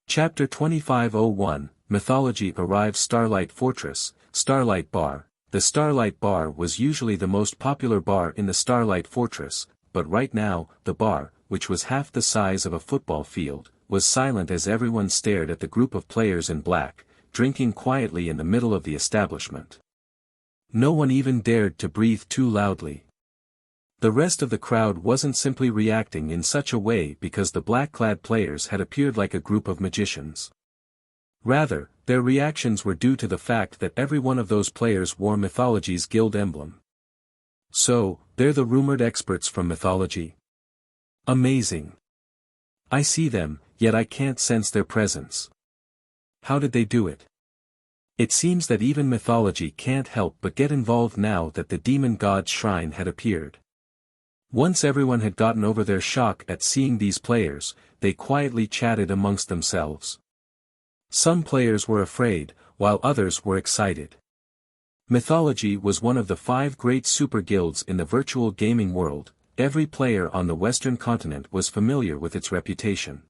Chapter 2501, Mythology arrives. Starlight Fortress, Starlight Bar. The Starlight Bar was usually the most popular bar in the Starlight Fortress, but right now, the bar, which was half the size of a football field, was silent as everyone stared at the group of players in black, drinking quietly in the middle of the establishment. No one even dared to breathe too loudly. The rest of the crowd wasn't simply reacting in such a way because the black-clad players had appeared like a group of magicians. Rather, their reactions were due to the fact that every one of those players wore Mythology's guild emblem. So, they're the rumored experts from Mythology. Amazing. I see them, yet I can't sense their presence. How did they do it? It seems that even Mythology can't help but get involved now that the demon god's shrine had appeared. Once everyone had gotten over their shock at seeing these players, they quietly chatted amongst themselves. Some players were afraid, while others were excited. Mythology was one of the 5 great super guilds in the virtual gaming world. Every player on the Western continent was familiar with its reputation.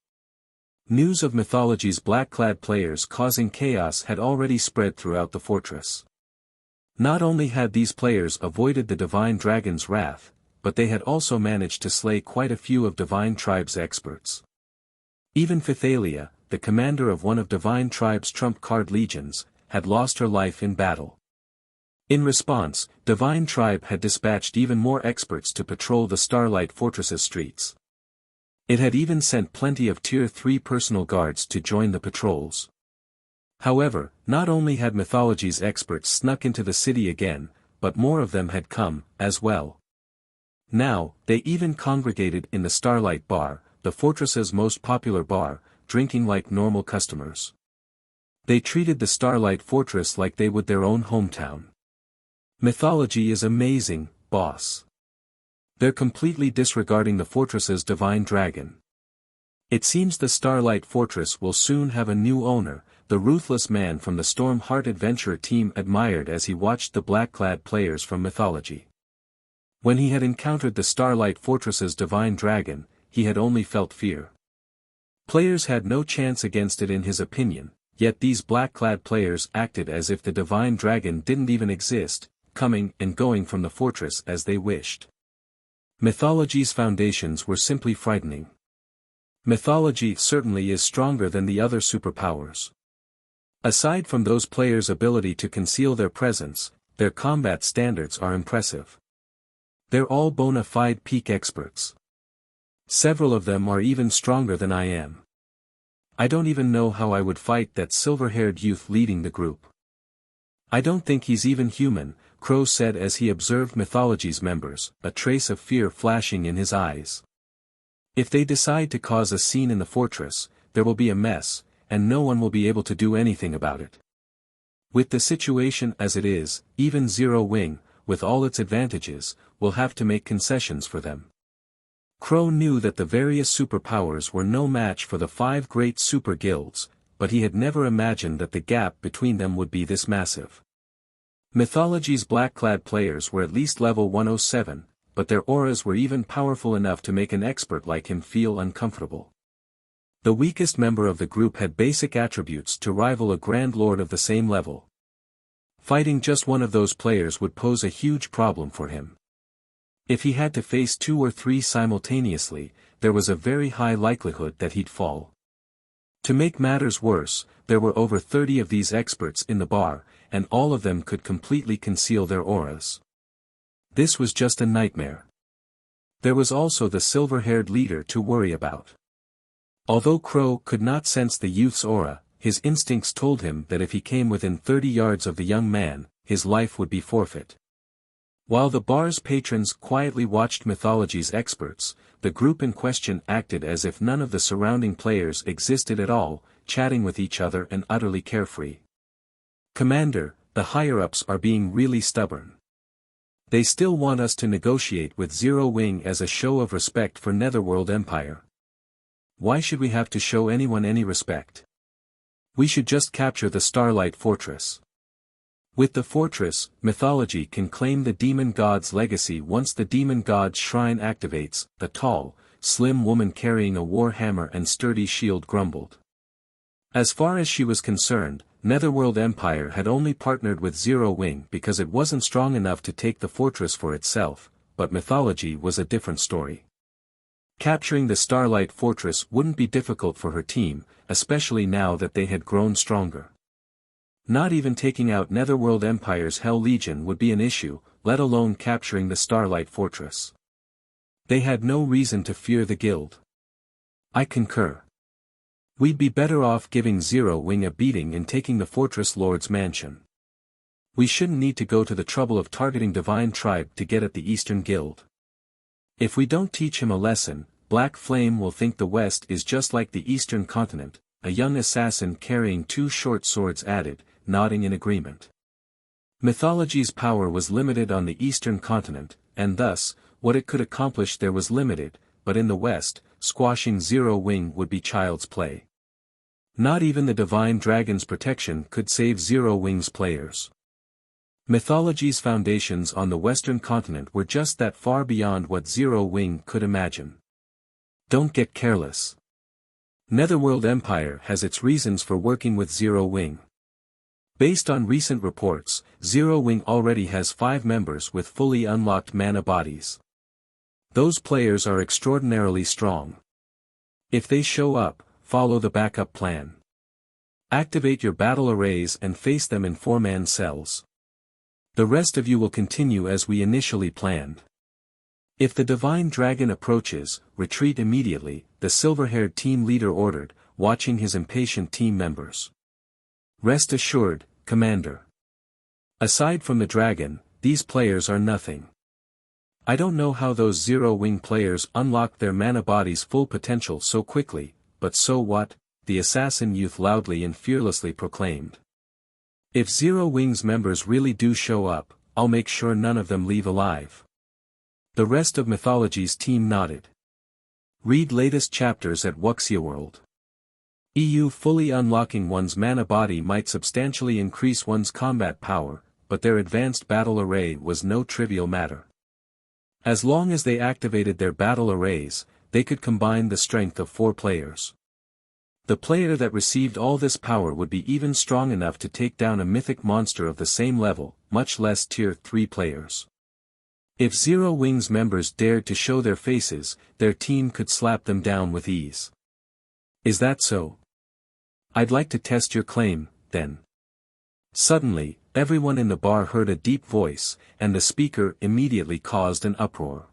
News of Mythology's black-clad players causing chaos had already spread throughout the fortress. Not only had these players avoided the Divine Dragon's wrath, but they had also managed to slay quite a few of Divine Tribe's experts. Even Phythalia, the commander of one of Divine Tribe's trump card legions, had lost her life in battle. In response, Divine Tribe had dispatched even more experts to patrol the Starlight Fortress's streets. It had even sent plenty of Tier 3 personal guards to join the patrols. However, not only had Mythology's experts snuck into the city again, but more of them had come, as well. Now, they even congregated in the Starlight Bar, the fortress's most popular bar, drinking like normal customers. They treated the Starlight Fortress like they would their own hometown. Mythology is amazing, boss. They're completely disregarding the fortress's divine dragon. It seems the Starlight Fortress will soon have a new owner, the ruthless man from the Stormheart Adventure team admired as he watched the black-clad players from Mythology. When he had encountered the Starlight Fortress's divine dragon, he had only felt fear. Players had no chance against it in his opinion, yet these black-clad players acted as if the divine dragon didn't even exist, coming and going from the fortress as they wished. Mythology's foundations were simply frightening. Mythology certainly is stronger than the other superpowers. Aside from those players' ability to conceal their presence, their combat standards are impressive. They're all bona fide peak experts. Several of them are even stronger than I am. I don't even know how I would fight that silver-haired youth leading the group. I don't think he's even human, Crow said as he observed Mythology's members, a trace of fear flashing in his eyes. If they decide to cause a scene in the fortress, there will be a mess, and no one will be able to do anything about it. With the situation as it is, even Zero Wing, with all its advantages, will have to make concessions for them. Crow knew that the various superpowers were no match for the 5 great super guilds, but he had never imagined that the gap between them would be this massive. Mythology's black-clad players were at least level 107, but their auras were even powerful enough to make an expert like him feel uncomfortable. The weakest member of the group had basic attributes to rival a Grand Lord of the same level. Fighting just one of those players would pose a huge problem for him. If he had to face 2 or 3 simultaneously, there was a very high likelihood that he'd fall. To make matters worse, there were over 30 of these experts in the bar, and all of them could completely conceal their auras. This was just a nightmare. There was also the silver-haired leader to worry about. Although Crow could not sense the youth's aura, his instincts told him that if he came within 30 yards of the young man, his life would be forfeit. While the bar's patrons quietly watched Mythology's experts, the group in question acted as if none of the surrounding players existed at all, chatting with each other and utterly carefree. Commander, the higher-ups are being really stubborn. They still want us to negotiate with Zero Wing as a show of respect for Netherworld Empire. Why should we have to show anyone any respect? We should just capture the Starlight Fortress. With the fortress, Mythology can claim the demon god's legacy once the demon god's shrine activates, the tall, slim woman carrying a war hammer and sturdy shield grumbled. As far as she was concerned, Netherworld Empire had only partnered with Zero Wing because it wasn't strong enough to take the fortress for itself, but Mythology was a different story. Capturing the Starlight Fortress wouldn't be difficult for her team, especially now that they had grown stronger. Not even taking out Netherworld Empire's Hell Legion would be an issue, let alone capturing the Starlight Fortress. They had no reason to fear the guild. I concur. We'd be better off giving Zero Wing a beating and taking the Fortress Lord's mansion. We shouldn't need to go to the trouble of targeting Divine Tribe to get at the Eastern Guild. If we don't teach him a lesson, Black Flame will think the West is just like the Eastern continent, a young assassin carrying 2 short swords added, nodding in agreement. Mythology's power was limited on the Eastern continent, and thus, what it could accomplish there was limited, but in the West, squashing Zero Wing would be child's play. Not even the Divine Dragon's protection could save Zero Wing's players. Mythology's foundations on the Western continent were just that far beyond what Zero Wing could imagine. Don't get careless. Netherworld Empire has its reasons for working with Zero Wing. Based on recent reports, Zero Wing already has 5 members with fully unlocked mana bodies. Those players are extraordinarily strong. If they show up, follow the backup plan. Activate your battle arrays and face them in 4-man cells. The rest of you will continue as we initially planned. If the Divine Dragon approaches, retreat immediately, the silver-haired team leader ordered, watching his impatient team members. Rest assured, Commander. Aside from the dragon, these players are nothing. I don't know how those Zero Wing players unlocked their mana body's full potential so quickly, but so what, the assassin youth loudly and fearlessly proclaimed. If Zero Wing's members really do show up, I'll make sure none of them leave alive. The rest of Mythology's team nodded. Read latest chapters at Wuxia World. EU fully unlocking one's mana body might substantially increase one's combat power, but their advanced battle array was no trivial matter. As long as they activated their battle arrays, they could combine the strength of 4 players. The player that received all this power would be even strong enough to take down a mythic monster of the same level, much less tier 3 players. If Zero Wing's members dared to show their faces, their team could slap them down with ease. Is that so? I'd like to test your claim, then. Suddenly, everyone in the bar heard a deep voice, and the speaker immediately caused an uproar.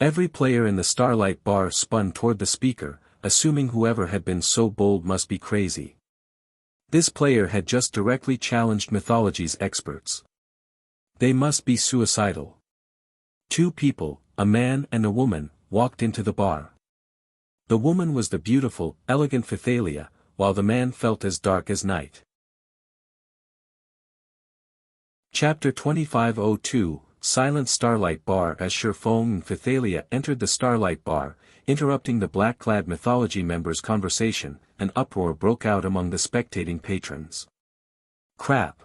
Every player in the Starlight bar spun toward the speaker, assuming whoever had been so bold must be crazy. This player had just directly challenged Mythology's experts. They must be suicidal. 2 people, a man and a woman, walked into the bar. The woman was the beautiful, elegant Phythalia, while the man felt as dark as night. Chapter 2502, Silent Starlight Bar. As Sherfong and Phythalia entered the Starlight Bar, interrupting the black-clad Mythology members' conversation, an uproar broke out among the spectating patrons. Crap!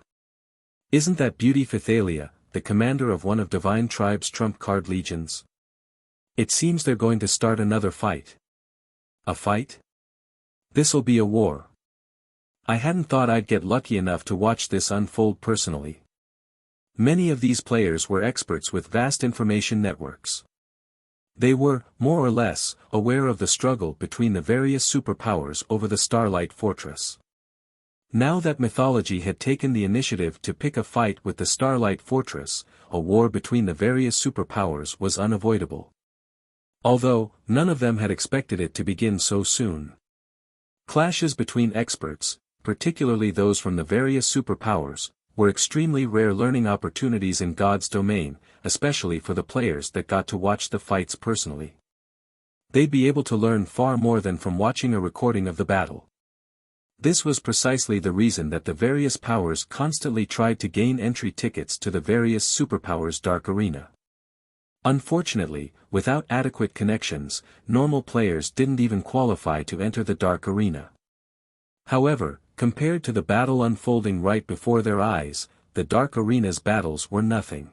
Isn't that beauty Phythalia, the commander of one of Divine Tribe's trump card legions? It seems they're going to start another fight. A fight? This'll be a war. I hadn't thought I'd get lucky enough to watch this unfold personally. Many of these players were experts with vast information networks. They were, more or less, aware of the struggle between the various superpowers over the Starlight Fortress. Now that Mythology had taken the initiative to pick a fight with the Starlight Fortress, a war between the various superpowers was unavoidable. Although, none of them had expected it to begin so soon. Clashes between experts, particularly those from the various superpowers, were extremely rare learning opportunities in God's domain, especially for the players that got to watch the fights personally. They'd be able to learn far more than from watching a recording of the battle. This was precisely the reason that the various powers constantly tried to gain entry tickets to the various superpowers' Dark Arena. Unfortunately, without adequate connections, normal players didn't even qualify to enter the Dark Arena. However, compared to the battle unfolding right before their eyes, the Dark Arena's battles were nothing.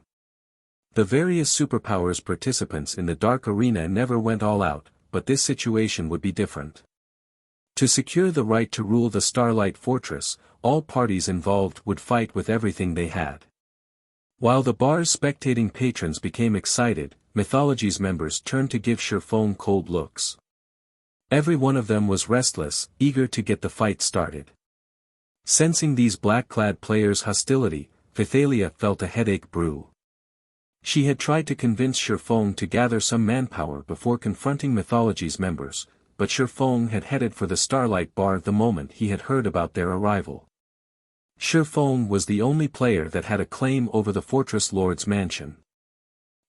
The various superpowers participants in the Dark Arena never went all out, but this situation would be different. To secure the right to rule the Starlight Fortress, all parties involved would fight with everything they had. While the bar's spectating patrons became excited, Mythology's members turned to give Shifeng cold looks. Every one of them was restless, eager to get the fight started. Sensing these black-clad players' hostility, Phythalia felt a headache brew. She had tried to convince Shifeng to gather some manpower before confronting Mythology's members, but Shifeng had headed for the Starlight Bar the moment he had heard about their arrival. Shifeng was the only player that had a claim over the Fortress Lord's mansion.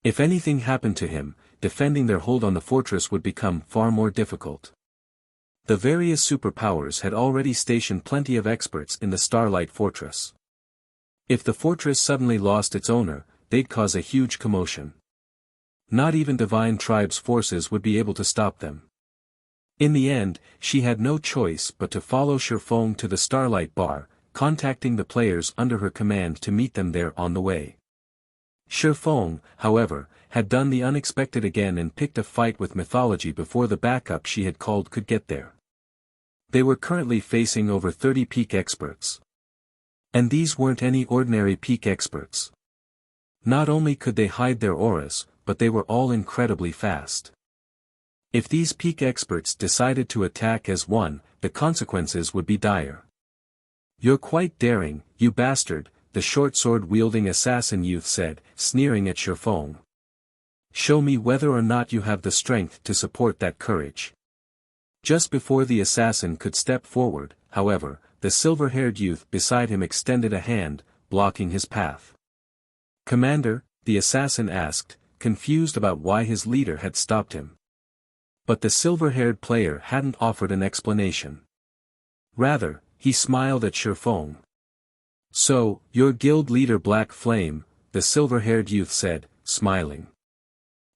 If anything happened to him, defending their hold on the fortress would become far more difficult. The various superpowers had already stationed plenty of experts in the Starlight Fortress. If the fortress suddenly lost its owner, they'd cause a huge commotion. Not even Divine Tribe's forces would be able to stop them. In the end, she had no choice but to follow Shifeng to the Starlight Bar, contacting the players under her command to meet them there on the way. Shifeng, however, had done the unexpected again and picked a fight with Mythology before the backup she had called could get there. They were currently facing over 30 peak experts. And these weren't any ordinary peak experts. Not only could they hide their auras, but they were all incredibly fast. If these peak experts decided to attack as one, the consequences would be dire. "You're quite daring, you bastard," the short sword-wielding assassin youth said, sneering at Shifeng. "Show me whether or not you have the strength to support that courage." Just before the assassin could step forward, however, the silver-haired youth beside him extended a hand, blocking his path. "Commander?" the assassin asked, confused about why his leader had stopped him. But the silver-haired player hadn't offered an explanation. Rather, he smiled at Shifeng. "So, your guild leader Black Flame," the silver-haired youth said, smiling.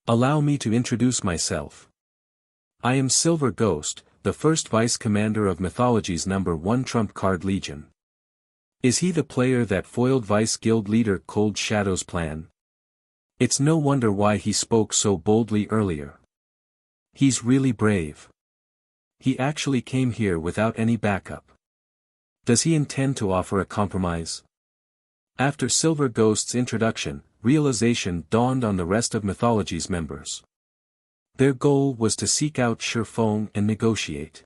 "Allow me to introduce myself. I am Silver Ghost, the first vice-commander of Mythology's #1 trump card legion." Is he the player that foiled vice-guild leader Cold Shadow's plan? It's no wonder why he spoke so boldly earlier. He's really brave. He actually came here without any backup. Does he intend to offer a compromise? After Silver Ghost's introduction, realization dawned on the rest of Mythology's members. Their goal was to seek out Shifeng and negotiate.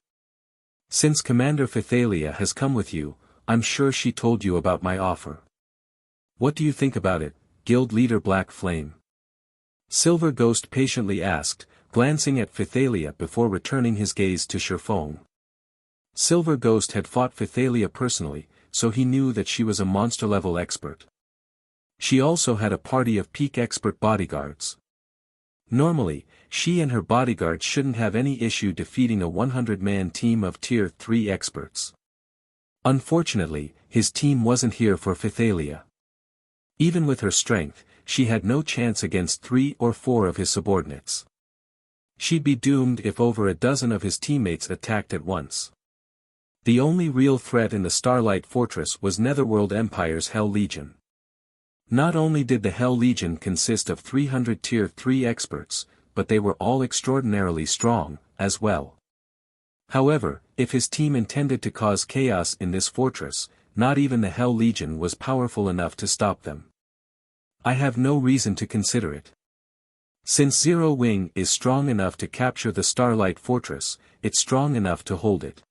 "Since Commander Phythalia has come with you, I'm sure she told you about my offer. What do you think about it, Guild Leader Black Flame?" Silver Ghost patiently asked, glancing at Phythalia before returning his gaze to Shifeng. Silver Ghost had fought Phythalia personally, so he knew that she was a monster-level expert. She also had a party of peak expert bodyguards. Normally, she and her bodyguards shouldn't have any issue defeating a 100-man team of Tier 3 experts. Unfortunately, his team wasn't here for Phythalia. Even with her strength, she had no chance against 3 or 4 of his subordinates. She'd be doomed if over a dozen of his teammates attacked at once. The only real threat in the Starlight Fortress was Netherworld Empire's Hell Legion. Not only did the Hell Legion consist of 300 Tier 3 experts, but they were all extraordinarily strong, as well. However, if his team intended to cause chaos in this fortress, not even the Hell Legion was powerful enough to stop them. I have no reason to consider it. Since Zero Wing is strong enough to capture the Starlight Fortress, it's strong enough to hold it.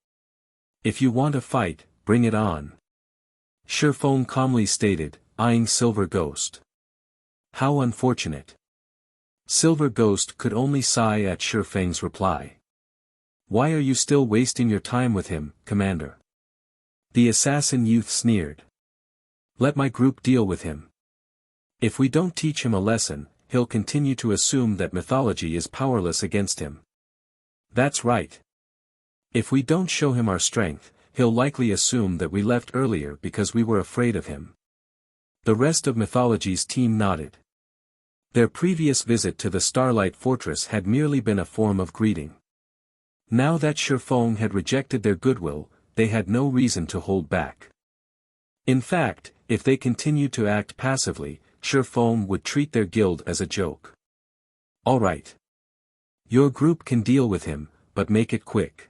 If you want a fight, bring it on. Shifeng calmly stated, eyeing Silver Ghost. How unfortunate. Silver Ghost could only sigh at Shifeng's reply. Why are you still wasting your time with him, Commander? The assassin youth sneered. Let my group deal with him. If we don't teach him a lesson, he'll continue to assume that Mythology is powerless against him. That's right. If we don't show him our strength, he'll likely assume that we left earlier because we were afraid of him. The rest of Mythology's team nodded. Their previous visit to the Starlight Fortress had merely been a form of greeting. Now that Shifeng had rejected their goodwill, they had no reason to hold back. In fact, if they continued to act passively, Shifeng would treat their guild as a joke. All right. Your group can deal with him, but make it quick.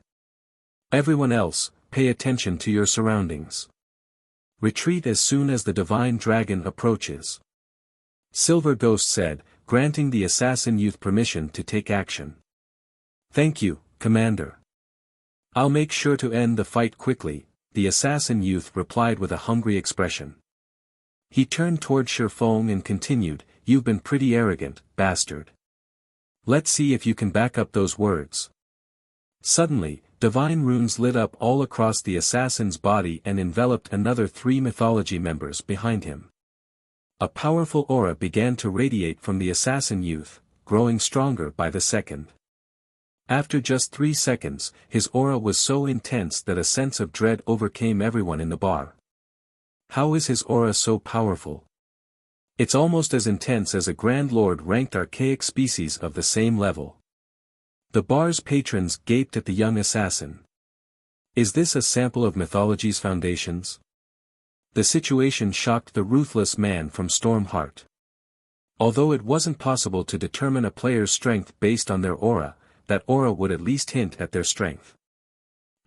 Everyone else, pay attention to your surroundings. Retreat as soon as the divine dragon approaches. Silver Ghost said, granting the assassin youth permission to take action. Thank you, Commander. I'll make sure to end the fight quickly, the assassin youth replied with a hungry expression. He turned toward Shifeng and continued, you've been pretty arrogant, bastard. Let's see if you can back up those words. Suddenly, divine runes lit up all across the assassin's body and enveloped another 3 mythology members behind him. A powerful aura began to radiate from the assassin youth, growing stronger by the second. After just 3 seconds, his aura was so intense that a sense of dread overcame everyone in the bar. How is his aura so powerful? It's almost as intense as a Grand Lord ranked archaic species of the same level. The bar's patrons gaped at the young assassin. Is this a sample of Mythology's foundations? The situation shocked the ruthless man from Stormheart. Although it wasn't possible to determine a player's strength based on their aura, that aura would at least hint at their strength.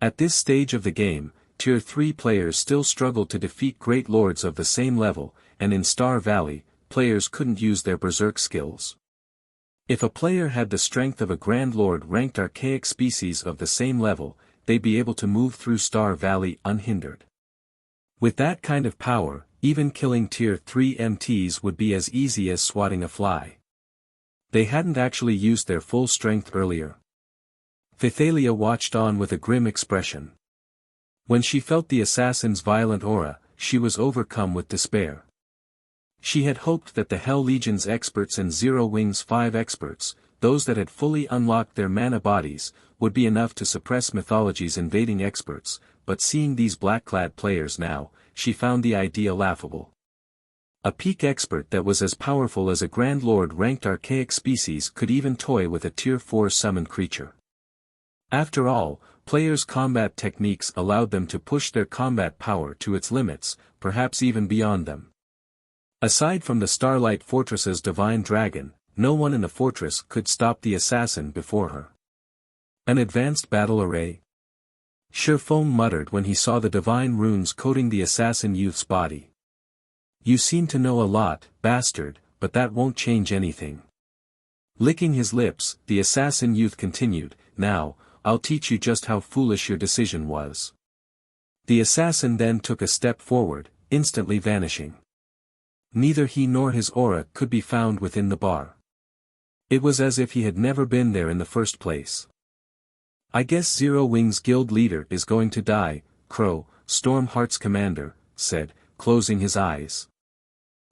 At this stage of the game, Tier 3 players still struggled to defeat great lords of the same level, and in Star Valley, players couldn't use their berserk skills. If a player had the strength of a Grand Lord ranked archaic species of the same level, they'd be able to move through Star Valley unhindered. With that kind of power, even killing Tier 3 MTs would be as easy as swatting a fly. They hadn't actually used their full strength earlier. Thalia watched on with a grim expression. When she felt the assassin's violent aura, she was overcome with despair. She had hoped that the Hell Legion's experts and Zero Wing's 5 experts, those that had fully unlocked their mana bodies, would be enough to suppress Mythology's invading experts, but seeing these black-clad players now, she found the idea laughable. A peak expert that was as powerful as a Grand Lord ranked archaic species could even toy with a Tier 4 summoned creature. After all, players' combat techniques allowed them to push their combat power to its limits, perhaps even beyond them. Aside from the Starlight Fortress's divine dragon, no one in the fortress could stop the assassin before her. An advanced battle array? Shifeng muttered when he saw the divine runes coating the assassin youth's body. You seem to know a lot, bastard, but that won't change anything. Licking his lips, the assassin youth continued, now, I'll teach you just how foolish your decision was. The assassin then took a step forward, instantly vanishing. Neither he nor his aura could be found within the bar. It was as if he had never been there in the first place. I guess Zero Wing's guild leader is going to die, Crow, Stormheart's commander, said, closing his eyes.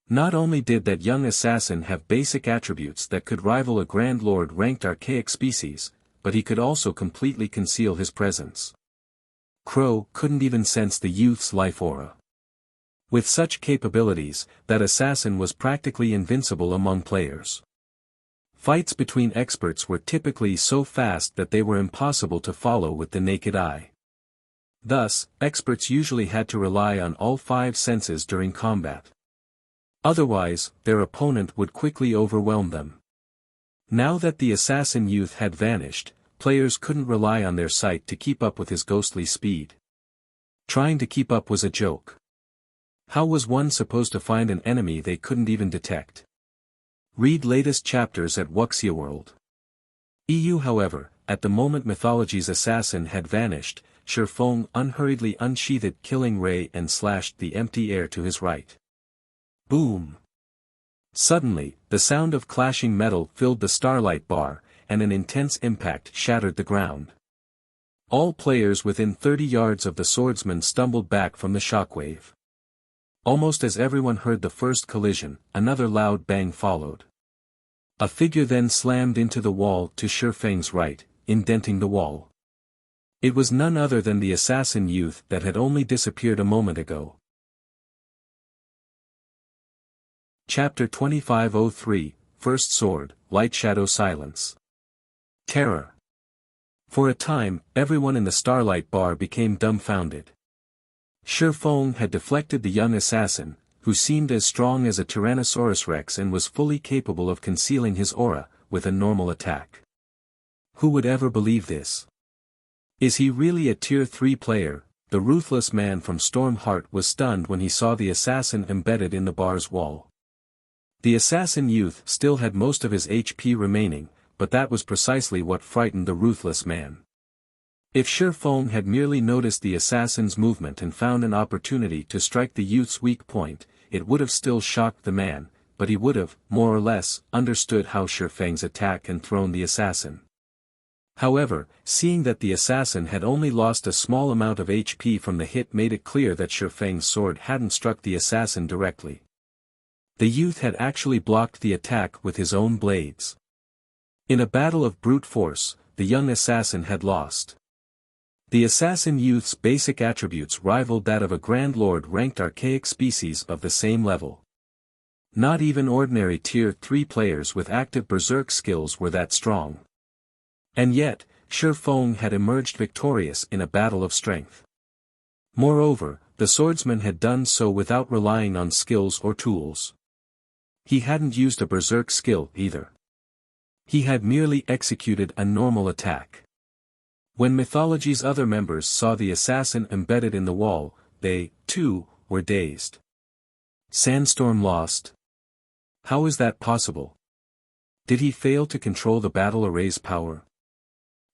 Not only did that young assassin have basic attributes that could rival a Grand Lord ranked archaic species, but he could also completely conceal his presence. Crow couldn't even sense the youth's life aura. With such capabilities, that assassin was practically invincible among players. Fights between experts were typically so fast that they were impossible to follow with the naked eye. Thus, experts usually had to rely on all 5 senses during combat. Otherwise, their opponent would quickly overwhelm them. Now that the assassin youth had vanished, players couldn't rely on their sight to keep up with his ghostly speed. Trying to keep up was a joke. How was one supposed to find an enemy they couldn't even detect? Read latest chapters at Wuxia World. EU. However, at the moment Mythology's assassin had vanished, Shifeng unhurriedly unsheathed Killing Ray and slashed the empty air to his right. Boom! Suddenly, the sound of clashing metal filled the Starlight bar, and an intense impact shattered the ground. All players within 30 yards of the swordsman stumbled back from the shockwave. Almost as everyone heard the first collision, another loud bang followed. A figure then slammed into the wall to Shifeng's right, indenting the wall. It was none other than the assassin youth that had only disappeared a moment ago. Chapter 2503, First Sword, Lightshadow Silence. Terror. For a time, everyone in the Starlight bar became dumbfounded. Shifeng had deflected the young assassin, who seemed as strong as a Tyrannosaurus Rex and was fully capable of concealing his aura, with a normal attack. Who would ever believe this? Is he really a tier 3 player? The ruthless man from Stormheart was stunned when he saw the assassin embedded in the bar's wall. The assassin youth still had most of his HP remaining, but that was precisely what frightened the ruthless man. If Shifeng had merely noticed the assassin's movement and found an opportunity to strike the youth's weak point, it would have still shocked the man, but he would have, more or less, understood how Shifeng's attack and thrown the assassin. However, seeing that the assassin had only lost a small amount of HP from the hit made it clear that Shifeng's sword hadn't struck the assassin directly. The youth had actually blocked the attack with his own blades. In a battle of brute force, the young assassin had lost. The assassin youth's basic attributes rivaled that of a Grand Lord-ranked archaic species of the same level. Not even ordinary tier 3 players with active berserk skills were that strong. And yet, Shifeng had emerged victorious in a battle of strength. Moreover, the swordsman had done so without relying on skills or tools. He hadn't used a berserk skill either. He had merely executed a normal attack. When Mythology's other members saw the assassin embedded in the wall, they, too, were dazed. Sandstorm lost? How is that possible? Did he fail to control the battle array's power?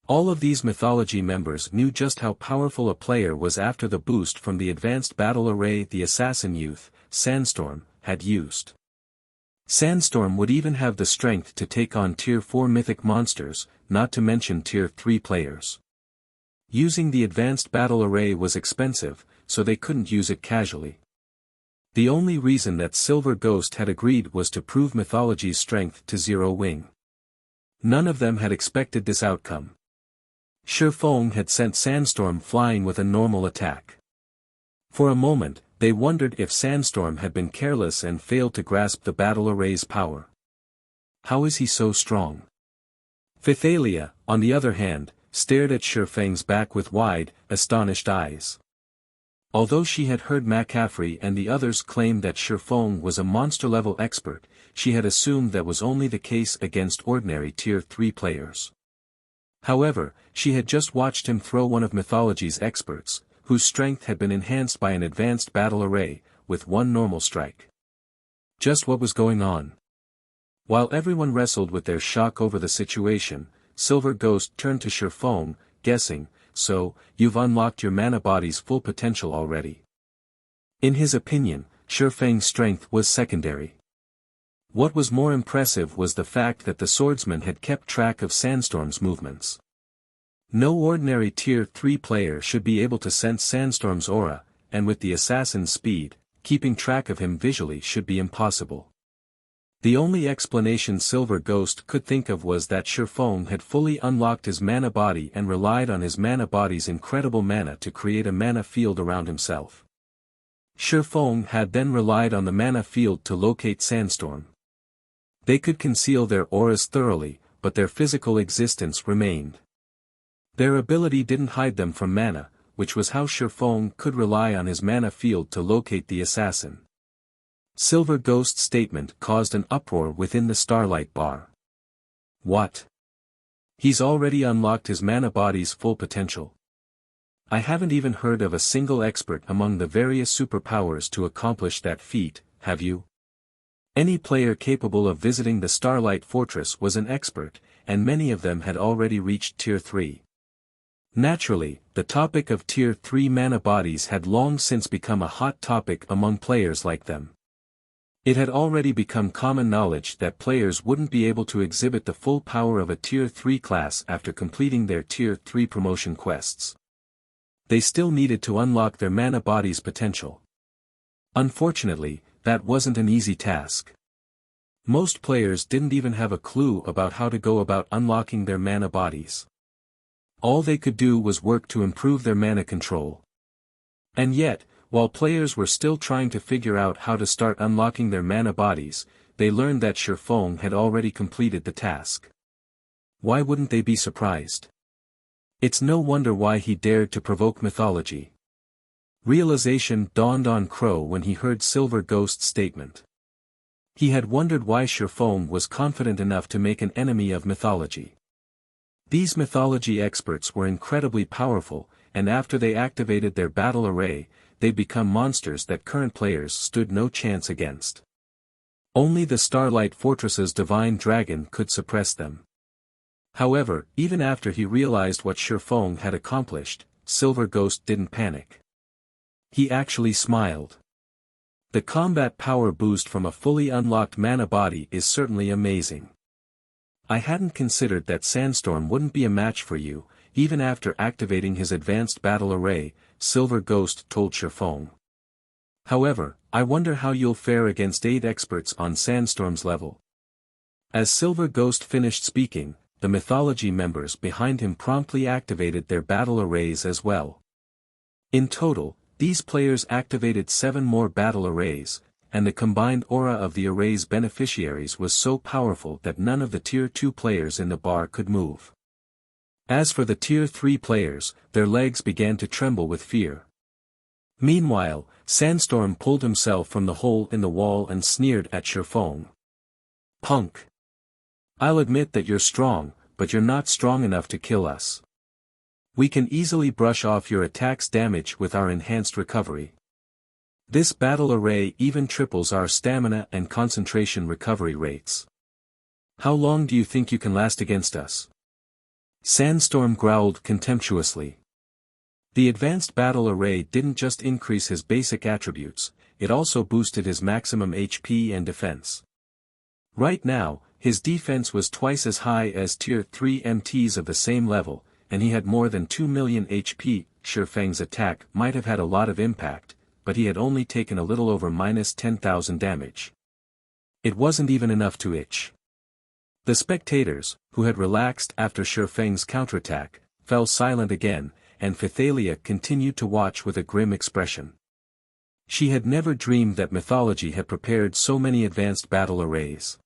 All of these Mythology members knew just how powerful a player was after the boost from the advanced battle array the assassin youth, Sandstorm, had used. Sandstorm would even have the strength to take on tier 4 mythic monsters, not to mention tier 3 players. Using the advanced battle array was expensive, so they couldn't use it casually. The only reason that Silver Ghost had agreed was to prove Mythology's strength to Zero Wing. None of them had expected this outcome. Shifeng had sent Sandstorm flying with a normal attack. For a moment, they wondered if Sandstorm had been careless and failed to grasp the battle array's power. How is he so strong? Phythalia, on the other hand, stared at Shifeng's back with wide, astonished eyes. Although she had heard McCaffrey and the others claim that Shifeng was a monster-level expert, she had assumed that was only the case against ordinary tier 3 players. However, she had just watched him throw one of Mythology's experts, whose strength had been enhanced by an advanced battle array, with one normal strike. Just what was going on? While everyone wrestled with their shock over the situation, Silver Ghost turned to Shifeng, guessing, "So, you've unlocked your mana body's full potential already." In his opinion, Shifeng's strength was secondary. What was more impressive was the fact that the swordsman had kept track of Sandstorm's movements. No ordinary tier 3 player should be able to sense Sandstorm's aura, and with the assassin's speed, keeping track of him visually should be impossible. The only explanation Silver Ghost could think of was that Shifeng had fully unlocked his mana body and relied on his mana body's incredible mana to create a mana field around himself. Shifeng had then relied on the mana field to locate Sandstorm. They could conceal their auras thoroughly, but their physical existence remained. Their ability didn't hide them from mana, which was how Shifeng could rely on his mana field to locate the assassin. Silver Ghost's statement caused an uproar within the Starlight bar. What? He's already unlocked his mana body's full potential. I haven't even heard of a single expert among the various superpowers to accomplish that feat, have you? Any player capable of visiting the Starlight Fortress was an expert, and many of them had already reached Tier 3. Naturally, the topic of Tier 3 mana bodies had long since become a hot topic among players like them. It had already become common knowledge that players wouldn't be able to exhibit the full power of a Tier 3 class after completing their Tier 3 promotion quests. They still needed to unlock their mana body's potential. Unfortunately, that wasn't an easy task. Most players didn't even have a clue about how to go about unlocking their mana bodies. All they could do was work to improve their mana control. And yet, while players were still trying to figure out how to start unlocking their mana bodies, they learned that Shifeng had already completed the task. Why wouldn't they be surprised? It's no wonder why he dared to provoke Mythology. Realization dawned on Crow when he heard Silver Ghost's statement. He had wondered why Shifeng was confident enough to make an enemy of Mythology. These mythology experts were incredibly powerful, and after they activated their battle array, they'd become monsters that current players stood no chance against. Only the Starlight Fortress's divine dragon could suppress them. However, even after he realized what Shifeng had accomplished, Silver Ghost didn't panic. He actually smiled. The combat power boost from a fully unlocked mana body is certainly amazing. I hadn't considered that Sandstorm wouldn't be a match for you, even after activating his advanced battle array, Silver Ghost told Shifeng. However, I wonder how you'll fare against 8 experts on Sandstorm's level. As Silver Ghost finished speaking, the mythology members behind him promptly activated their battle arrays as well. In total, these players activated 7 more battle arrays, and the combined aura of the array's beneficiaries was so powerful that none of the Tier 2 players in the bar could move. As for the Tier 3 players, their legs began to tremble with fear. Meanwhile, Sandstorm pulled himself from the hole in the wall and sneered at Shifeng. "Punk! I'll admit that you're strong, but you're not strong enough to kill us. We can easily brush off your attack's damage with our enhanced recovery. This battle array even triples our stamina and concentration recovery rates. How long do you think you can last against us?" Sandstorm growled contemptuously. The advanced battle array didn't just increase his basic attributes, it also boosted his maximum HP and defense. Right now, his defense was twice as high as Tier 3 MTs of the same level, and he had more than 2 million HP. Shifeng's attack might have had a lot of impact, but he had only taken a little over -10,000 damage. It wasn't even enough to itch. The spectators, who had relaxed after Shifeng's counterattack, fell silent again, and Phythalia continued to watch with a grim expression. She had never dreamed that Mythology had prepared so many advanced battle arrays.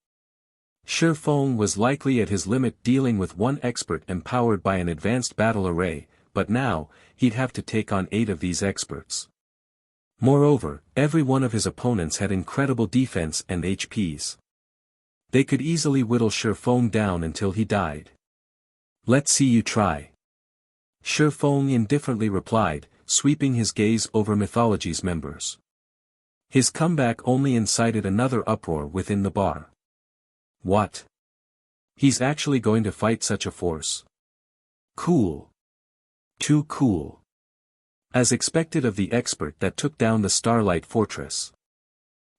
Shifeng was likely at his limit dealing with 1 expert empowered by an advanced battle array, but now, he'd have to take on 8 of these experts. Moreover, every one of his opponents had incredible defense and HPs. They could easily whittle Shifeng down until he died. "Let's see you try." Shifeng indifferently replied, sweeping his gaze over Mythology's members. His comeback only incited another uproar within the bar. What? He's actually going to fight such a force? Cool. Too cool. As expected of the expert that took down the Starlight Fortress.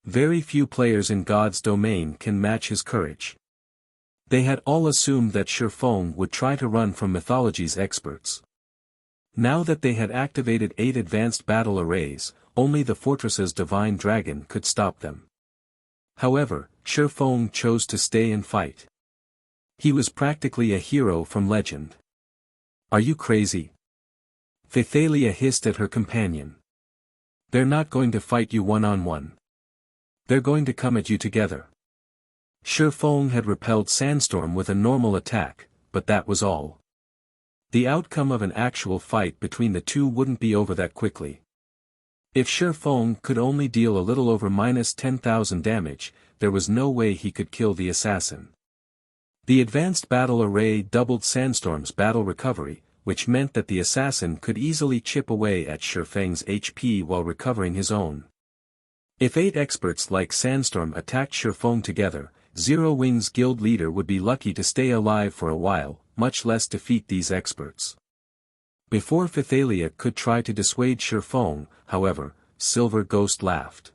Very few players in God's domain can match his courage. They had all assumed that Shifeng would try to run from Mythology's experts. Now that they had activated 8 advanced battle arrays, only the fortress's divine dragon could stop them. However, Shifeng chose to stay and fight. He was practically a hero from legend. "Are you crazy?" Phythalia hissed at her companion. "They're not going to fight you one-on-one. They're going to come at you together." Shifeng had repelled Sandstorm with a normal attack, but that was all. The outcome of an actual fight between the two wouldn't be over that quickly. If Shifeng could only deal a little over -10,000 damage, there was no way he could kill the assassin. The advanced battle array doubled Sandstorm's battle recovery, which meant that the assassin could easily chip away at Shifeng's HP while recovering his own. If 8 experts like Sandstorm attacked Shifeng together, Zero Wings Guild leader would be lucky to stay alive for a while, much less defeat these experts. Before Phythalia could try to dissuade Shifeng, however, Silver Ghost laughed.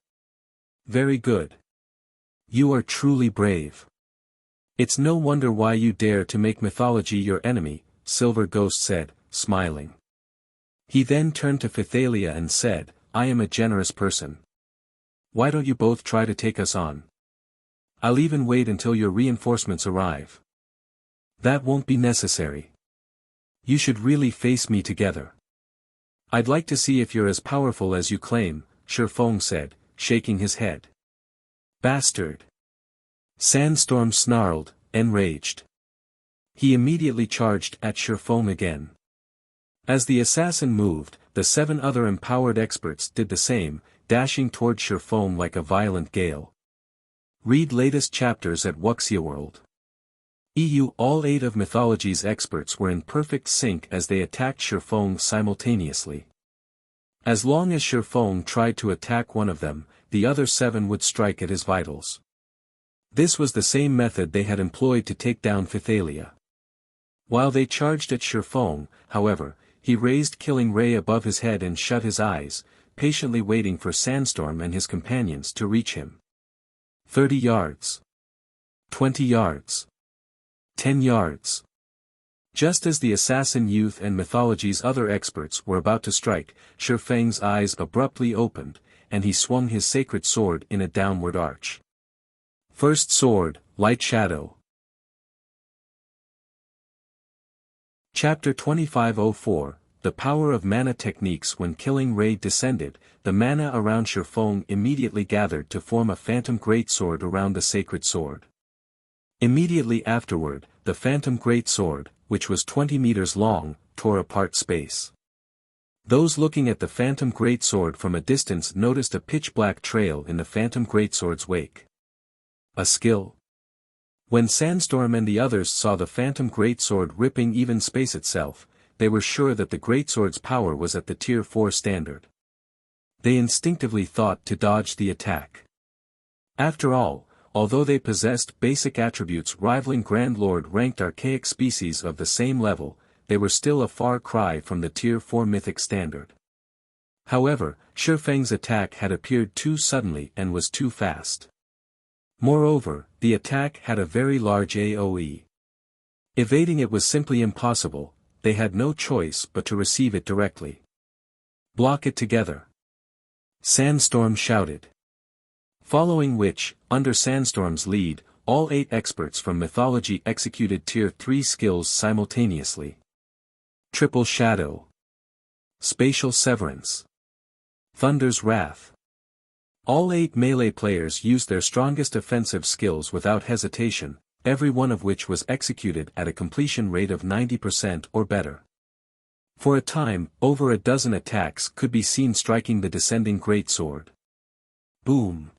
"Very good. You are truly brave. It's no wonder why you dare to make Mythology your enemy," Silver Ghost said, smiling. He then turned to Phythalia and said, "I am a generous person. Why don't you both try to take us on? I'll even wait until your reinforcements arrive." "That won't be necessary. You should really face me together. I'd like to see if you're as powerful as you claim," Shifeng said, shaking his head. "Bastard!" Sandstorm snarled, enraged. He immediately charged at Shifeng again. As the assassin moved, the 7 other empowered experts did the same, dashing toward Shifeng like a violent gale. Read latest chapters at Wuxia World. All 8 of Mythology's experts were in perfect sync as they attacked Shifeng simultaneously. As long as Shifeng tried to attack one of them, the other 7 would strike at his vitals. This was the same method they had employed to take down Pythalia. While they charged at Shifeng, however, he raised Killing Ray above his head and shut his eyes, patiently waiting for Sandstorm and his companions to reach him. 30 yards. 20 yards. 10 yards. Just as the assassin youth and Mythology's other experts were about to strike, Shifeng's eyes abruptly opened, and he swung his sacred sword in a downward arch. First sword, Lightshadow. Chapter 2504, The Power of Mana Techniques. When Killing Ray descended, the mana around Shifeng immediately gathered to form a phantom greatsword around the sacred sword. Immediately afterward, the phantom greatsword, which was 20 meters long, tore apart space. Those looking at the phantom greatsword from a distance noticed a pitch-black trail in the phantom greatsword's wake. A skill. When Sandstorm and the others saw the phantom greatsword ripping even space itself, they were sure that the greatsword's power was at the Tier 4 standard. They instinctively thought to dodge the attack. After all, although they possessed basic attributes rivaling Grand Lord-ranked archaic species of the same level, they were still a far cry from the Tier 4 mythic standard. However, Shifeng's attack had appeared too suddenly and was too fast. Moreover, the attack had a very large AoE. Evading it was simply impossible, they had no choice but to receive it directly. Block it together. Sandstorm shouted. Following which, under Sandstorm's lead, all 8 experts from Mythology executed Tier 3 skills simultaneously. Triple Shadow. Spatial Severance. Thunder's Wrath. All 8 melee players used their strongest offensive skills without hesitation, every one of which was executed at a completion rate of 90% or better. For a time, over a dozen attacks could be seen striking the descending greatsword. Boom!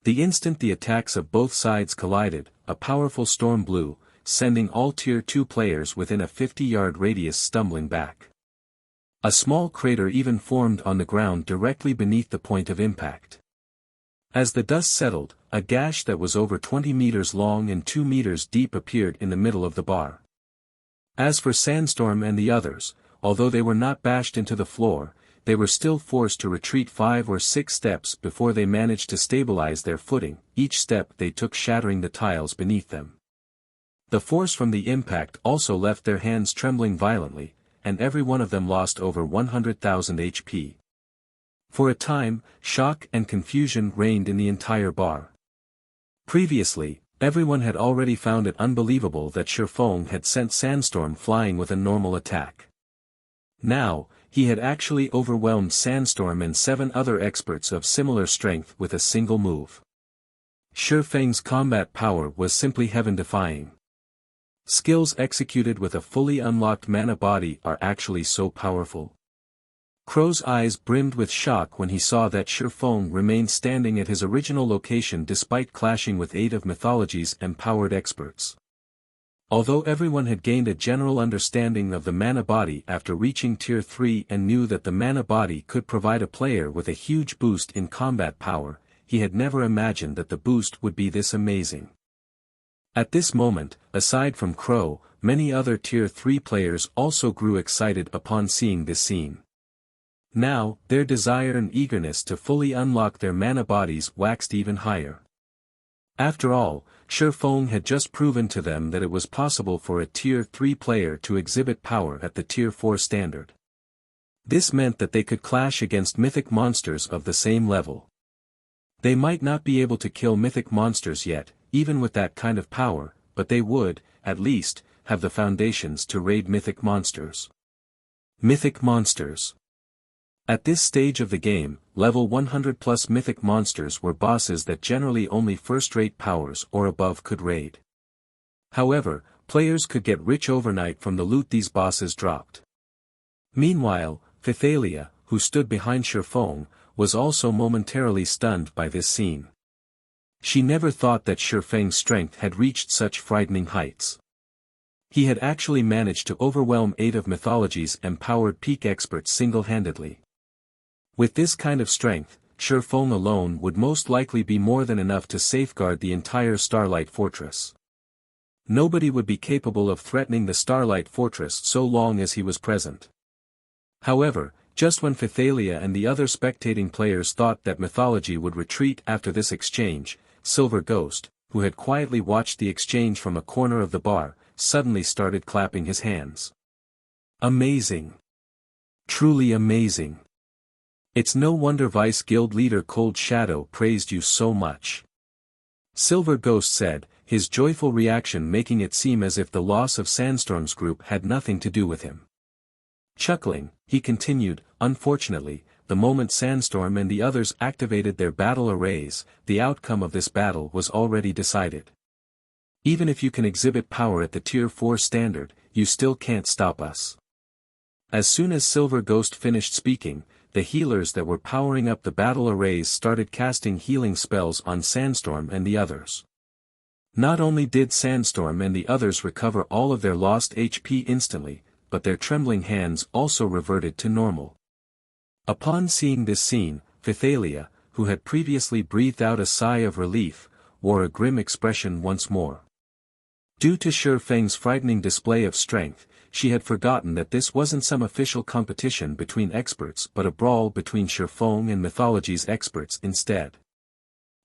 The instant the attacks of both sides collided, a powerful storm blew, sending all Tier 2 players within a 50-yard radius stumbling back. A small crater even formed on the ground directly beneath the point of impact. As the dust settled, a gash that was over 20 meters long and 2 meters deep appeared in the middle of the bar. As for Sandstorm and the others, although they were not bashed into the floor, they were still forced to retreat 5 or 6 steps before they managed to stabilize their footing, each step they took shattering the tiles beneath them. The force from the impact also left their hands trembling violently, and every one of them lost over 100,000 HP. For a time, shock and confusion reigned in the entire bar. Previously, everyone had already found it unbelievable that Shifeng had sent Sandstorm flying with a normal attack. Now, he had actually overwhelmed Sandstorm and 7 other experts of similar strength with a single move. Shifeng's combat power was simply heaven-defying. Skills executed with a fully unlocked mana body are actually so powerful. Crow's eyes brimmed with shock when he saw that Shifeng remained standing at his original location despite clashing with 8 of Mythology's empowered experts. Although everyone had gained a general understanding of the mana body after reaching Tier 3 and knew that the mana body could provide a player with a huge boost in combat power, he had never imagined that the boost would be this amazing. At this moment, aside from Crow, many other Tier 3 players also grew excited upon seeing this scene. Now, their desire and eagerness to fully unlock their mana bodies waxed even higher. After all, Shifeng had just proven to them that it was possible for a Tier 3 player to exhibit power at the Tier 4 standard. This meant that they could clash against mythic monsters of the same level. They might not be able to kill mythic monsters yet, even with that kind of power, but they would, at least, have the foundations to raid mythic monsters. Mythic monsters. At this stage of the game, level 100 plus mythic monsters were bosses that generally only first-rate powers or above could raid. However, players could get rich overnight from the loot these bosses dropped. Meanwhile, Pythalia, who stood behind Shifeng, was also momentarily stunned by this scene. She never thought that Shifeng's strength had reached such frightening heights. He had actually managed to overwhelm 8 of Mythology's empowered peak experts single-handedly. With this kind of strength, Shifeng alone would most likely be more than enough to safeguard the entire Starlight Fortress. Nobody would be capable of threatening the Starlight Fortress so long as he was present. However, just when Phythalia and the other spectating players thought that Mythology would retreat after this exchange, Silver Ghost, who had quietly watched the exchange from a corner of the bar, suddenly started clapping his hands. Amazing! Truly amazing! It's no wonder Vice Guild leader Cold Shadow praised you so much. Silver Ghost said, his joyful reaction making it seem as if the loss of Sandstorm's group had nothing to do with him. Chuckling, he continued, unfortunately, the moment Sandstorm and the others activated their battle arrays, the outcome of this battle was already decided. Even if you can exhibit power at the Tier 4 standard, you still can't stop us. As soon as Silver Ghost finished speaking, the healers that were powering up the battle arrays started casting healing spells on Sandstorm and the others. Not only did Sandstorm and the others recover all of their lost HP instantly, but their trembling hands also reverted to normal. Upon seeing this scene, Phythalia, who had previously breathed out a sigh of relief, wore a grim expression once more. Due to Shifeng's frightening display of strength, she had forgotten that this wasn't some official competition between experts but a brawl between Shifeng and Mythology's experts instead.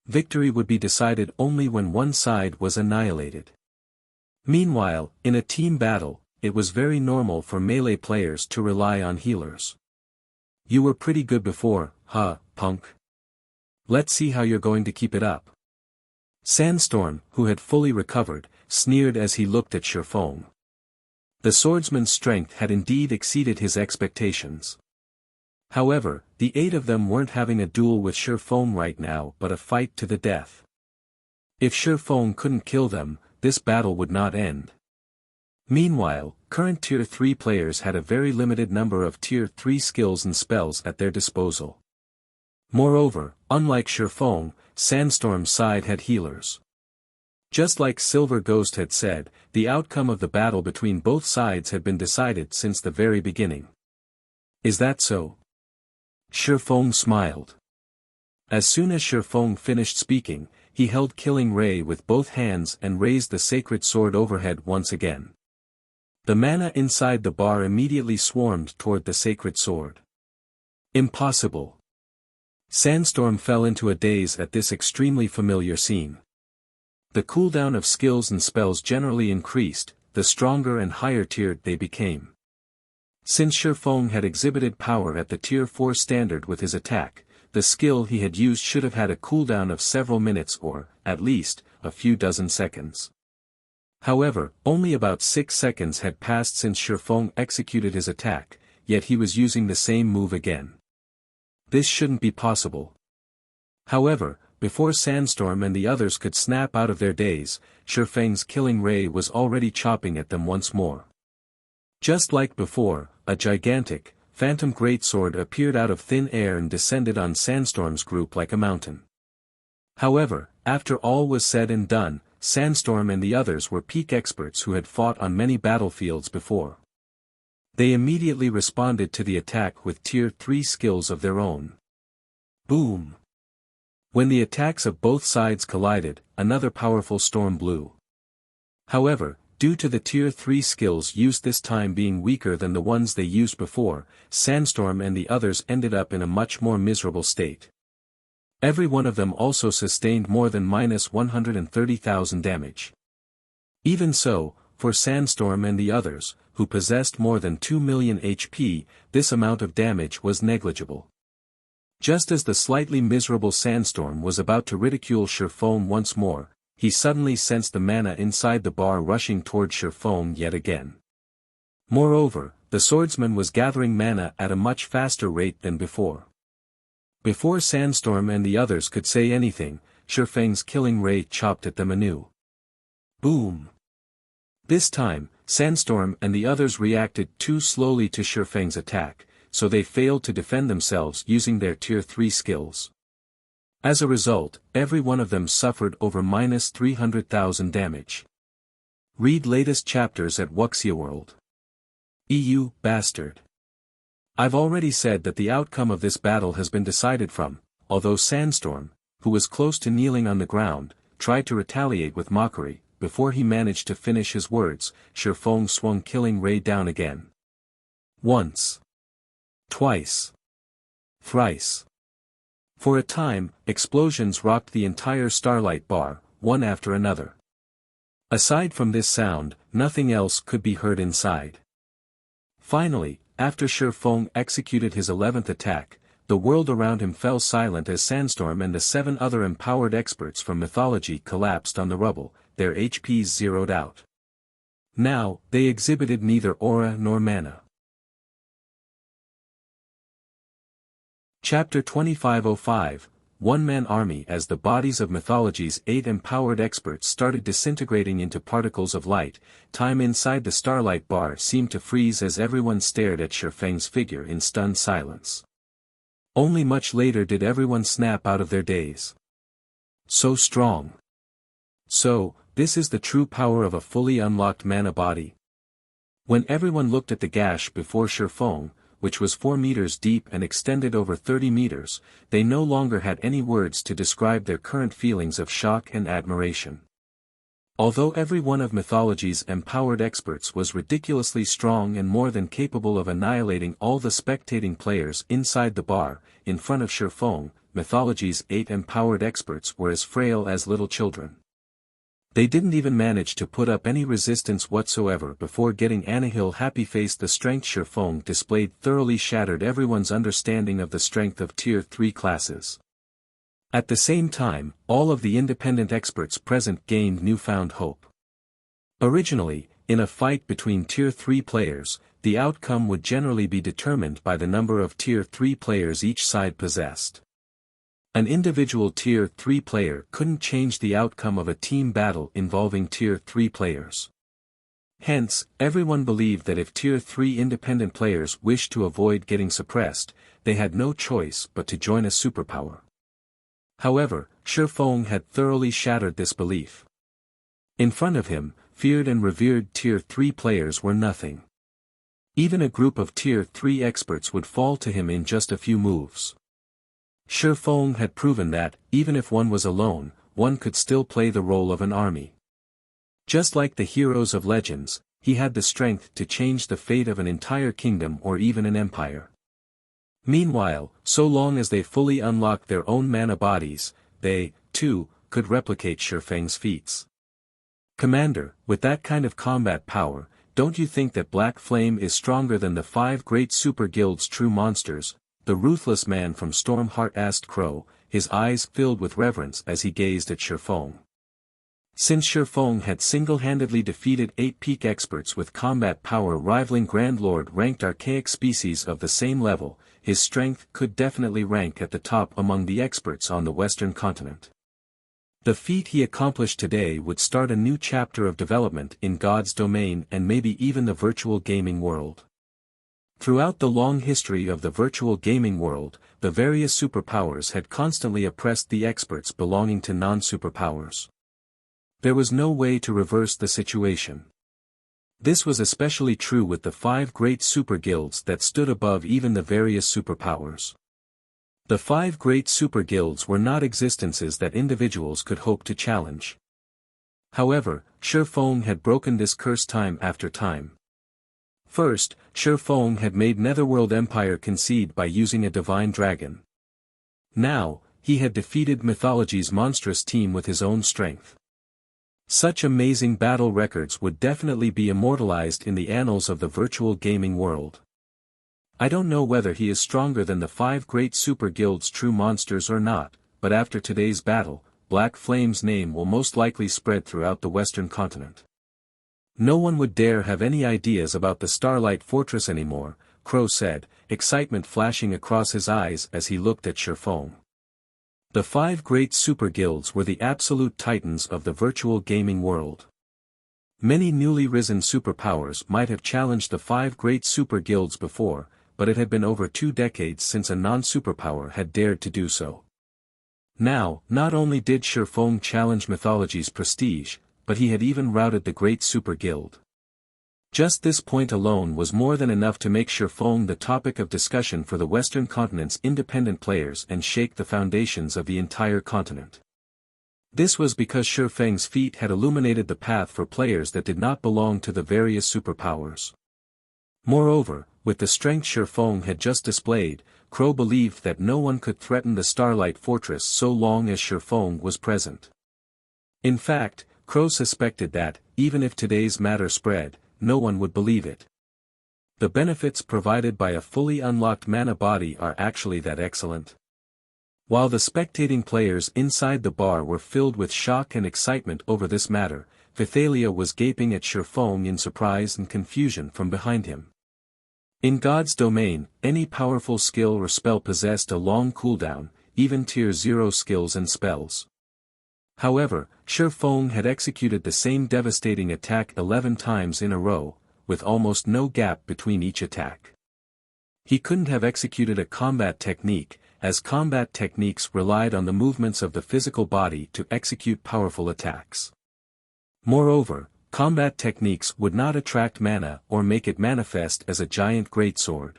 Victory would be decided only when one side was annihilated. Meanwhile, in a team battle, it was very normal for melee players to rely on healers. You were pretty good before, huh, punk? Let's see how you're going to keep it up. Sandstorm, who had fully recovered, sneered as he looked at Shifeng. The swordsman's strength had indeed exceeded his expectations. However, the 8 of them weren't having a duel with Shifeng right now but a fight to the death. If Shifeng couldn't kill them, this battle would not end. Meanwhile, current Tier 3 players had a very limited number of Tier 3 skills and spells at their disposal. Moreover, unlike Shifeng, Sandstorm's side had healers. Just like Silver Ghost had said, the outcome of the battle between both sides had been decided since the very beginning. Is that so? Shifeng smiled. As soon as Shifeng finished speaking, he held Killing Ray with both hands and raised the sacred sword overhead once again. The mana inside the bar immediately swarmed toward the sacred sword. Impossible. Sandstorm fell into a daze at this extremely familiar scene. The cooldown of skills and spells generally increased, the stronger and higher tiered they became. Since Shifeng had exhibited power at the Tier 4 standard with his attack, the skill he had used should have had a cooldown of several minutes or, at least, a few dozen seconds. However, only about 6 seconds had passed since Shifeng executed his attack, yet he was using the same move again. This shouldn't be possible. However, before Sandstorm and the others could snap out of their daze, Shifeng's Killing Ray was already chopping at them once more. Just like before, a gigantic, phantom greatsword appeared out of thin air and descended on Sandstorm's group like a mountain. However, after all was said and done, Sandstorm and the others were peak experts who had fought on many battlefields before. They immediately responded to the attack with Tier 3 skills of their own. Boom! When the attacks of both sides collided, another powerful storm blew. However, due to the Tier 3 skills used this time being weaker than the ones they used before, Sandstorm and the others ended up in a much more miserable state. Every one of them also sustained more than -130,000 damage. Even so, for Sandstorm and the others, who possessed more than 2 million HP, this amount of damage was negligible. Just as the slightly miserable Sandstorm was about to ridicule Shifeng once more, he suddenly sensed the mana inside the bar rushing toward Shifeng yet again. Moreover, the swordsman was gathering mana at a much faster rate than before. Before Sandstorm and the others could say anything, Shifeng's Killing Ray chopped at them anew. Boom! This time, Sandstorm and the others reacted too slowly to Shifeng's attack, so they failed to defend themselves using their Tier 3 skills. As a result, every one of them suffered over minus 300,000 damage. Read latest chapters at Wuxia World. EU, bastard. I've already said that the outcome of this battle has been decided although Sandstorm, who was close to kneeling on the ground, tried to retaliate with mockery. Before he managed to finish his words, Shifeng swung Killing Ray down again. Once. Twice. Thrice. For a time, explosions rocked the entire Starlight bar, one after another. Aside from this sound, nothing else could be heard inside. Finally, after Shifeng executed his 11th attack, the world around him fell silent as Sandstorm and the 7 other empowered experts from Mythology collapsed on the rubble, their HPs zeroed out. Now, they exhibited neither aura nor mana. Chapter 2505, One-Man Army. As the bodies of Mythology's 8 empowered experts started disintegrating into particles of light, time inside the Starlight bar seemed to freeze as everyone stared at Shifeng's figure in stunned silence. Only much later did everyone snap out of their daze. So strong. So, this is the true power of a fully unlocked mana body. When everyone looked at the gash before Shifeng, which was 4 meters deep and extended over 30 meters, they no longer had any words to describe their current feelings of shock and admiration. Although every one of Mythology's empowered experts was ridiculously strong and more than capable of annihilating all the spectating players inside the bar, in front of Shifeng, Mythology's 8 empowered experts were as frail as little children. They didn't even manage to put up any resistance whatsoever before getting annihiled. Happy-faced, the strength Shifeng displayed thoroughly shattered everyone's understanding of the strength of Tier 3 classes. At the same time, all of the independent experts present gained newfound hope. Originally, in a fight between Tier 3 players, the outcome would generally be determined by the number of Tier 3 players each side possessed. An individual Tier 3 player couldn't change the outcome of a team battle involving Tier 3 players. Hence, everyone believed that if Tier 3 independent players wished to avoid getting suppressed, they had no choice but to join a superpower. However, Shifeng had thoroughly shattered this belief. In front of him, feared and revered Tier 3 players were nothing. Even a group of Tier 3 experts would fall to him in just a few moves. Shifeng had proven that, even if one was alone, one could still play the role of an army. Just like the heroes of legends, he had the strength to change the fate of an entire kingdom or even an empire. Meanwhile, so long as they fully unlocked their own mana bodies, they, too, could replicate Shifeng's feats. Commander, with that kind of combat power, don't you think that Black Flame is stronger than the 5 great super guild's true monsters? The ruthless man from Stormheart asked Crow, his eyes filled with reverence as he gazed at Shifeng. Since Shifeng had single-handedly defeated 8 peak experts with combat power rivaling Grand Lord-ranked archaic species of the same level, his strength could definitely rank at the top among the experts on the Western continent. The feat he accomplished today would start a new chapter of development in God's domain and maybe even the virtual gaming world. Throughout the long history of the virtual gaming world, the various superpowers had constantly oppressed the experts belonging to non-superpowers. There was no way to reverse the situation. This was especially true with the 5 great super guilds that stood above even the various superpowers. The 5 great super guilds were not existences that individuals could hope to challenge. However, Shifeng had broken this curse time after time. First, Shifeng had made Netherworld Empire concede by using a divine dragon. Now, he had defeated Mythology's monstrous team with his own strength. Such amazing battle records would definitely be immortalized in the annals of the virtual gaming world. I don't know whether he is stronger than the 5 great super guilds' true monsters or not, but after today's battle, Black Flame's name will most likely spread throughout the Western continent. No one would dare have any ideas about the Starlight Fortress anymore, Crow said, excitement flashing across his eyes as he looked at Shifeng. The 5 great super guilds were the absolute titans of the virtual gaming world. Many newly risen superpowers might have challenged the 5 great super guilds before, but it had been over 2 decades since a non-superpower had dared to do so. Now, not only did Shifeng challenge Mythology's prestige, but he had even routed the Great Super Guild. Just this point alone was more than enough to make Shifeng the topic of discussion for the Western continent's independent players and shake the foundations of the entire continent. This was because Shifeng's feat had illuminated the path for players that did not belong to the various superpowers. Moreover, with the strength Shifeng had just displayed, Crow believed that no one could threaten the Starlight Fortress so long as Shifeng was present. In fact, Crow suspected that, even if today's matter spread, no one would believe it. The benefits provided by a fully unlocked mana body are actually that excellent. While the spectating players inside the bar were filled with shock and excitement over this matter, Pythalia was gaping at Shifeng in surprise and confusion from behind him. In God's domain, any powerful skill or spell possessed a long cooldown, even tier 0 skills and spells. However, Shifeng had executed the same devastating attack 11 times in a row, with almost no gap between each attack. He couldn't have executed a combat technique, as combat techniques relied on the movements of the physical body to execute powerful attacks. Moreover, combat techniques would not attract mana or make it manifest as a giant greatsword.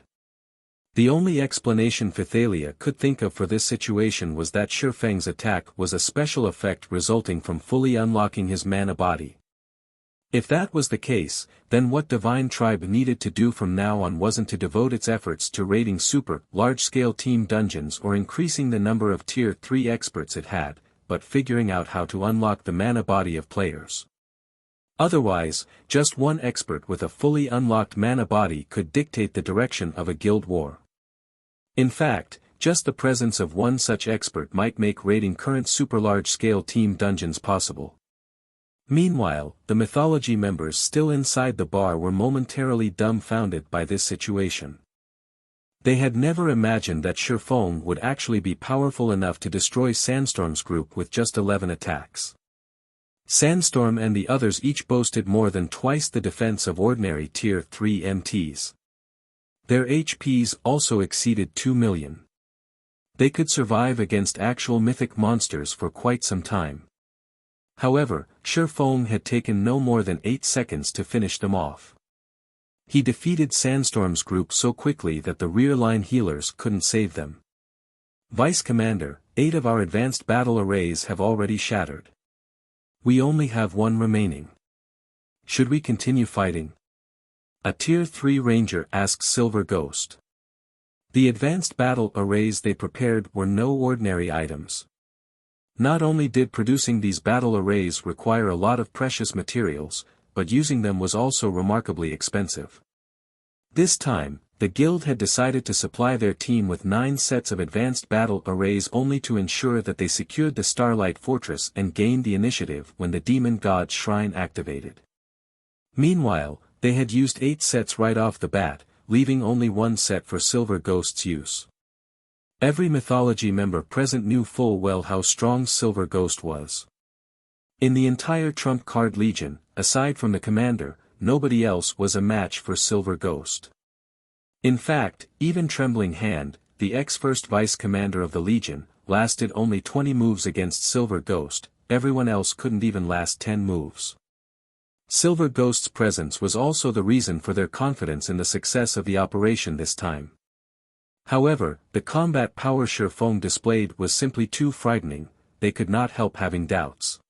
The only explanation Pythalia could think of for this situation was that Shifeng's attack was a special effect resulting from fully unlocking his mana body. If that was the case, then what Divine Tribe needed to do from now on wasn't to devote its efforts to raiding super, large-scale team dungeons or increasing the number of tier 3 experts it had, but figuring out how to unlock the mana body of players. Otherwise, just one expert with a fully unlocked mana body could dictate the direction of a guild war. In fact, just the presence of one such expert might make raiding current super large-scale team dungeons possible. Meanwhile, the Mythology members still inside the bar were momentarily dumbfounded by this situation. They had never imagined that Shifeng would actually be powerful enough to destroy Sandstorm's group with just 11 attacks. Sandstorm and the others each boasted more than twice the defense of ordinary tier 3 MTs. Their HPs also exceeded 2 million. They could survive against actual mythic monsters for quite some time. However, Shifeng had taken no more than 8 seconds to finish them off. He defeated Sandstorm's group so quickly that the rear-line healers couldn't save them. Vice Commander, 8 of our advanced battle arrays have already shattered. We only have one remaining. Should we continue fighting? A tier 3 ranger asked Silver Ghost. The advanced battle arrays they prepared were no ordinary items. Not only did producing these battle arrays require a lot of precious materials, but using them was also remarkably expensive. This time, the guild had decided to supply their team with 9 sets of advanced battle arrays only to ensure that they secured the Starlight Fortress and gained the initiative when the Demon God's Shrine activated. Meanwhile, they had used 8 sets right off the bat, leaving only 1 set for Silver Ghost's use. Every Mythology member present knew full well how strong Silver Ghost was. In the entire Trump Card Legion, aside from the commander, nobody else was a match for Silver Ghost. In fact, even Trembling Hand, the ex-first vice commander of the Legion, lasted only 20 moves against Silver Ghost, everyone else couldn't even last 10 moves. Silver Ghost's presence was also the reason for their confidence in the success of the operation this time. However, the combat power Shifeng displayed was simply too frightening, they could not help having doubts.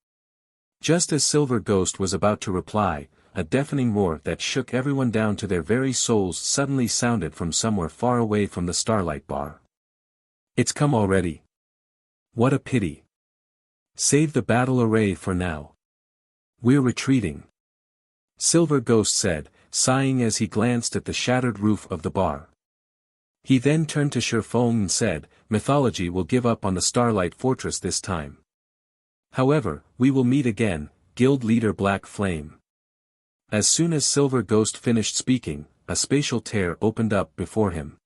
Just as Silver Ghost was about to reply, a deafening roar that shook everyone down to their very souls suddenly sounded from somewhere far away from the Starlight Bar. It's come already. What a pity. Save the battle array for now. We're retreating. Silver Ghost said, sighing as he glanced at the shattered roof of the bar. He then turned to Shifeng and said, Mythology will give up on the Starlight Fortress this time. However, we will meet again, Guild Leader Black Flame. As soon as Silver Ghost finished speaking, a spatial tear opened up before him.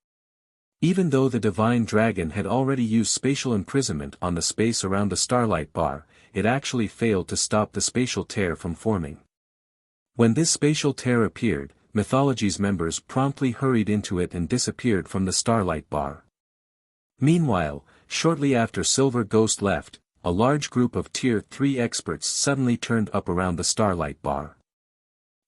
Even though the Divine Dragon had already used spatial imprisonment on the space around the Starlight Bar, it actually failed to stop the spatial tear from forming. When this spatial tear appeared, Mythology's members promptly hurried into it and disappeared from the Starlight Bar. Meanwhile, shortly after Silver Ghost left, a large group of Tier 3 experts suddenly turned up around the Starlight bar.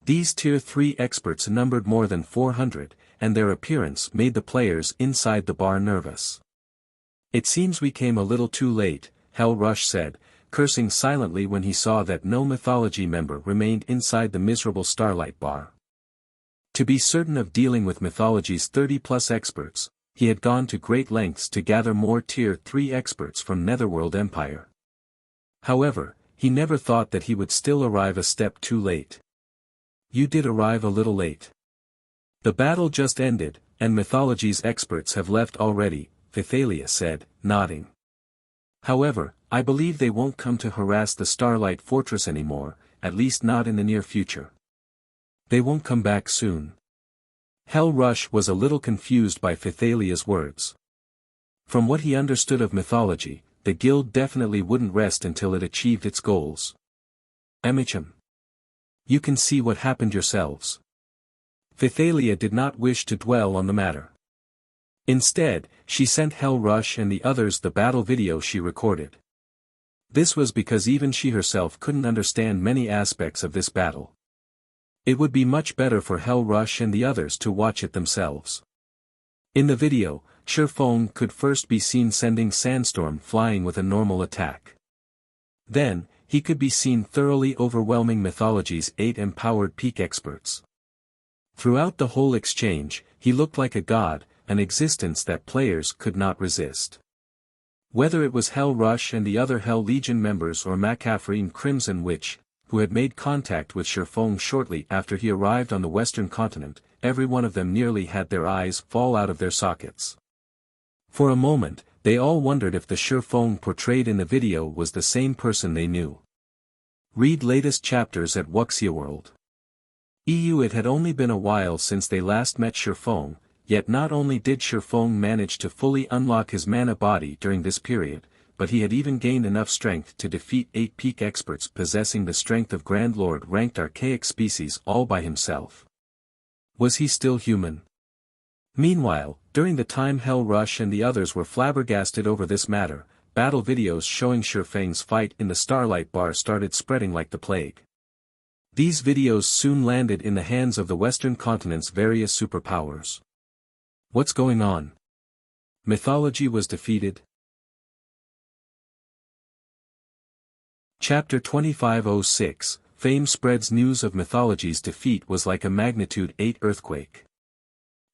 These Tier 3 experts numbered more than 400, and their appearance made the players inside the bar nervous. "It seems we came a little too late," Hell Rush said, cursing silently when he saw that no Mythology member remained inside the miserable Starlight bar. To be certain of dealing with Mythology's 30-plus experts, he had gone to great lengths to gather more Tier 3 experts from Netherworld Empire. However, he never thought that he would still arrive a step too late. "You did arrive a little late. The battle just ended, and Mythology's experts have left already," Phythalia said, nodding. "However, I believe they won't come to harass the Starlight Fortress anymore, at least not in the near future. They won't come back soon." Hell Rush was a little confused by Phythalia's words. From what he understood of Mythology, the guild definitely wouldn't rest until it achieved its goals. "Emicham. You can see what happened yourselves." Phythalia did not wish to dwell on the matter. Instead, she sent Hell Rush and the others the battle video she recorded. This was because even she herself couldn't understand many aspects of this battle. It would be much better for Hell Rush and the others to watch it themselves. In the video, Shifeng could first be seen sending Sandstorm flying with a normal attack. Then, he could be seen thoroughly overwhelming Mythology's 8 empowered peak experts. Throughout the whole exchange, he looked like a god, an existence that players could not resist. Whether it was Hell Rush and the other Hell Legion members or Macafrine Crimson Witch, who had made contact with Shifeng shortly after he arrived on the western continent, every one of them nearly had their eyes fall out of their sockets. For a moment, they all wondered if the Shifeng portrayed in the video was the same person they knew. Read latest chapters at Wuxia World. It had only been a while since they last met Shifeng, yet not only did Shifeng manage to fully unlock his mana body during this period, but he had even gained enough strength to defeat 8 peak experts possessing the strength of Grand Lord ranked archaic species all by himself. Was he still human? Meanwhile, during the time Hell Rush and the others were flabbergasted over this matter, battle videos showing Shifeng's fight in the Starlight bar started spreading like the plague. These videos soon landed in the hands of the Western continent's various superpowers. What's going on? Mythology was defeated? Chapter 2506, Fame spreads news of Mythology's defeat was like a magnitude 8 earthquake.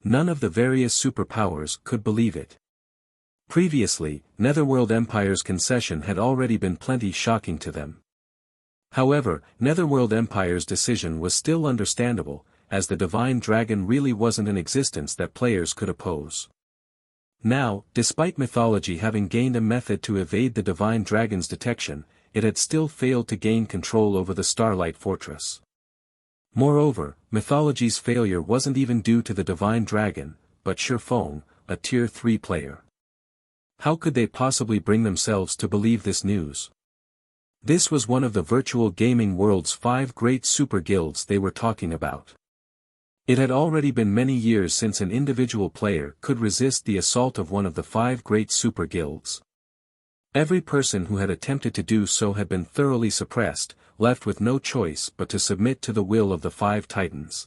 None of the various superpowers could believe it. Previously, Netherworld Empire's concession had already been plenty shocking to them. However, Netherworld Empire's decision was still understandable, as the Divine Dragon really wasn't an existence that players could oppose. Now, despite Mythology having gained a method to evade the Divine Dragon's detection, it had still failed to gain control over the Starlight Fortress. Moreover, Mythology's failure wasn't even due to the Divine Dragon, but Shifeng, a Tier 3 player. How could they possibly bring themselves to believe this news? This was one of the virtual gaming world's 5 great super guilds they were talking about. It had already been many years since an individual player could resist the assault of one of the 5 great super guilds. Every person who had attempted to do so had been thoroughly suppressed, left with no choice but to submit to the will of the 5 titans.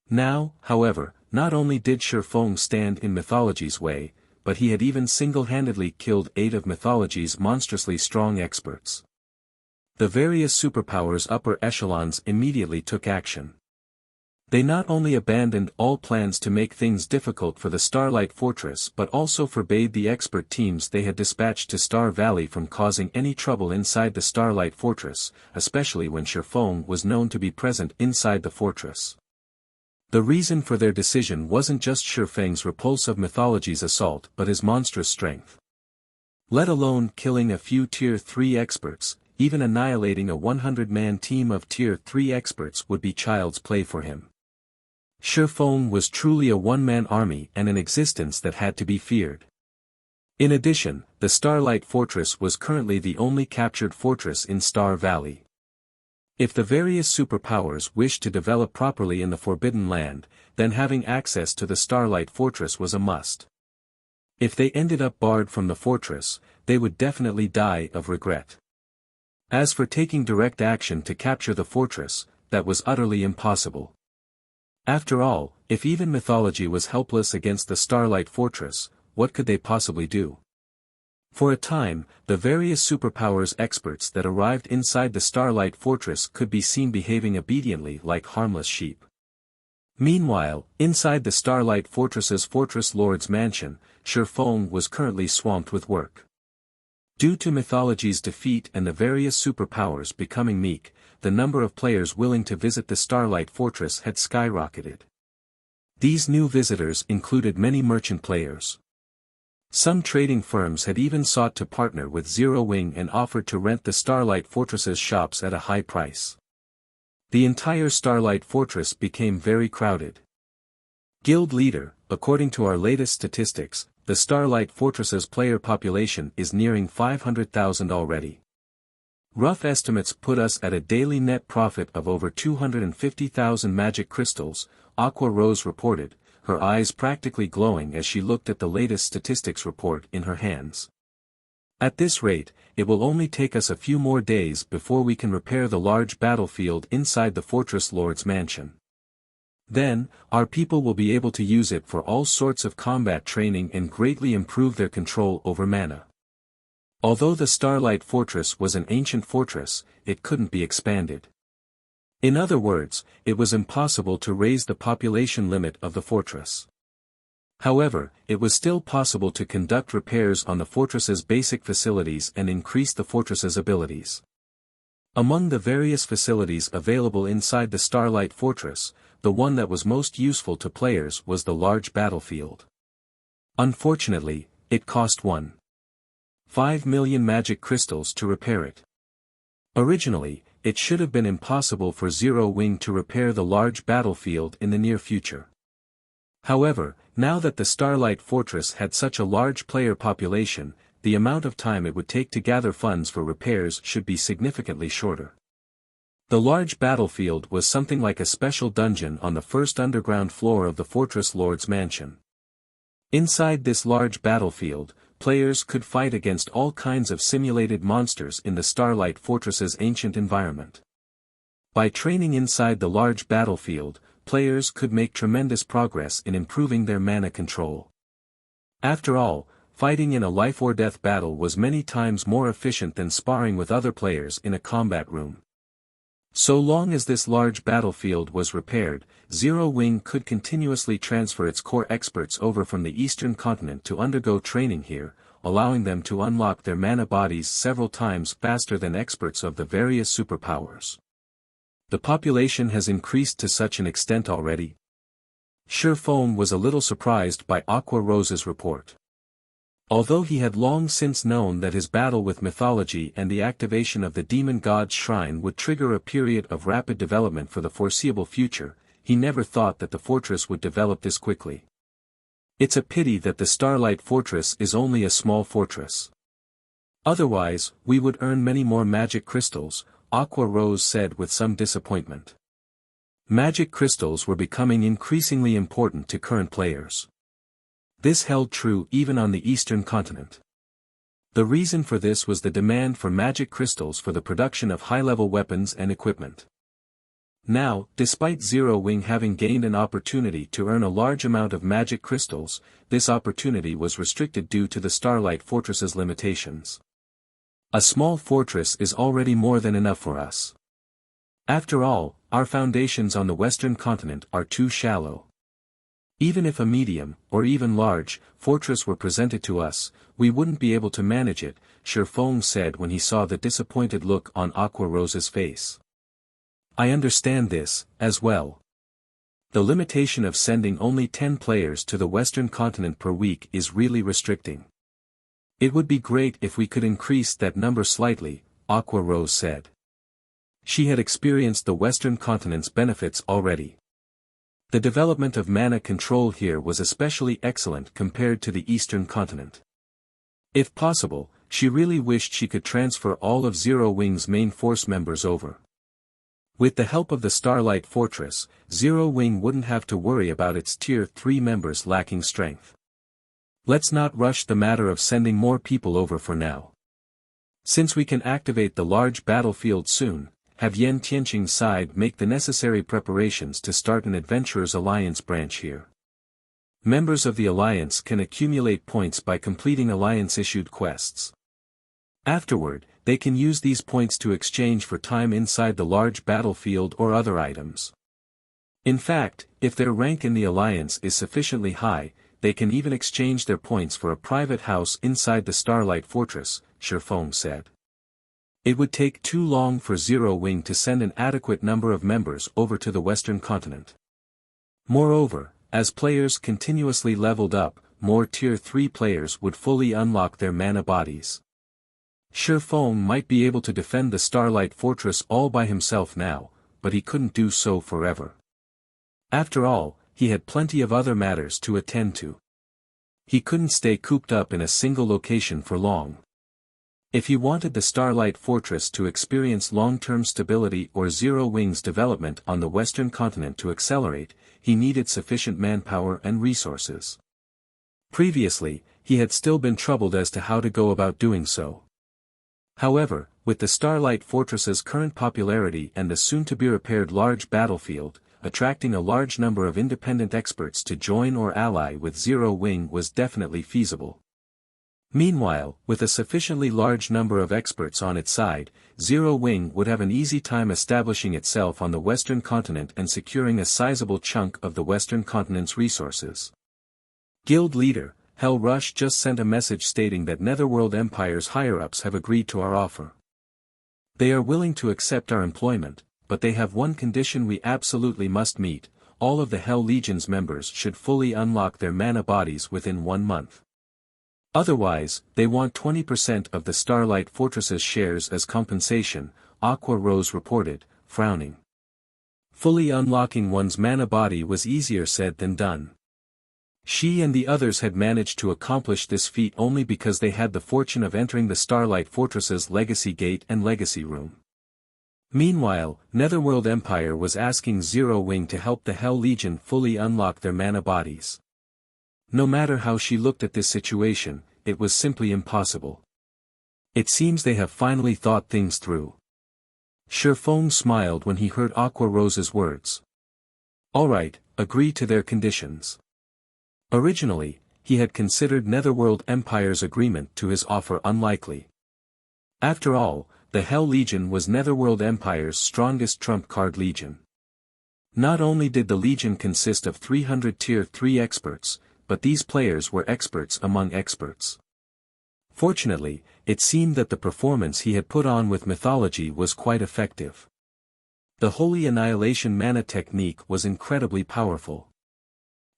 Now, however, not only did Shifeng stand in Mythology's way, but he had even single-handedly killed 8 of Mythology's monstrously strong experts. The various superpowers' upper echelons immediately took action. They not only abandoned all plans to make things difficult for the Starlight Fortress but also forbade the expert teams they had dispatched to Star Valley from causing any trouble inside the Starlight Fortress, especially when Shifeng was known to be present inside the fortress. The reason for their decision wasn't just Shifeng's repulse of Mythology's assault but his monstrous strength. Let alone killing a few Tier 3 experts, even annihilating a 100-man team of Tier 3 experts would be child's play for him. Shifeng was truly a one-man army and an existence that had to be feared. In addition, the Starlight Fortress was currently the only captured fortress in Star Valley. If the various superpowers wished to develop properly in the Forbidden Land, then having access to the Starlight Fortress was a must. If they ended up barred from the fortress, they would definitely die of regret. As for taking direct action to capture the fortress, that was utterly impossible. After all, if even Mythology was helpless against the Starlight Fortress, what could they possibly do? For a time, the various superpowers experts that arrived inside the Starlight Fortress could be seen behaving obediently like harmless sheep. Meanwhile, inside the Starlight Fortress's Fortress Lord's mansion, Shifeng was currently swamped with work. Due to Mythology's defeat and the various superpowers becoming meek, the number of players willing to visit the Starlight Fortress had skyrocketed. These new visitors included many merchant players. Some trading firms had even sought to partner with Zero Wing and offered to rent the Starlight Fortress's shops at a high price. The entire Starlight Fortress became very crowded. Guild leader, according to our latest statistics, the Starlight Fortress's player population is nearing 500,000 already. Rough estimates put us at a daily net profit of over 250,000 magic crystals, Aqua Rose reported, her eyes practically glowing as she looked at the latest statistics report in her hands. At this rate, it will only take us a few more days before we can repair the large battlefield inside the Fortress Lord's mansion. Then, our people will be able to use it for all sorts of combat training and greatly improve their control over mana. Although the Starlight Fortress was an ancient fortress, it couldn't be expanded. In other words, it was impossible to raise the population limit of the fortress. However, it was still possible to conduct repairs on the fortress's basic facilities and increase the fortress's abilities. Among the various facilities available inside the Starlight Fortress, the one that was most useful to players was the large battlefield. Unfortunately, it cost 1.5 million magic crystals to repair it. Originally, it should have been impossible for Zero Wing to repair the large battlefield in the near future. However, now that the Starlight Fortress had such a large player population, the amount of time it would take to gather funds for repairs should be significantly shorter. The large battlefield was something like a special dungeon on the first underground floor of the Fortress Lord's mansion. Inside this large battlefield, players could fight against all kinds of simulated monsters in the Starlight Fortress's ancient environment. By training inside the large battlefield, players could make tremendous progress in improving their mana control. After all, fighting in a life-or-death battle was many times more efficient than sparring with other players in a combat room. So long as this large battlefield was repaired, Zero Wing could continuously transfer its core experts over from the eastern continent to undergo training here, allowing them to unlock their mana bodies several times faster than experts of the various superpowers. The population has increased to such an extent already. Shifeng was a little surprised by Aqua Rose's report. Although he had long since known that his battle with Mythology and the activation of the demon god's shrine would trigger a period of rapid development for the foreseeable future, he never thought that the fortress would develop this quickly. It's a pity that the Starlight Fortress is only a small fortress. Otherwise, we would earn many more magic crystals, Aqua Rose said with some disappointment. Magic crystals were becoming increasingly important to current players. This held true even on the eastern continent. The reason for this was the demand for magic crystals for the production of high-level weapons and equipment. Now, despite Zero Wing having gained an opportunity to earn a large amount of magic crystals, this opportunity was restricted due to the Starlight Fortress's limitations. A small fortress is already more than enough for us. After all, our foundations on the western continent are too shallow. Even if a medium, or even large, fortress were presented to us, we wouldn't be able to manage it, Shifeng said when he saw the disappointed look on Aqua Rose's face. I understand this, as well. The limitation of sending only 10 players to the western continent per week is really restricting. It would be great if we could increase that number slightly, Aqua Rose said. She had experienced the western continent's benefits already. The development of mana control here was especially excellent compared to the eastern continent. If possible, she really wished she could transfer all of Zero Wing's main force members over. With the help of the Starlight Fortress, Zero Wing wouldn't have to worry about its Tier 3 members lacking strength. Let's not rush the matter of sending more people over for now. Since we can activate the large battlefield soon, have Yen Tianqing's side make the necessary preparations to start an Adventurers Alliance branch here. Members of the Alliance can accumulate points by completing Alliance-issued quests. Afterward, they can use these points to exchange for time inside the large battlefield or other items. In fact, if their rank in the Alliance is sufficiently high, they can even exchange their points for a private house inside the Starlight Fortress, Shifeng said. It would take too long for Zero Wing to send an adequate number of members over to the Western continent. Moreover, as players continuously leveled up, more Tier 3 players would fully unlock their mana bodies. Shifeng might be able to defend the Starlight Fortress all by himself now, but he couldn't do so forever. After all, he had plenty of other matters to attend to. He couldn't stay cooped up in a single location for long. If he wanted the Starlight Fortress to experience long-term stability or Zero Wing's development on the Western continent to accelerate, he needed sufficient manpower and resources. Previously, he had still been troubled as to how to go about doing so. However, with the Starlight Fortress's current popularity and the soon-to-be-repaired large battlefield, attracting a large number of independent experts to join or ally with Zero Wing was definitely feasible. Meanwhile, with a sufficiently large number of experts on its side, Zero Wing would have an easy time establishing itself on the Western continent and securing a sizable chunk of the Western continent's resources. Guild leader, Hell Rush just sent a message stating that Netherworld Empire's higher-ups have agreed to our offer. They are willing to accept our employment, but they have one condition we absolutely must meet: all of the Hell Legion's members should fully unlock their mana bodies within 1 month. Otherwise, they want 20% of the Starlight Fortress's shares as compensation, Aqua Rose reported, frowning. Fully unlocking one's mana body was easier said than done. She and the others had managed to accomplish this feat only because they had the fortune of entering the Starlight Fortress's Legacy Gate and Legacy Room. Meanwhile, Netherworld Empire was asking Zero Wing to help the Hell Legion fully unlock their mana bodies. No matter how she looked at this situation, it was simply impossible. It seems they have finally thought things through. Shifeng smiled when he heard Aqua Rose's words. Alright, agree to their conditions. Originally, he had considered Netherworld Empire's agreement to his offer unlikely. After all, the Hell Legion was Netherworld Empire's strongest trump card legion. Not only did the legion consist of 300 Tier 3 experts, but these players were experts among experts. Fortunately, it seemed that the performance he had put on with Mythology was quite effective. The Holy Annihilation mana technique was incredibly powerful.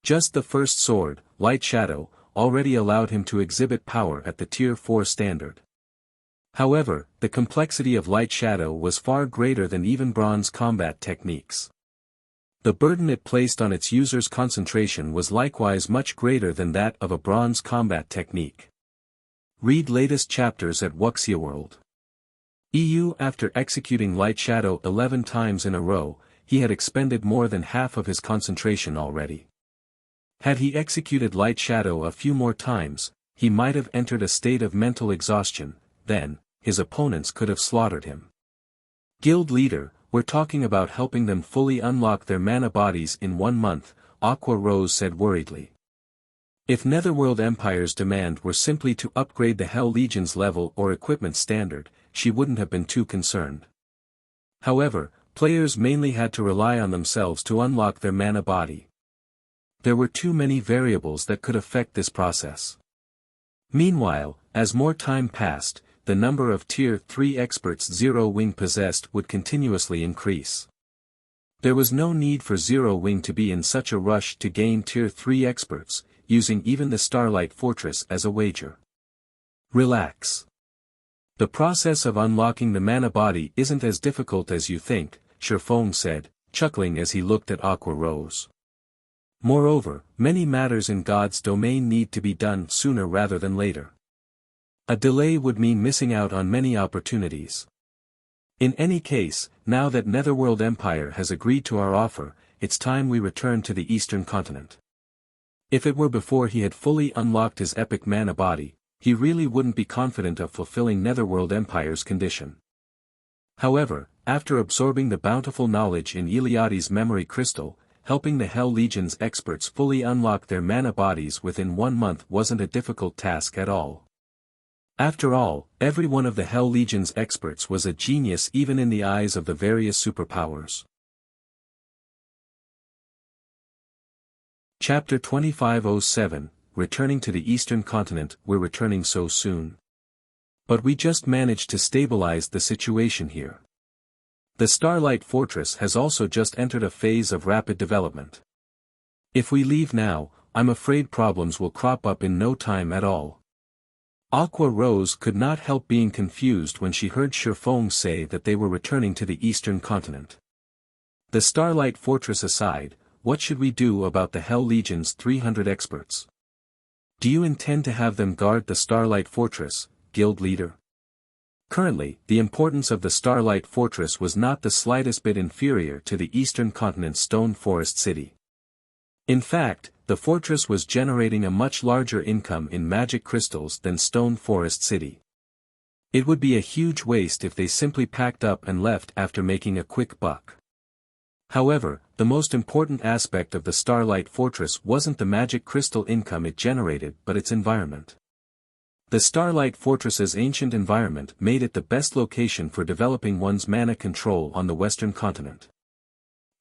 Just the first sword, Lightshadow, already allowed him to exhibit power at the Tier 4 standard. However, the complexity of Lightshadow was far greater than even bronze combat techniques. The burden it placed on its user's concentration was likewise much greater than that of a bronze combat technique. Read latest chapters at Wuxia World. After executing Lightshadow 11 times in a row, he had expended more than half of his concentration already. Had he executed Lightshadow a few more times, he might have entered a state of mental exhaustion. Then, his opponents could have slaughtered him. Guild leader, we're talking about helping them fully unlock their mana bodies in 1 month, Aqua Rose said worriedly. If Netherworld Empire's demand were simply to upgrade the Hell Legion's level or equipment standard, she wouldn't have been too concerned. However, players mainly had to rely on themselves to unlock their mana body. There were too many variables that could affect this process. Meanwhile, as more time passed, the number of Tier 3 experts Zero Wing possessed would continuously increase. There was no need for Zero Wing to be in such a rush to gain Tier 3 experts, using even the Starlight Fortress as a wager. Relax. The process of unlocking the mana body isn't as difficult as you think, Shifeng said, chuckling as he looked at Aqua Rose. Moreover, many matters in God's domain need to be done sooner rather than later. A delay would mean missing out on many opportunities. In any case, now that Netherworld Empire has agreed to our offer, it's time we return to the Eastern continent. If it were before he had fully unlocked his epic mana body, he really wouldn't be confident of fulfilling Netherworld Empire's condition. However, after absorbing the bountiful knowledge in Iliadi's memory crystal, helping the Hell Legion's experts fully unlock their mana bodies within 1 month wasn't a difficult task at all. After all, every one of the Hell Legion's experts was a genius even in the eyes of the various superpowers. Chapter 2507, Returning to the Eastern Continent. We're returning so soon. But we just managed to stabilize the situation here. The Starlight Fortress has also just entered a phase of rapid development. If we leave now, I'm afraid problems will crop up in no time at all. Aqua Rose could not help being confused when she heard Shifeng say that they were returning to the Eastern Continent. The Starlight Fortress aside, what should we do about the Hell Legion's 300 experts? Do you intend to have them guard the Starlight Fortress, Guild Leader? Currently, the importance of the Starlight Fortress was not the slightest bit inferior to the Eastern Continent's Stone Forest City. In fact, the fortress was generating a much larger income in magic crystals than Stone Forest City. It would be a huge waste if they simply packed up and left after making a quick buck. However, the most important aspect of the Starlight Fortress wasn't the magic crystal income it generated but its environment. The Starlight Fortress's ancient environment made it the best location for developing one's mana control on the Western Continent.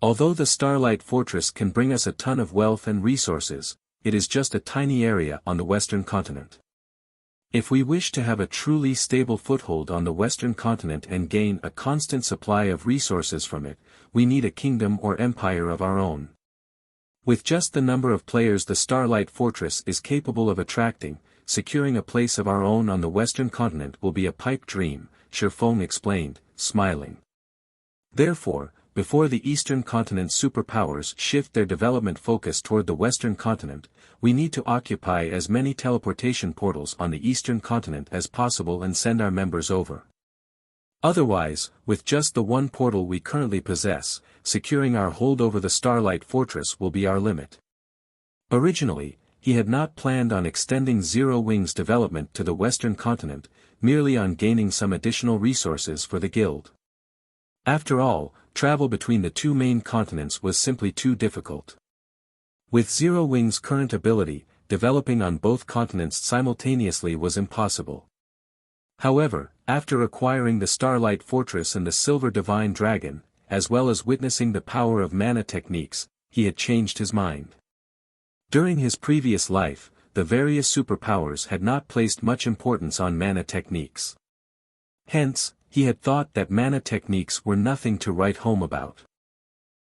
Although the Starlight Fortress can bring us a ton of wealth and resources, it is just a tiny area on the Western Continent. If we wish to have a truly stable foothold on the Western Continent and gain a constant supply of resources from it, we need a kingdom or empire of our own. With just the number of players the Starlight Fortress is capable of attracting, securing a place of our own on the Western Continent will be a pipe dream, Shifeng explained, smiling. Therefore, before the Eastern Continent's superpowers shift their development focus toward the Western Continent, we need to occupy as many teleportation portals on the Eastern Continent as possible and send our members over. Otherwise, with just the one portal we currently possess, securing our hold over the Starlight Fortress will be our limit. Originally, he had not planned on extending Zero Wing's development to the Western Continent, merely on gaining some additional resources for the guild. After all, travel between the two main continents was simply too difficult. With Zero Wing's current ability, developing on both continents simultaneously was impossible. However, after acquiring the Starlight Fortress and the Silver Divine Dragon, as well as witnessing the power of mana techniques, he had changed his mind. During his previous life, the various superpowers had not placed much importance on mana techniques. Hence, he had thought that mana techniques were nothing to write home about.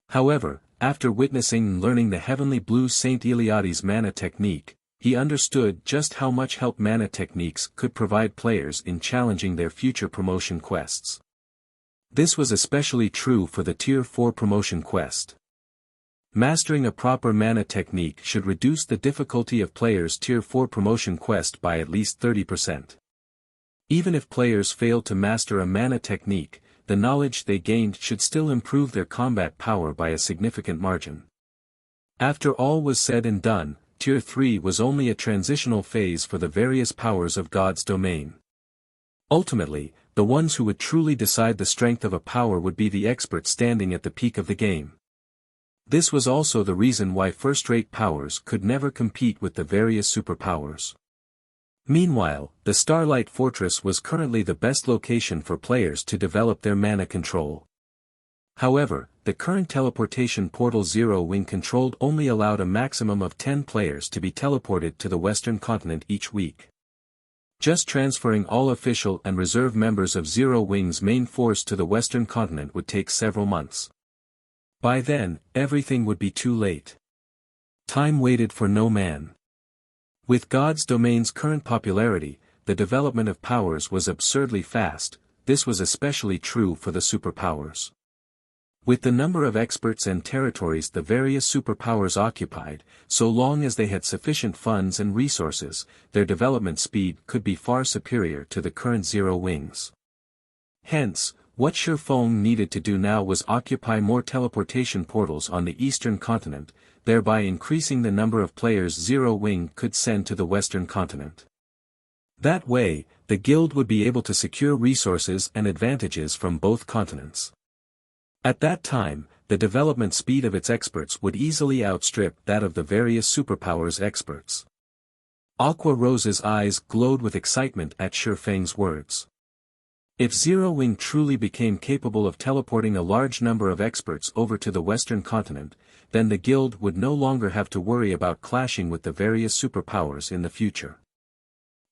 However, after witnessing and learning the Heavenly Blue Saint Iliadi's mana technique, he understood just how much help mana techniques could provide players in challenging their future promotion quests. This was especially true for the Tier 4 promotion quest. Mastering a proper mana technique should reduce the difficulty of players' Tier 4 promotion quest by at least 30%. Even if players fail to master a mana technique, the knowledge they gained should still improve their combat power by a significant margin. After all was said and done, Tier 3 was only a transitional phase for the various powers of God's domain. Ultimately, the ones who would truly decide the strength of a power would be the experts standing at the peak of the game. This was also the reason why first-rate powers could never compete with the various superpowers. Meanwhile, the Starlight Fortress was currently the best location for players to develop their mana control. However, the current teleportation portal Zero Wing controlled only allowed a maximum of 10 players to be teleported to the Western Continent each week. Just transferring all official and reserve members of Zero Wing's main force to the Western Continent would take several months. By then, everything would be too late. Time waited for no man. With God's domain's current popularity, the development of powers was absurdly fast. This was especially true for the superpowers. With the number of experts and territories the various superpowers occupied, so long as they had sufficient funds and resources, their development speed could be far superior to the current Zero Wings. Hence, what Shifeng needed to do now was occupy more teleportation portals on the Eastern Continent. thereby increasing the number of players Zero Wing could send to the Western continent. That way, the guild would be able to secure resources and advantages from both continents. At that time, the development speed of its experts would easily outstrip that of the various superpowers experts. Aqua Rose's eyes glowed with excitement at Shifeng's words. If Zero Wing truly became capable of teleporting a large number of experts over to the Western continent, then the guild would no longer have to worry about clashing with the various superpowers in the future.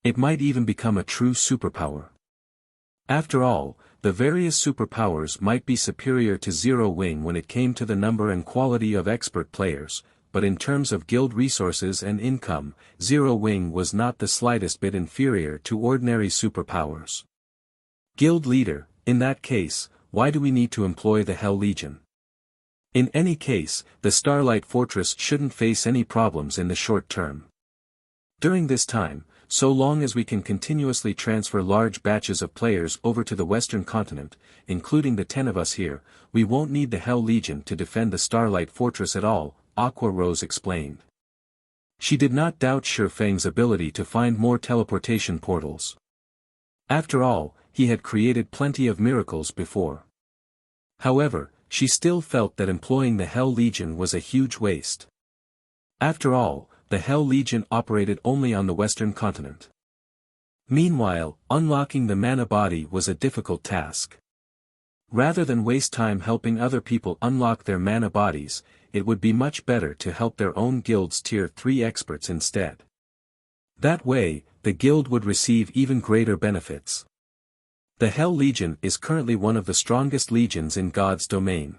It might even become a true superpower. After all, the various superpowers might be superior to Zero Wing when it came to the number and quality of expert players, but in terms of guild resources and income, Zero Wing was not the slightest bit inferior to ordinary superpowers. Guild leader, in that case, why do we need to employ the Hell Legion? In any case, the Starlight Fortress shouldn't face any problems in the short term. During this time, so long as we can continuously transfer large batches of players over to the Western continent, including the 10 of us here, we won't need the Hell Legion to defend the Starlight Fortress at all, Aqua Rose explained. She did not doubt Shifeng's ability to find more teleportation portals. After all, he had created plenty of miracles before. However, she still felt that employing the Hell Legion was a huge waste. After all, the Hell Legion operated only on the Western continent. Meanwhile, unlocking the mana body was a difficult task. Rather than waste time helping other people unlock their mana bodies, it would be much better to help their own guild's tier 3 experts instead. That way, the guild would receive even greater benefits. The Hell Legion is currently one of the strongest legions in God's domain.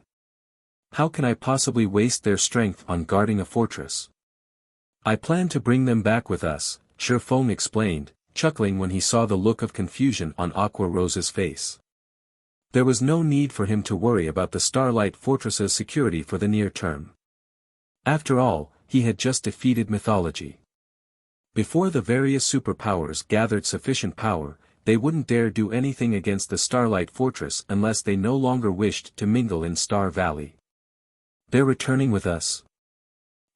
How can I possibly waste their strength on guarding a fortress? I plan to bring them back with us, Shifeng explained, chuckling when he saw the look of confusion on Aqua Rose's face. There was no need for him to worry about the Starlight Fortress's security for the near term. After all, he had just defeated Mythology. Before the various superpowers gathered sufficient power, they wouldn't dare do anything against the Starlight Fortress unless they no longer wished to mingle in Star Valley. They're returning with us.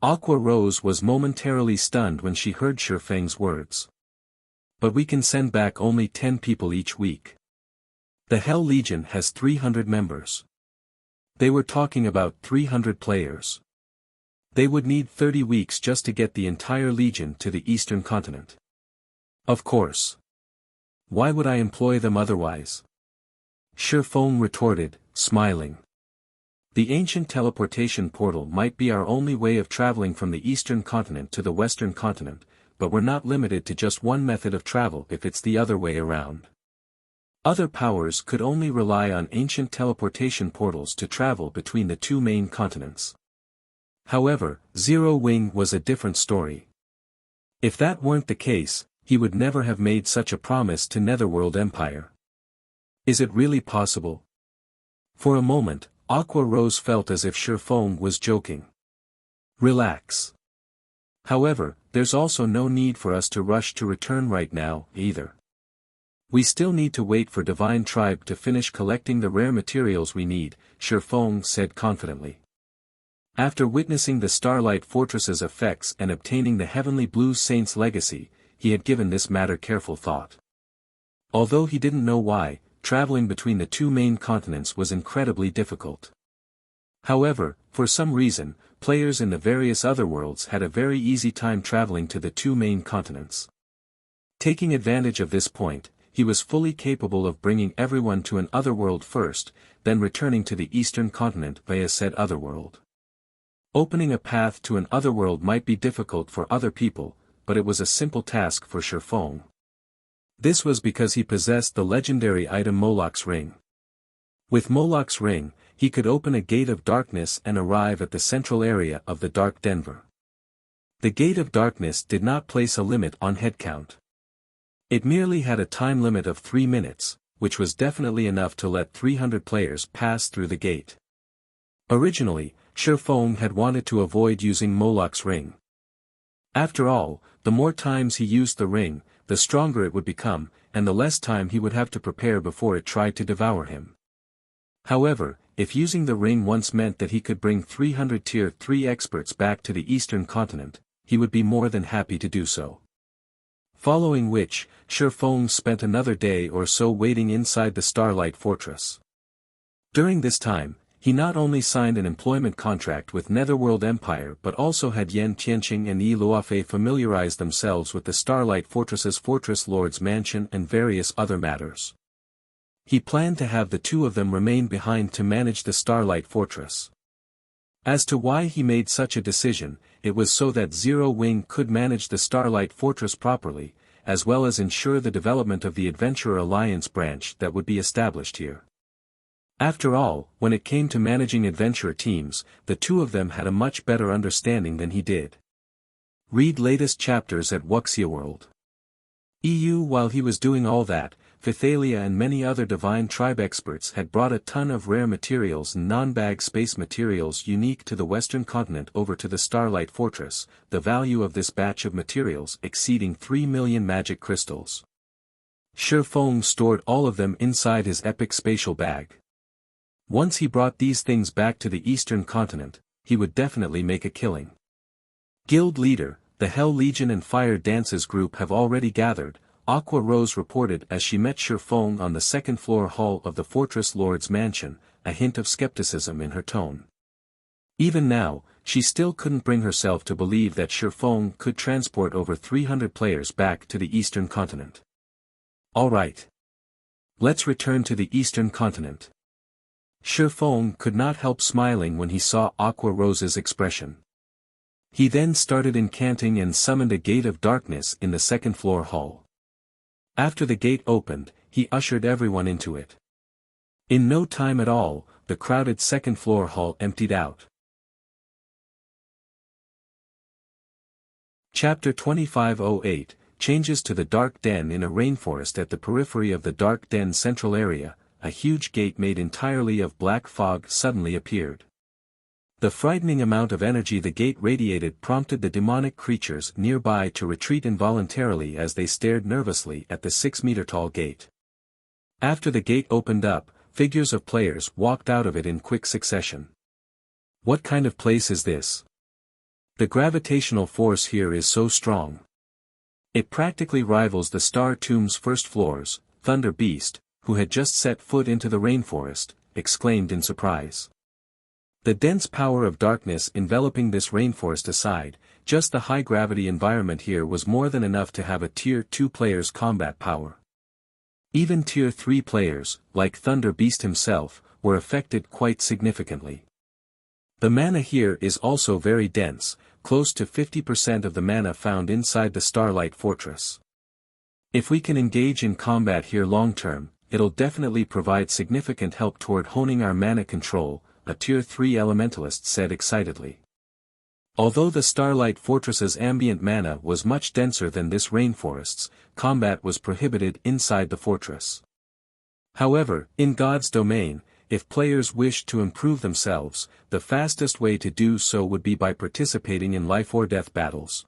Aqua Rose was momentarily stunned when she heard Shifeng's words. But we can send back only 10 people each week. The Hell Legion has 300 members. They were talking about 300 players. They would need 30 weeks just to get the entire legion to the Eastern continent. Of course. Why would I employ them otherwise? Shifeng retorted, smiling. The ancient teleportation portal might be our only way of traveling from the Eastern continent to the Western continent, but we're not limited to just one method of travel if it's the other way around. Other powers could only rely on ancient teleportation portals to travel between the two main continents. However, Zero Wing was a different story. If that weren't the case, he would never have made such a promise to Netherworld Empire. Is it really possible? For a moment, Aqua Rose felt as if Shifeng was joking. Relax. However, there's also no need for us to rush to return right now, either. We still need to wait for Divine Tribe to finish collecting the rare materials we need, Shifeng said confidently. After witnessing the Starlight Fortress's effects and obtaining the Heavenly Blue Saint's legacy, he had given this matter careful thought. Although he didn't know why, traveling between the two main continents was incredibly difficult. However, for some reason, players in the various other worlds had a very easy time traveling to the two main continents. Taking advantage of this point, he was fully capable of bringing everyone to an otherworld first, then returning to the Eastern continent via said otherworld. Opening a path to an otherworld might be difficult for other people, but it was a simple task for Shifeng. This was because he possessed the legendary item Moloch's Ring. With Moloch's Ring, he could open a gate of darkness and arrive at the central area of the Dark Denver. The Gate of Darkness did not place a limit on head count. It merely had a time limit of 3 minutes, which was definitely enough to let 300 players pass through the gate. Originally, Shifeng had wanted to avoid using Moloch's Ring. After all, the more times he used the ring, the stronger it would become, and the less time he would have to prepare before it tried to devour him. However, if using the ring once meant that he could bring 300 Tier 3 experts back to the Eastern Continent, he would be more than happy to do so. Following which, Shifeng spent another day or so waiting inside the Starlight Fortress. During this time, he not only signed an employment contract with Netherworld Empire but also had Yan Tianqing and Yi Luofei familiarize themselves with the Starlight Fortress's Fortress Lord's mansion and various other matters. He planned to have the two of them remain behind to manage the Starlight Fortress. As to why he made such a decision, it was so that Zero Wing could manage the Starlight Fortress properly, as well as ensure the development of the Adventurer Alliance branch that would be established here. After all, when it came to managing adventurer teams, the two of them had a much better understanding than he did. Read latest chapters at Wuxia World. While he was doing all that, Phythalia and many other divine tribe experts had brought a ton of rare materials and non-bag space materials unique to the Western continent over to the Starlight Fortress, the value of this batch of materials exceeding 3 million magic crystals. Shifeng stored all of them inside his epic spatial bag. Once he brought these things back to the Eastern Continent, he would definitely make a killing. Guild leader, the Hell Legion and Fire Dances group have already gathered, Aqua Rose reported as she met Shifeng on the second-floor hall of the Fortress Lord's mansion, a hint of skepticism in her tone. Even now, she still couldn't bring herself to believe that Shifeng could transport over 300 players back to the Eastern Continent. All right. Let's return to the Eastern Continent. Shifeng could not help smiling when he saw Aqua Rose's expression. He then started incanting and summoned a gate of darkness in the second-floor hall. After the gate opened, he ushered everyone into it. In no time at all, the crowded second-floor hall emptied out. Chapter 2508, Changes to the Dark Den. In a rainforest at the periphery of the Dark Den central area, a huge gate made entirely of black fog suddenly appeared. The frightening amount of energy the gate radiated prompted the demonic creatures nearby to retreat involuntarily as they stared nervously at the 6-meter-tall gate. After the gate opened up, figures of players walked out of it in quick succession. What kind of place is this? The gravitational force here is so strong. It practically rivals the Star Tomb's first floors. Thunder Beast, who had just set foot into the rainforest, exclaimed in surprise. The dense power of darkness enveloping this rainforest aside, just the high-gravity environment here was more than enough to have a Tier 2 player's combat power. Even Tier 3 players, like Thunder Beast himself, were affected quite significantly. The mana here is also very dense, close to 50% of the mana found inside the Starlight Fortress. If we can engage in combat here long-term, it'll definitely provide significant help toward honing our mana control, a Tier 3 elementalist said excitedly. Although the Starlight Fortress's ambient mana was much denser than this rainforest's, combat was prohibited inside the fortress. However, in God's domain, if players wished to improve themselves, the fastest way to do so would be by participating in life-or-death battles.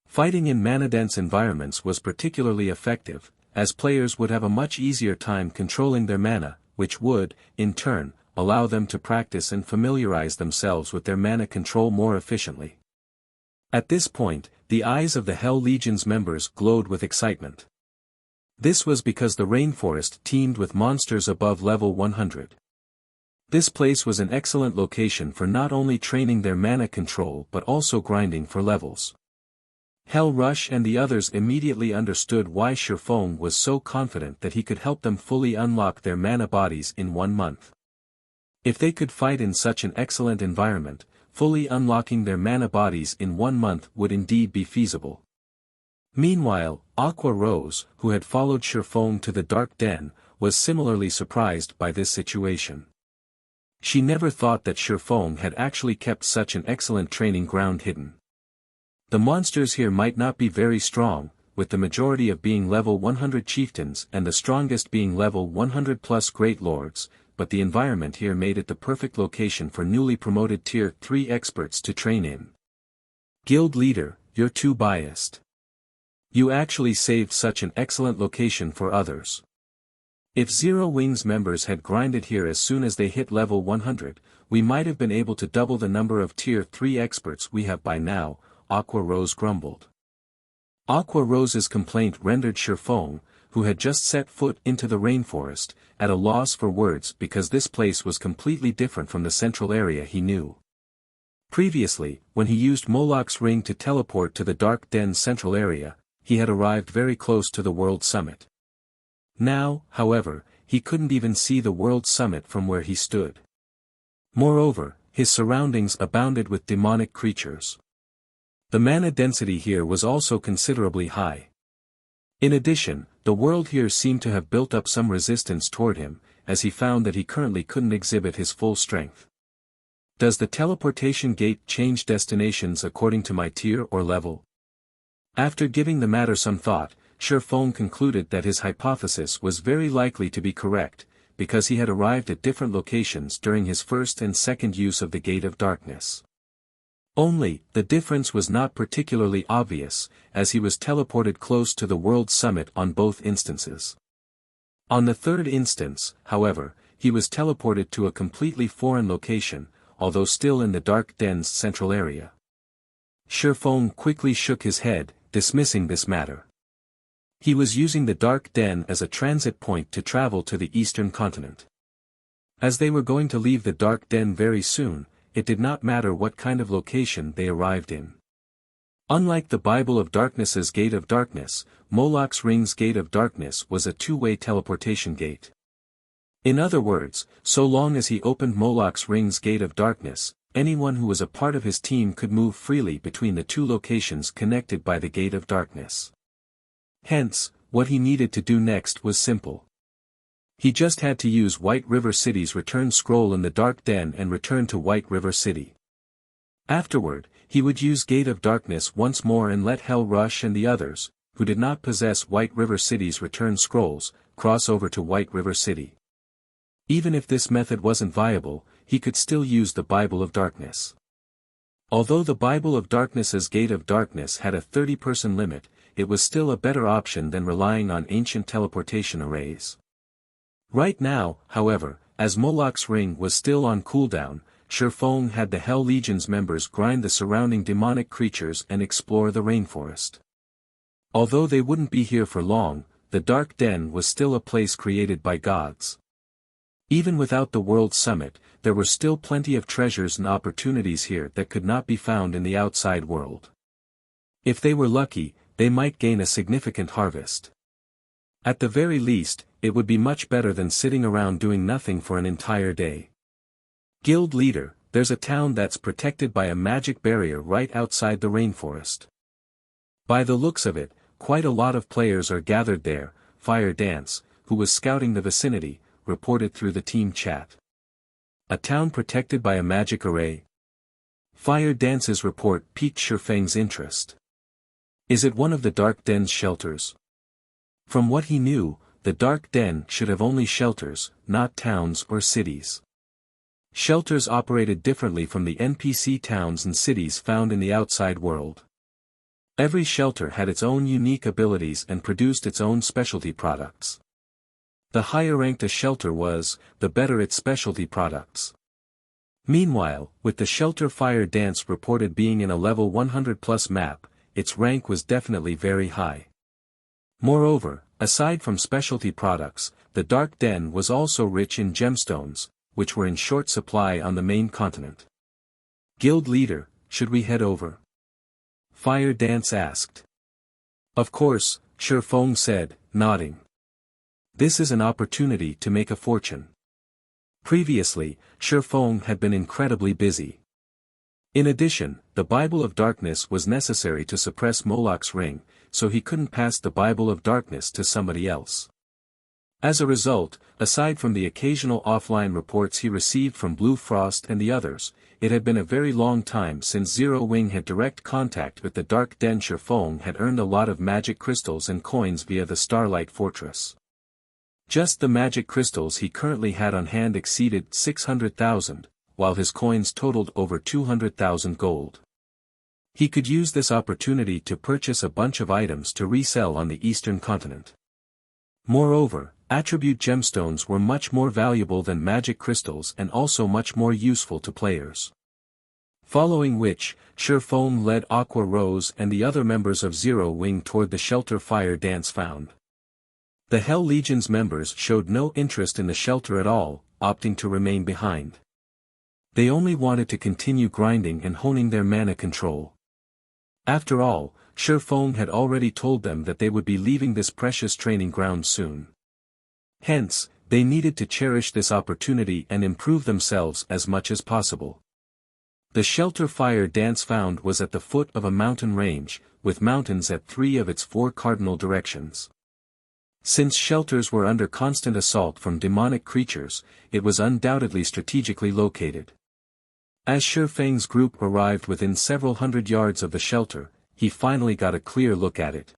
Fighting in mana-dense environments was particularly effective, as players would have a much easier time controlling their mana, which would, in turn, allow them to practice and familiarize themselves with their mana control more efficiently. At this point, the eyes of the Hell Legion's members glowed with excitement. This was because the rainforest teemed with monsters above level 100. This place was an excellent location for not only training their mana control but also grinding for levels. Hell Rush and the others immediately understood why Shifeng was so confident that he could help them fully unlock their mana bodies in 1 month. If they could fight in such an excellent environment, fully unlocking their mana bodies in 1 month would indeed be feasible. Meanwhile, Aqua Rose, who had followed Shifeng to the Dark Den, was similarly surprised by this situation. She never thought that Shifeng had actually kept such an excellent training ground hidden. The monsters here might not be very strong, with the majority of being level 100 chieftains and the strongest being level 100 plus great lords, but the environment here made it the perfect location for newly promoted Tier 3 experts to train in. Guild leader, you're too biased. You actually saved such an excellent location for others. If Zero Wings members had grinded here as soon as they hit level 100, we might have been able to double the number of tier 3 experts we have by now, Aqua Rose grumbled. Aqua Rose's complaint rendered Shifeng, who had just set foot into the rainforest, at a loss for words because this place was completely different from the central area he knew. Previously, when he used Moloch's ring to teleport to the Dark Den's central area, he had arrived very close to the World Summit. Now, however, he couldn't even see the World Summit from where he stood. Moreover, his surroundings abounded with demonic creatures. The mana density here was also considerably high. In addition, the world here seemed to have built up some resistance toward him, as he found that he currently couldn't exhibit his full strength. Does the teleportation gate change destinations according to my tier or level? After giving the matter some thought, Shifeng concluded that his hypothesis was very likely to be correct, because he had arrived at different locations during his first and second use of the Gate of Darkness. Only, the difference was not particularly obvious, as he was teleported close to the World Summit on both instances. On the third instance, however, he was teleported to a completely foreign location, although still in the Dark Den's central area. Shifeng quickly shook his head, dismissing this matter. He was using the Dark Den as a transit point to travel to the eastern continent. As they were going to leave the Dark Den very soon, it did not matter what kind of location they arrived in. Unlike the Bible of Darkness's Gate of Darkness, Moloch's Ring's Gate of Darkness was a two-way teleportation gate. In other words, so long as he opened Moloch's Ring's Gate of Darkness, anyone who was a part of his team could move freely between the two locations connected by the Gate of Darkness. Hence, what he needed to do next was simple. He just had to use White River City's return scroll in the Dark Den and return to White River City. Afterward, he would use Gate of Darkness once more and let Hell Rush and the others, who did not possess White River City's return scrolls, cross over to White River City. Even if this method wasn't viable, he could still use the Bible of Darkness. Although the Bible of Darkness's Gate of Darkness had a 30-person limit, it was still a better option than relying on ancient teleportation arrays. Right now, however, as Moloch's ring was still on cooldown, Shifeng had the Hell Legion's members grind the surrounding demonic creatures and explore the rainforest. Although they wouldn't be here for long, the Dark Den was still a place created by gods. Even without the World Summit, there were still plenty of treasures and opportunities here that could not be found in the outside world. If they were lucky, they might gain a significant harvest. At the very least, it would be much better than sitting around doing nothing for an entire day. Guild leader, there's a town that's protected by a magic barrier right outside the rainforest. By the looks of it, quite a lot of players are gathered there. Fire Dance, who was scouting the vicinity, reported through the team chat. A town protected by a magic array? Fire Dance's report piqued Shifeng's interest. Is it one of the Dark Den's shelters? From what he knew, the Dark Den should have only shelters, not towns or cities. Shelters operated differently from the NPC towns and cities found in the outside world. Every shelter had its own unique abilities and produced its own specialty products. The higher ranked a shelter was, the better its specialty products. Meanwhile, with the shelter Fire Dance reported being in a level 100+ map, its rank was definitely very high. Moreover, aside from specialty products, the Dark Den was also rich in gemstones, which were in short supply on the main continent. Guild leader, should we head over? Fire Dance asked. Of course, Shifeng said, nodding. This is an opportunity to make a fortune. Previously, Shifeng had been incredibly busy. In addition, the Bible of Darkness was necessary to suppress Moloch's ring, so he couldn't pass the Bible of Darkness to somebody else. As a result, aside from the occasional offline reports he received from Blue Frost and the others, it had been a very long time since Zero Wing had direct contact with the Dark Den. Shifeng had earned a lot of magic crystals and coins via the Starlight Fortress. Just the magic crystals he currently had on hand exceeded 600,000, while his coins totaled over 200,000 gold. He could use this opportunity to purchase a bunch of items to resell on the eastern continent. Moreover, Attribute gemstones were much more valuable than magic crystals and also much more useful to players. Following which, Shifeng led Aqua Rose and the other members of Zero Wing toward the shelter Fire Dance found. The Hell Legion's members showed no interest in the shelter at all, opting to remain behind. They only wanted to continue grinding and honing their mana control. After all, Shifeng had already told them that they would be leaving this precious training ground soon. Hence, they needed to cherish this opportunity and improve themselves as much as possible. The shelter Fire Dance found was at the foot of a mountain range, with mountains at 3 of its 4 cardinal directions. Since shelters were under constant assault from demonic creatures, it was undoubtedly strategically located. As Shifeng's group arrived within several hundred yards of the shelter, he finally got a clear look at it.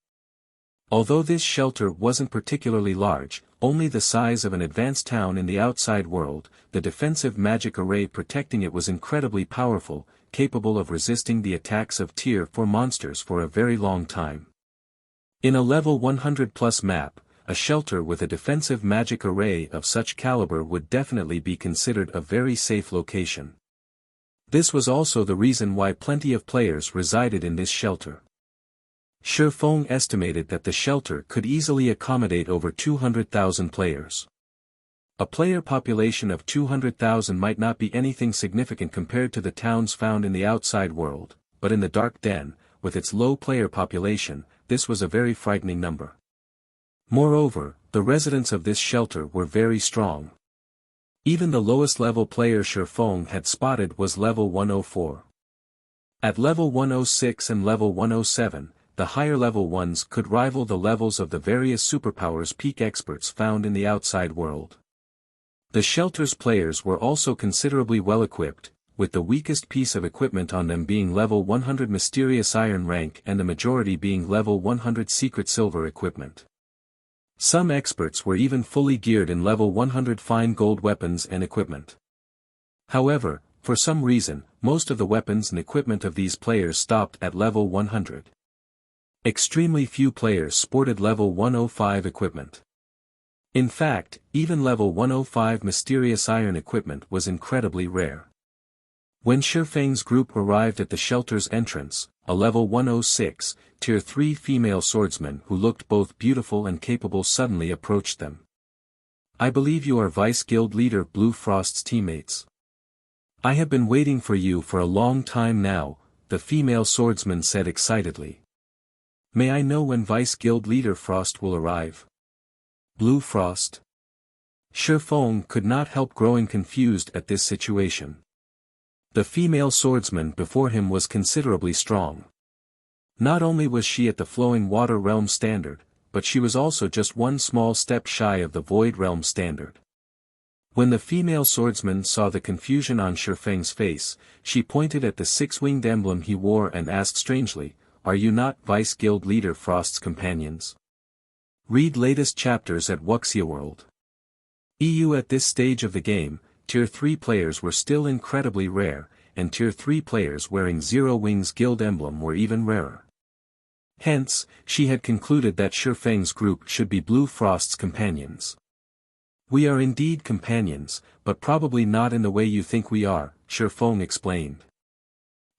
Although this shelter wasn't particularly large, only the size of an advanced town in the outside world, the defensive magic array protecting it was incredibly powerful, capable of resisting the attacks of Tier 4 monsters for a very long time. In a level 100+ map, a shelter with a defensive magic array of such caliber would definitely be considered a very safe location. This was also the reason why plenty of players resided in this shelter. Shifeng estimated that the shelter could easily accommodate over 200,000 players. A player population of 200,000 might not be anything significant compared to the towns found in the outside world, but in the Dark Den, with its low player population, this was a very frightening number. Moreover, the residents of this shelter were very strong. Even the lowest level player Shifeng had spotted was level 104. At level 106 and level 107, the higher level ones could rival the levels of the various superpowers peak experts found in the outside world. The shelter's players were also considerably well equipped, with the weakest piece of equipment on them being level 100 mysterious iron rank and the majority being level 100 secret silver equipment. Some experts were even fully geared in level 100 fine gold weapons and equipment. However, for some reason, most of the weapons and equipment of these players stopped at level 100. Extremely few players sported level 105 equipment. In fact, even level 105 mysterious iron equipment was incredibly rare. When Shifeng's group arrived at the shelter's entrance, a level 106, tier 3 female swordsman who looked both beautiful and capable suddenly approached them. "I believe you are Vice Guild Leader Blue Frost's teammates. I have been waiting for you for a long time now," the female swordsman said excitedly. "May I know when Vice Guild Leader Frost will arrive?" Blue Frost? Shifeng could not help growing confused at this situation. The female swordsman before him was considerably strong. Not only was she at the Flowing Water Realm standard, but she was also just one small step shy of the Void Realm standard. When the female swordsman saw the confusion on Shifeng's face, she pointed at the 6-winged emblem he wore and asked strangely, "Are you not Vice Guild Leader Frost's companions?" Read latest chapters at Wuxia World. EU. At this stage of the game, Tier 3 players were still incredibly rare, and Tier 3 players wearing Zero Wing's guild emblem were even rarer. Hence, she had concluded that Shifeng's group should be Blue Frost's companions. "We are indeed companions, but probably not in the way you think we are," Shifeng explained.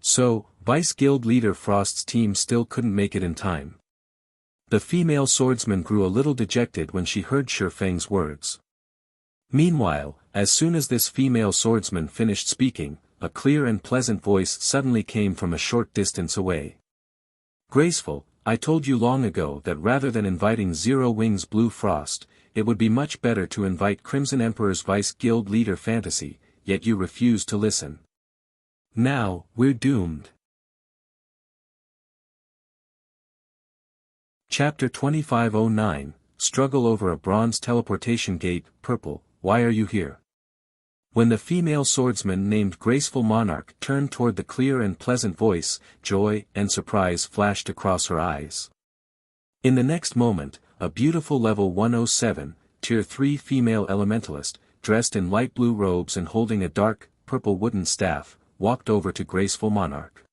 "So, Vice Guild Leader Frost's team still couldn't make it in time." The female swordsman grew a little dejected when she heard Shifeng's words. Meanwhile, as soon as this female swordsman finished speaking, a clear and pleasant voice suddenly came from a short distance away. "Graceful, I told you long ago that rather than inviting Zero Wing's Blue Frost, it would be much better to invite Crimson Emperor's Vice Guild Leader Fantasy, yet you refused to listen. Now, we're doomed." Chapter 2509, Struggle Over a Bronze Teleportation Gate. Purple, why are you here? When the female swordsman named Graceful Monarch turned toward the clear and pleasant voice, joy and surprise flashed across her eyes. In the next moment, a beautiful level 107, tier 3 female elementalist, dressed in light blue robes and holding a dark, purple wooden staff, walked over to Graceful Monarch.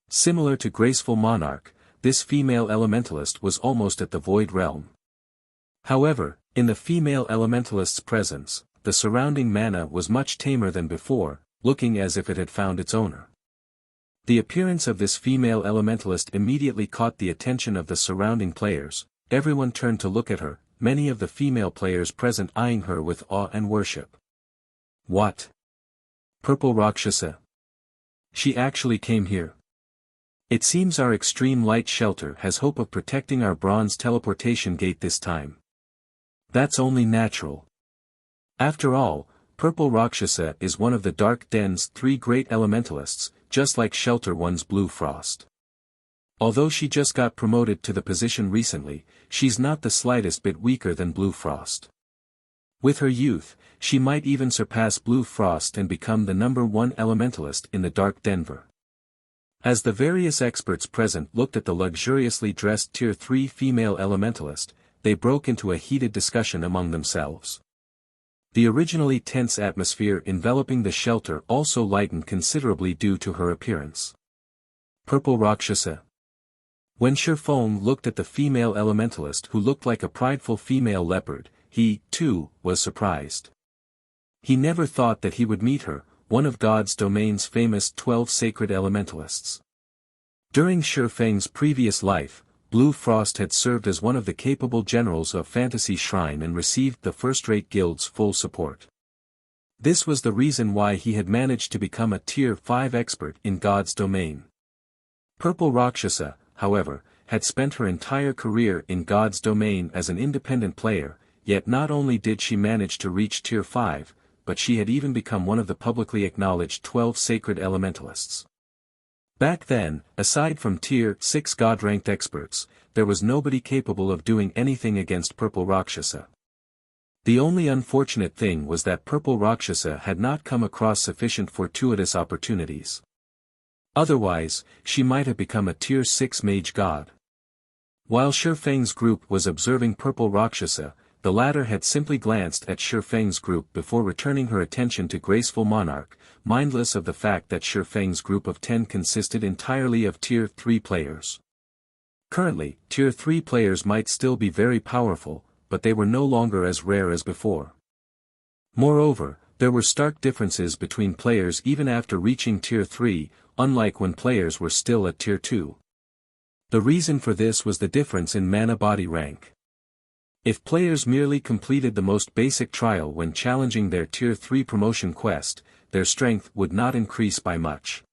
Similar to Graceful Monarch, this female elementalist was almost at the Void Realm. However, In the female elementalist's presence, the surrounding mana was much tamer than before, looking as if it had found its owner. The appearance of this female elementalist immediately caught the attention of the surrounding players. Everyone turned to look at her, many of the female players present eyeing her with awe and worship. What? Purple Rakshasa? She actually came here. It seems our extreme light shelter has hope of protecting our bronze teleportation gate this time. That's only natural. After all, Purple Rakshasa is one of the Dark Den's 3 great elementalists, just like Shelter One's Blue Frost. Although she just got promoted to the position recently, she's not the slightest bit weaker than Blue Frost. With her youth, she might even surpass Blue Frost and become the #1 elementalist in the Dark Denver. As the various experts present looked at the luxuriously dressed Tier 3 female elementalist, they broke into a heated discussion among themselves. The originally tense atmosphere enveloping the shelter also lightened considerably due to her appearance. Purple Rakshasa. When Shifeng looked at the female elementalist who looked like a prideful female leopard, he, too, was surprised. He never thought that he would meet her, one of God's domain's famous 12 sacred elementalists. During Shifeng's previous life, Blue Frost had served as one of the capable generals of Fantasy Shrine and received the first-rate guild's full support. This was the reason why he had managed to become a Tier 5 expert in God's domain. Purple Rakshasa, however, had spent her entire career in God's domain as an independent player, yet not only did she manage to reach Tier 5, but she had even become one of the publicly acknowledged 12 sacred elementalists. Back then, aside from Tier 6 God-ranked experts, there was nobody capable of doing anything against Purple Rakshasa. The only unfortunate thing was that Purple Rakshasa had not come across sufficient fortuitous opportunities. Otherwise, she might have become a Tier 6 mage god. While Shifeng's group was observing Purple Rakshasa, the latter had simply glanced at Shifeng's group before returning her attention to Graceful Monarch, mindless of the fact that Shifeng's group of 10 consisted entirely of Tier 3 players. Currently, Tier 3 players might still be very powerful, but they were no longer as rare as before. Moreover, there were stark differences between players even after reaching Tier 3, unlike when players were still at Tier 2. The reason for this was the difference in mana body rank. If players merely completed the most basic trial when challenging their Tier 3 promotion quest, their strength would not increase by much.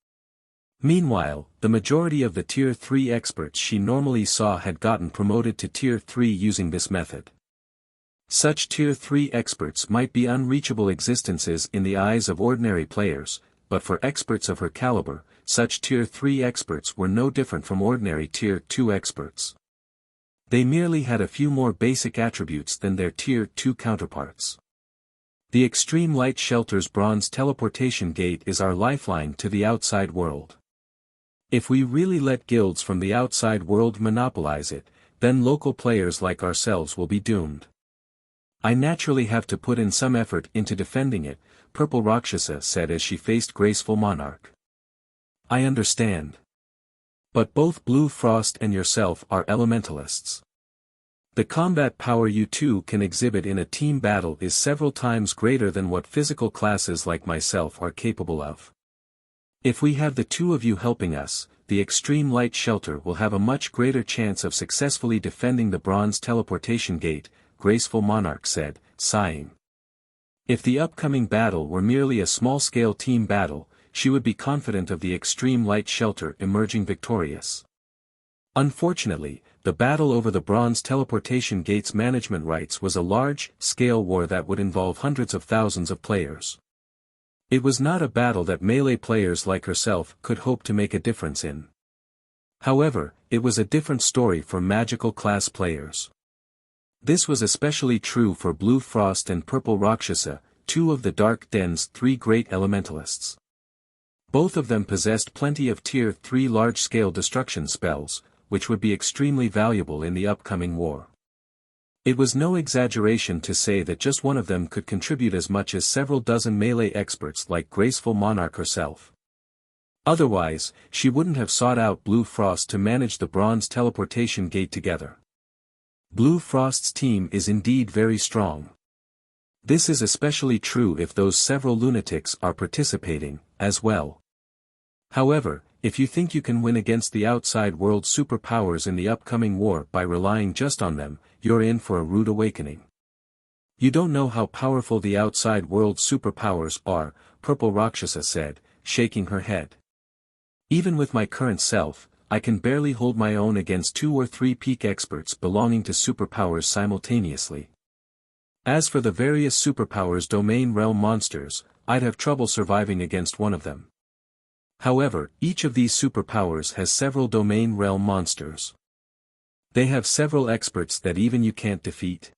Meanwhile, the majority of the Tier 3 experts she normally saw had gotten promoted to Tier 3 using this method. Such Tier 3 experts might be unreachable existences in the eyes of ordinary players, but for experts of her caliber, such Tier 3 experts were no different from ordinary Tier 2 experts. They merely had a few more basic attributes than their Tier 2 counterparts. The Extreme Light Shelter's bronze teleportation gate is our lifeline to the outside world. If we really let guilds from the outside world monopolize it, then local players like ourselves will be doomed. I naturally have to put in some effort into defending it, Purple Rakshasa said as she faced Graceful Monarch. I understand. But both Blue Frost and yourself are elementalists. The combat power you two can exhibit in a team battle is several times greater than what physical classes like myself are capable of. If we have the two of you helping us, the Extreme Light Shelter will have a much greater chance of successfully defending the bronze teleportation gate, Graceful Monarch said, sighing. If the upcoming battle were merely a small-scale team battle, she would be confident of the Extreme Light Shelter emerging victorious. Unfortunately, the battle over the bronze teleportation gate's management rights was a large-scale war that would involve hundreds of thousands of players. It was not a battle that melee players like herself could hope to make a difference in. However, it was a different story for magical class players. This was especially true for Blue Frost and Purple Rakshasa, two of the Dark Den's 3 great elementalists. Both of them possessed plenty of Tier 3 large-scale destruction spells, which would be extremely valuable in the upcoming war. It was no exaggeration to say that just one of them could contribute as much as several dozen melee experts like Graceful Monarch herself. Otherwise, she wouldn't have sought out Blue Frost to manage the bronze teleportation gate together. Blue Frost's team is indeed very strong. This is especially true if those several lunatics are participating, as well. However, if you think you can win against the outside world superpowers in the upcoming war by relying just on them, you're in for a rude awakening. You don't know how powerful the outside world superpowers are, Purple Rakshasa said, shaking her head. Even with my current self, I can barely hold my own against 2 or 3 peak experts belonging to superpowers simultaneously. As for the various superpowers domain realm monsters, I'd have trouble surviving against one of them. However, each of these superpowers has several domain realm monsters. They have several experts that even you can't defeat.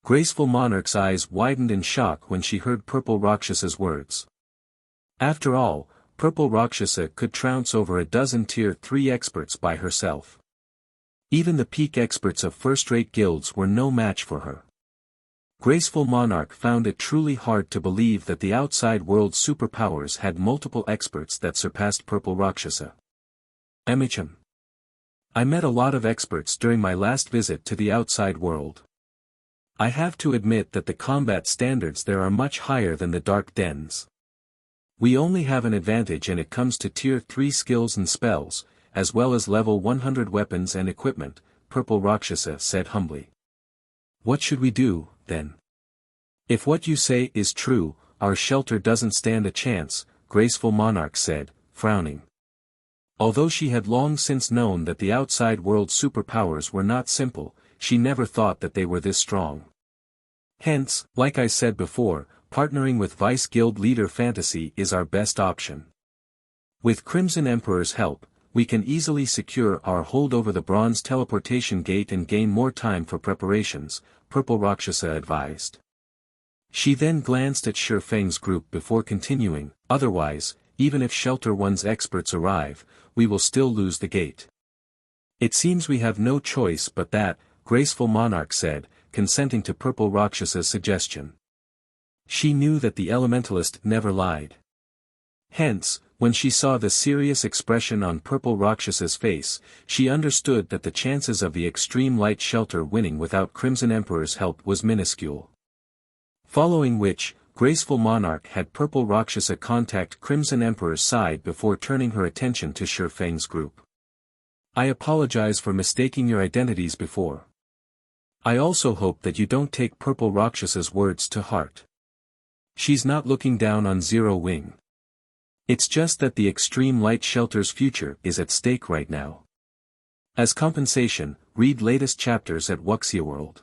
Graceful Monarch's eyes widened in shock when she heard Purple Rakshasa's words. After all, Purple Rakshasa could trounce over a dozen tier 3 experts by herself. Even the peak experts of first-rate guilds were no match for her. Graceful Monarch found it truly hard to believe that the outside world superpowers had multiple experts that surpassed Purple Rakshasa. Emicham. I met a lot of experts during my last visit to the outside world. I have to admit that the combat standards there are much higher than the Dark Dens. We only have an advantage when it comes to tier 3 skills and spells, as well as level 100 weapons and equipment, Purple Rakshasa said humbly. What should we do, then? If what you say is true, our shelter doesn't stand a chance, Graceful Monarch said, frowning. Although she had long since known that the outside world superpowers were not simple, she never thought that they were this strong. Hence, like I said before, partnering with Vice Guild leader Fantasy is our best option. With Crimson Emperor's help, we can easily secure our hold over the Bronze Teleportation Gate and gain more time for preparations, Purple Rakshasa advised. She then glanced at Shurfeng's group before continuing, otherwise, even if Shelter 1's experts arrive, we will still lose the gate. It seems we have no choice but that, Graceful Monarch said, consenting to Purple Rakshasa's suggestion. She knew that the Elementalist never lied. Hence, when she saw the serious expression on Purple Rakshasa's face, she understood that the chances of the Extreme Light Shelter winning without Crimson Emperor's help was minuscule. Following which, Graceful Monarch had Purple Rakshasa contact Crimson Emperor's side before turning her attention to Shurfeng's group. I apologize for mistaking your identities before. I also hope that you don't take Purple Rakshasa's words to heart. She's not looking down on Zero Wing. It's just that the Extreme Light Shelter's future is at stake right now. As compensation, read latest chapters at Wuxia World.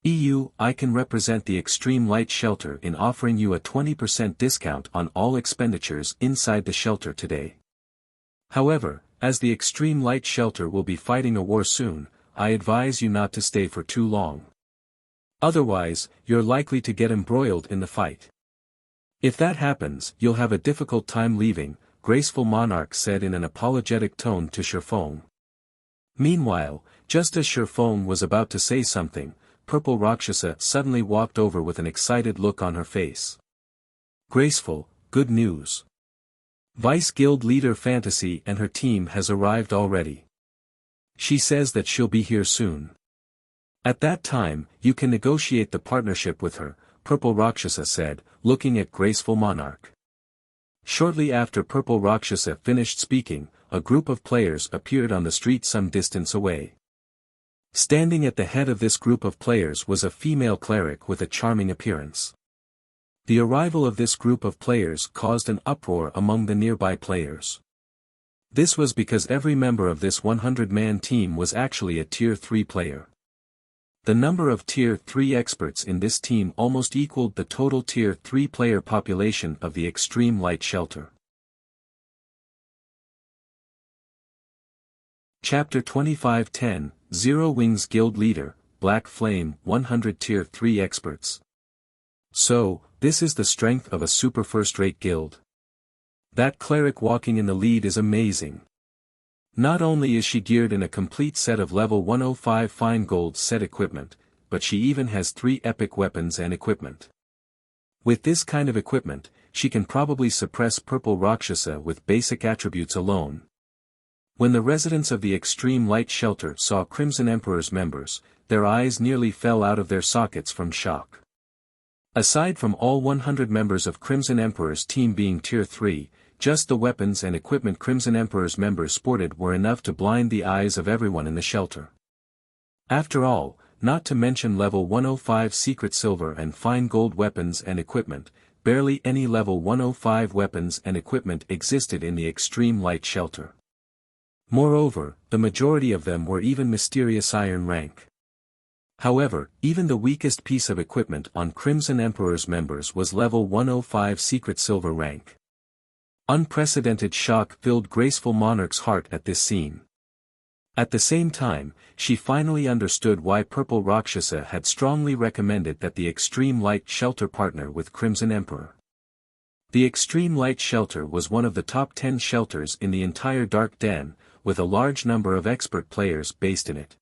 I can represent the Extreme Light Shelter in offering you a 20% discount on all expenditures inside the shelter today. However, as the Extreme Light Shelter will be fighting a war soon, I advise you not to stay for too long. Otherwise, you're likely to get embroiled in the fight. If that happens, you'll have a difficult time leaving, Graceful Monarch said in an apologetic tone to Shurfeng. Meanwhile, just as Shurfeng was about to say something, Purple Rakshasa suddenly walked over with an excited look on her face. Graceful, good news. Vice Guild leader Fantasy and her team has arrived already. She says that she'll be here soon. At that time, you can negotiate the partnership with her, Purple Rakshasa said, looking at Graceful Monarch. Shortly after Purple Rakshasa finished speaking, a group of players appeared on the street some distance away. Standing at the head of this group of players was a female cleric with a charming appearance. The arrival of this group of players caused an uproar among the nearby players. This was because every member of this 100-man team was actually a Tier 3 player. The number of Tier 3 experts in this team almost equaled the total Tier 3 player population of the Extreme Light Shelter. Chapter 25:10, Zero Wings Guild Leader, Black Flame, 100 Tier 3 Experts. So, this is the strength of a super first-rate guild. That cleric walking in the lead is amazing. Not only is she geared in a complete set of level 105 fine gold set equipment, but she even has 3 epic weapons and equipment. With this kind of equipment, she can probably suppress Purple Rakshasa with basic attributes alone. When the residents of the Extreme Light Shelter saw Crimson Emperor's members, their eyes nearly fell out of their sockets from shock. Aside from all 100 members of Crimson Emperor's team being Tier 3, just the weapons and equipment Crimson Emperor's members sported were enough to blind the eyes of everyone in the shelter. After all, not to mention level 105 secret silver and fine gold weapons and equipment, barely any level 105 weapons and equipment existed in the Extreme Light Shelter. Moreover, the majority of them were even mysterious iron rank. However, even the weakest piece of equipment on Crimson Emperor's members was level 105 secret silver rank. Unprecedented shock filled Graceful Monarch's heart at this scene. At the same time, she finally understood why Purple Rakshasa had strongly recommended that the Extreme Light Shelter partner with Crimson Emperor. The Extreme Light Shelter was one of the top 10 shelters in the entire Dark Den, with a large number of expert players based in it.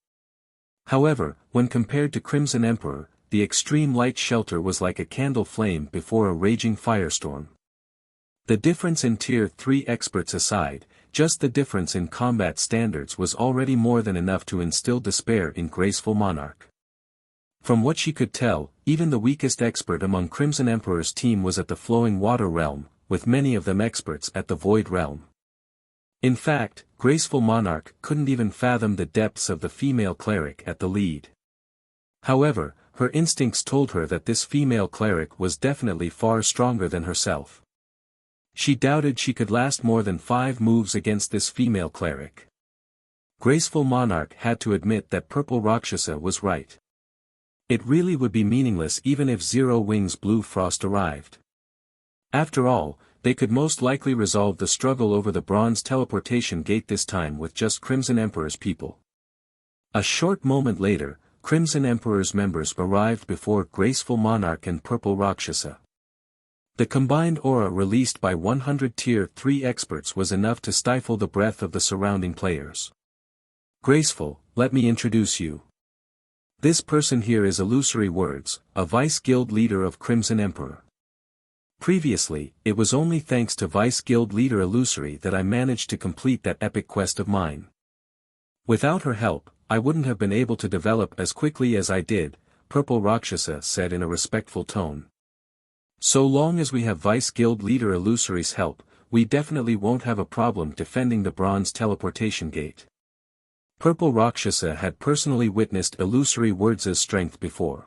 However, when compared to Crimson Emperor, the Extreme Light Shelter was like a candle flame before a raging firestorm. The difference in Tier 3 experts aside, just the difference in combat standards was already more than enough to instill despair in Graceful Monarch. From what she could tell, even the weakest expert among Crimson Emperor's team was at the Flowing Water Realm, with many of them experts at the Void Realm. In fact, Graceful Monarch couldn't even fathom the depths of the female cleric at the lead. However, her instincts told her that this female cleric was definitely far stronger than herself. She doubted she could last more than 5 moves against this female cleric. Graceful Monarch had to admit that Purple Rakshasa was right. It really would be meaningless even if Zero Wings Blue Frost arrived. After all, they could most likely resolve the struggle over the Bronze Teleportation Gate this time with just Crimson Emperor's people. A short moment later, Crimson Emperor's members arrived before Graceful Monarch and Purple Rakshasa. The combined aura released by 100 Tier 3 experts was enough to stifle the breath of the surrounding players. Graceful, let me introduce you. This person here is Illusory Words, a Vice Guild leader of Crimson Emperor. Previously, it was only thanks to Vice Guild leader Illusory that I managed to complete that epic quest of mine. Without her help, I wouldn't have been able to develop as quickly as I did, Purple Rakshasa said in a respectful tone. So long as we have Vice Guild leader Illusory's help, we definitely won't have a problem defending the Bronze Teleportation Gate. Purple Rakshasa had personally witnessed Illusory Words' strength before.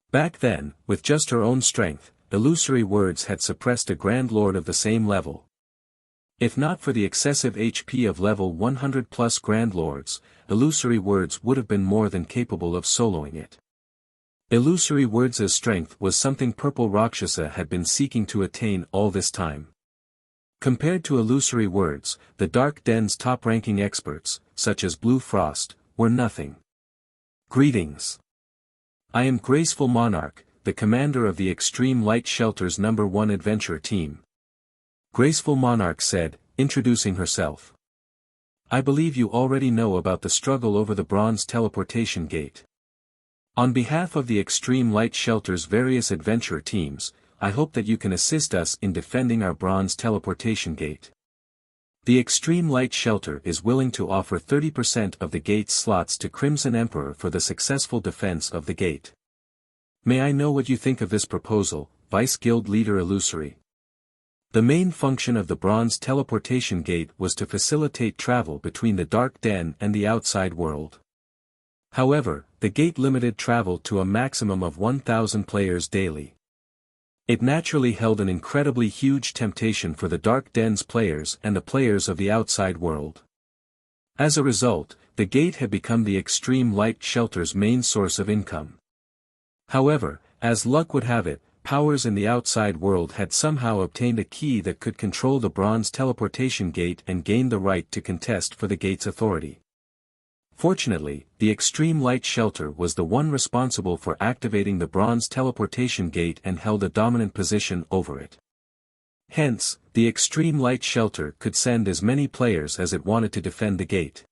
Back then, with just her own strength, Illusory Words had suppressed a Grand Lord of the same level. If not for the excessive HP of level 100 plus Grand Lords, Illusory Words would have been more than capable of soloing it. Illusory Words' strength was something Purple Rakshasa had been seeking to attain all this time. Compared to Illusory Words, the Dark Den's top-ranking experts, such as Blue Frost, were nothing. Greetings. I am Graceful Monarch, the commander of the Extreme Light Shelter's #1 adventure team. Graceful Monarch said, introducing herself. I believe you already know about the struggle over the Bronze Teleportation Gate. On behalf of the Extreme Light Shelter's various adventure teams, I hope that you can assist us in defending our Bronze Teleportation Gate. The Extreme Light Shelter is willing to offer 30% of the gate's slots to Crimson Emperor for the successful defense of the gate. May I know what you think of this proposal, Vice Guild leader Illusory? The main function of the Bronze Teleportation Gate was to facilitate travel between the Dark Den and the outside world. However, the gate limited travel to a maximum of 1,000 players daily. It naturally held an incredibly huge temptation for the Dark Den's players and the players of the outside world. As a result, the gate had become the Extreme Light Shelter's main source of income. However, as luck would have it, powers in the outside world had somehow obtained a key that could control the Bronze Teleportation Gate and gain the right to contest for the gate's authority. Fortunately, the Extreme Light Shelter was the one responsible for activating the Bronze Teleportation Gate and held a dominant position over it. Hence, the Extreme Light Shelter could send as many players as it wanted to defend the gate.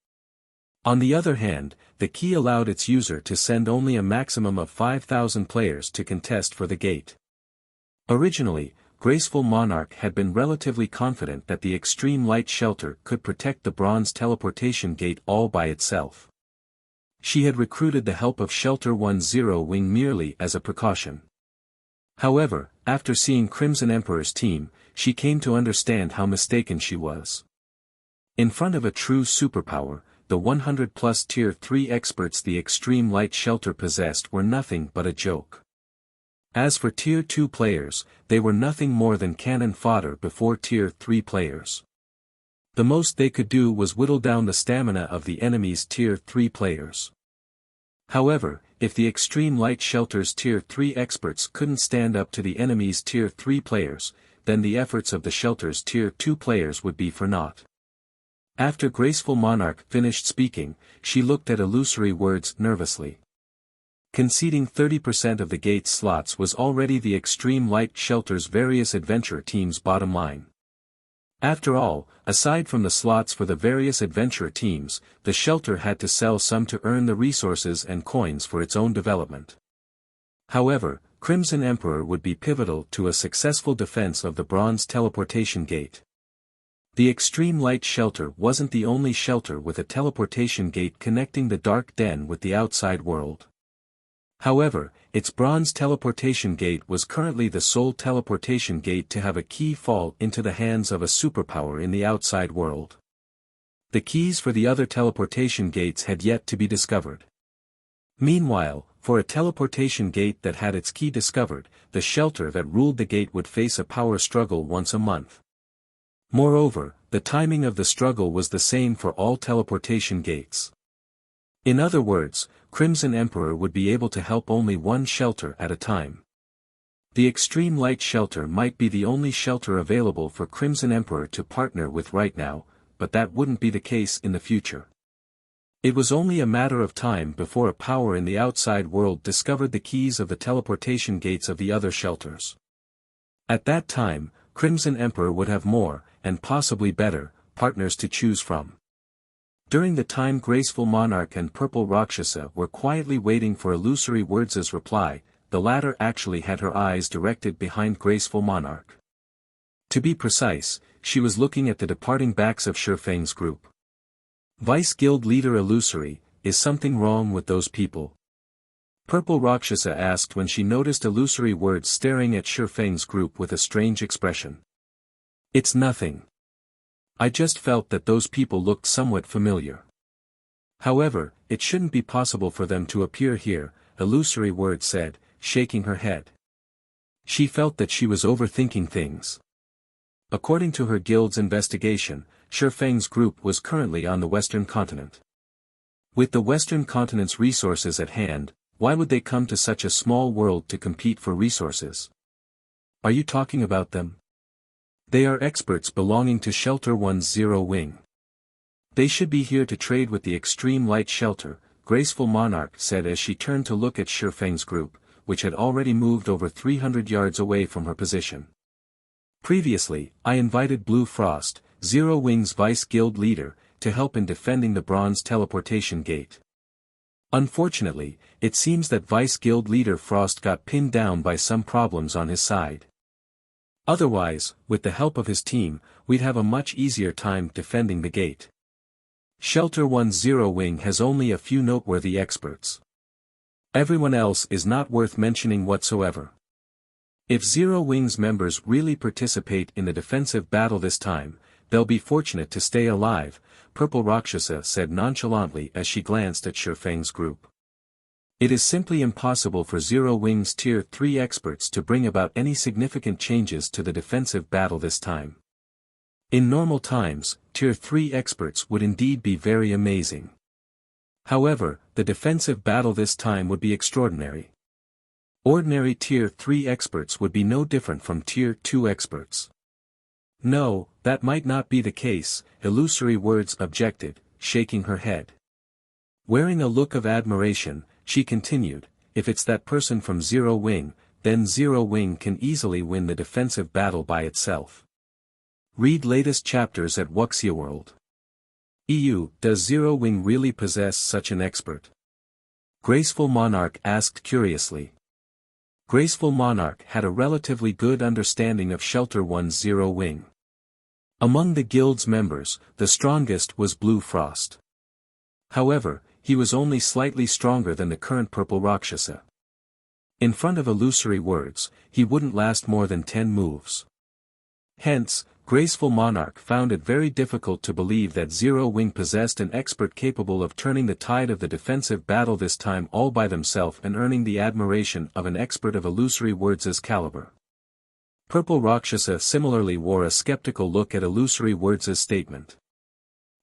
On the other hand, the key allowed its user to send only a maximum of 5,000 players to contest for the gate. Originally, Graceful Monarch had been relatively confident that the Extreme Light Shelter could protect the Bronze Teleportation Gate all by itself. She had recruited the help of Shelter 10 Wing merely as a precaution. However, after seeing Crimson Emperor's team, she came to understand how mistaken she was. In front of a true superpower, the 100+ Tier 3 experts the Extreme Light Shelter possessed were nothing but a joke. As for Tier 2 players, they were nothing more than cannon fodder before Tier 3 players. The most they could do was whittle down the stamina of the enemy's Tier 3 players. However, if the Extreme Light Shelter's Tier 3 experts couldn't stand up to the enemy's Tier 3 players, then the efforts of the Shelter's Tier 2 players would be for naught. After Graceful Monarch finished speaking, she looked at Illusory Words nervously. Conceding 30% of the gate's slots was already the Extreme Light Shelter's various adventure teams' bottom line. After all, aside from the slots for the various adventure teams, the Shelter had to sell some to earn the resources and coins for its own development. However, Crimson Emperor would be pivotal to a successful defense of the Bronze Teleportation Gate. The Extreme Light Shelter wasn't the only shelter with a teleportation gate connecting the Dark Den with the outside world. However, its Bronze Teleportation Gate was currently the sole teleportation gate to have a key fall into the hands of a superpower in the outside world. The keys for the other teleportation gates had yet to be discovered. Meanwhile, for a teleportation gate that had its key discovered, the shelter that ruled the gate would face a power struggle once a month. Moreover, the timing of the struggle was the same for all teleportation gates. In other words, Crimson Emperor would be able to help only one shelter at a time. The Extreme Light Shelter might be the only shelter available for Crimson Emperor to partner with right now, but that wouldn't be the case in the future. It was only a matter of time before a power in the outside world discovered the keys of the teleportation gates of the other shelters. At that time, Crimson Emperor would have more, and possibly better, partners to choose from. During the time Graceful Monarch and Purple Rakshasa were quietly waiting for Illusory Words' reply, the latter actually had her eyes directed behind Graceful Monarch. To be precise, she was looking at the departing backs of Shifeng's group. Vice Guild Leader Illusory, is something wrong with those people? Purple Rakshasa asked when she noticed Illusory Words staring at Shifeng's group with a strange expression. It's nothing. I just felt that those people looked somewhat familiar. However, it shouldn't be possible for them to appear here, Illusory Words said, shaking her head. She felt that she was overthinking things. According to her guild's investigation, Shifeng's group was currently on the Western continent. With the Western continent's resources at hand, why would they come to such a small world to compete for resources? Are you talking about them? They are experts belonging to Shelter 10 Wing. They should be here to trade with the Extreme Light Shelter, Graceful Monarch said as she turned to look at Shifeng's group, which had already moved over 300 yards away from her position. Previously, I invited Blue Frost, Zero Wing's Vice Guild leader, to help in defending the Bronze Teleportation Gate. Unfortunately, it seems that Vice Guild leader Frost got pinned down by some problems on his side. Otherwise, with the help of his team, we'd have a much easier time defending the gate. Shelter 10 Wing has only a few noteworthy experts. Everyone else is not worth mentioning whatsoever. If Zero Wing's members really participate in the defensive battle this time, they'll be fortunate to stay alive, Purple Rakshasa said nonchalantly as she glanced at Shifeng's group. It is simply impossible for Zero Wing's Tier 3 experts to bring about any significant changes to the defensive battle this time. In normal times, Tier 3 experts would indeed be very amazing. However, the defensive battle this time would be extraordinary. Ordinary Tier 3 experts would be no different from Tier 2 experts. No, that might not be the case, Illusory Words objected, shaking her head. Wearing a look of admiration, she continued, if it's that person from Zero Wing, then Zero Wing can easily win the defensive battle by itself. Read latest chapters at Wuxia World. EU, does Zero Wing really possess such an expert? Graceful Monarch asked curiously. Graceful Monarch had a relatively good understanding of Shelter 1's Zero Wing. Among the guild's members, the strongest was Blue Frost. However, he was only slightly stronger than the current Purple Rakshasa. In front of illusory words, he wouldn't last more than 10 moves. Hence, Graceful Monarch found it very difficult to believe that Zero Wing possessed an expert capable of turning the tide of the defensive battle this time all by themselves and earning the admiration of an expert of illusory words' caliber. Purple Rakshasa similarly wore a skeptical look at illusory words' statement.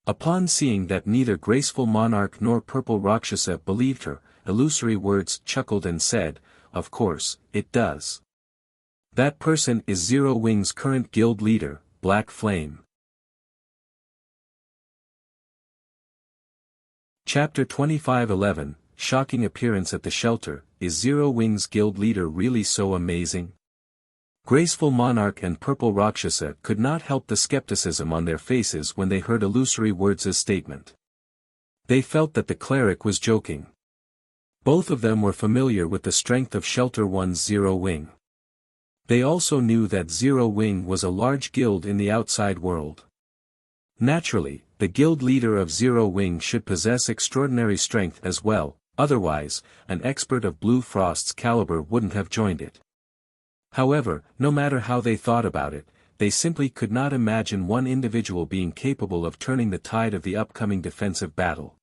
Upon seeing that neither Graceful Monarch nor Purple Rakshasa believed her, illusory words chuckled and said, "Of course, it does. That person is Zero Wing's current guild leader, Black Flame." Chapter 25:11, Shocking Appearance at the Shelter. Is Zero Wing's guild leader really so amazing? Graceful Monarch and Purple Rakshasa could not help the skepticism on their faces when they heard illusory words' statement. They felt that the cleric was joking. Both of them were familiar with the strength of Shelter 1's Zero Wing. They also knew that Zero Wing was a large guild in the outside world. Naturally, the guild leader of Zero Wing should possess extraordinary strength as well, otherwise, an expert of Blue Frost's caliber wouldn't have joined it. However, no matter how they thought about it, they simply could not imagine one individual being capable of turning the tide of the upcoming defensive battle.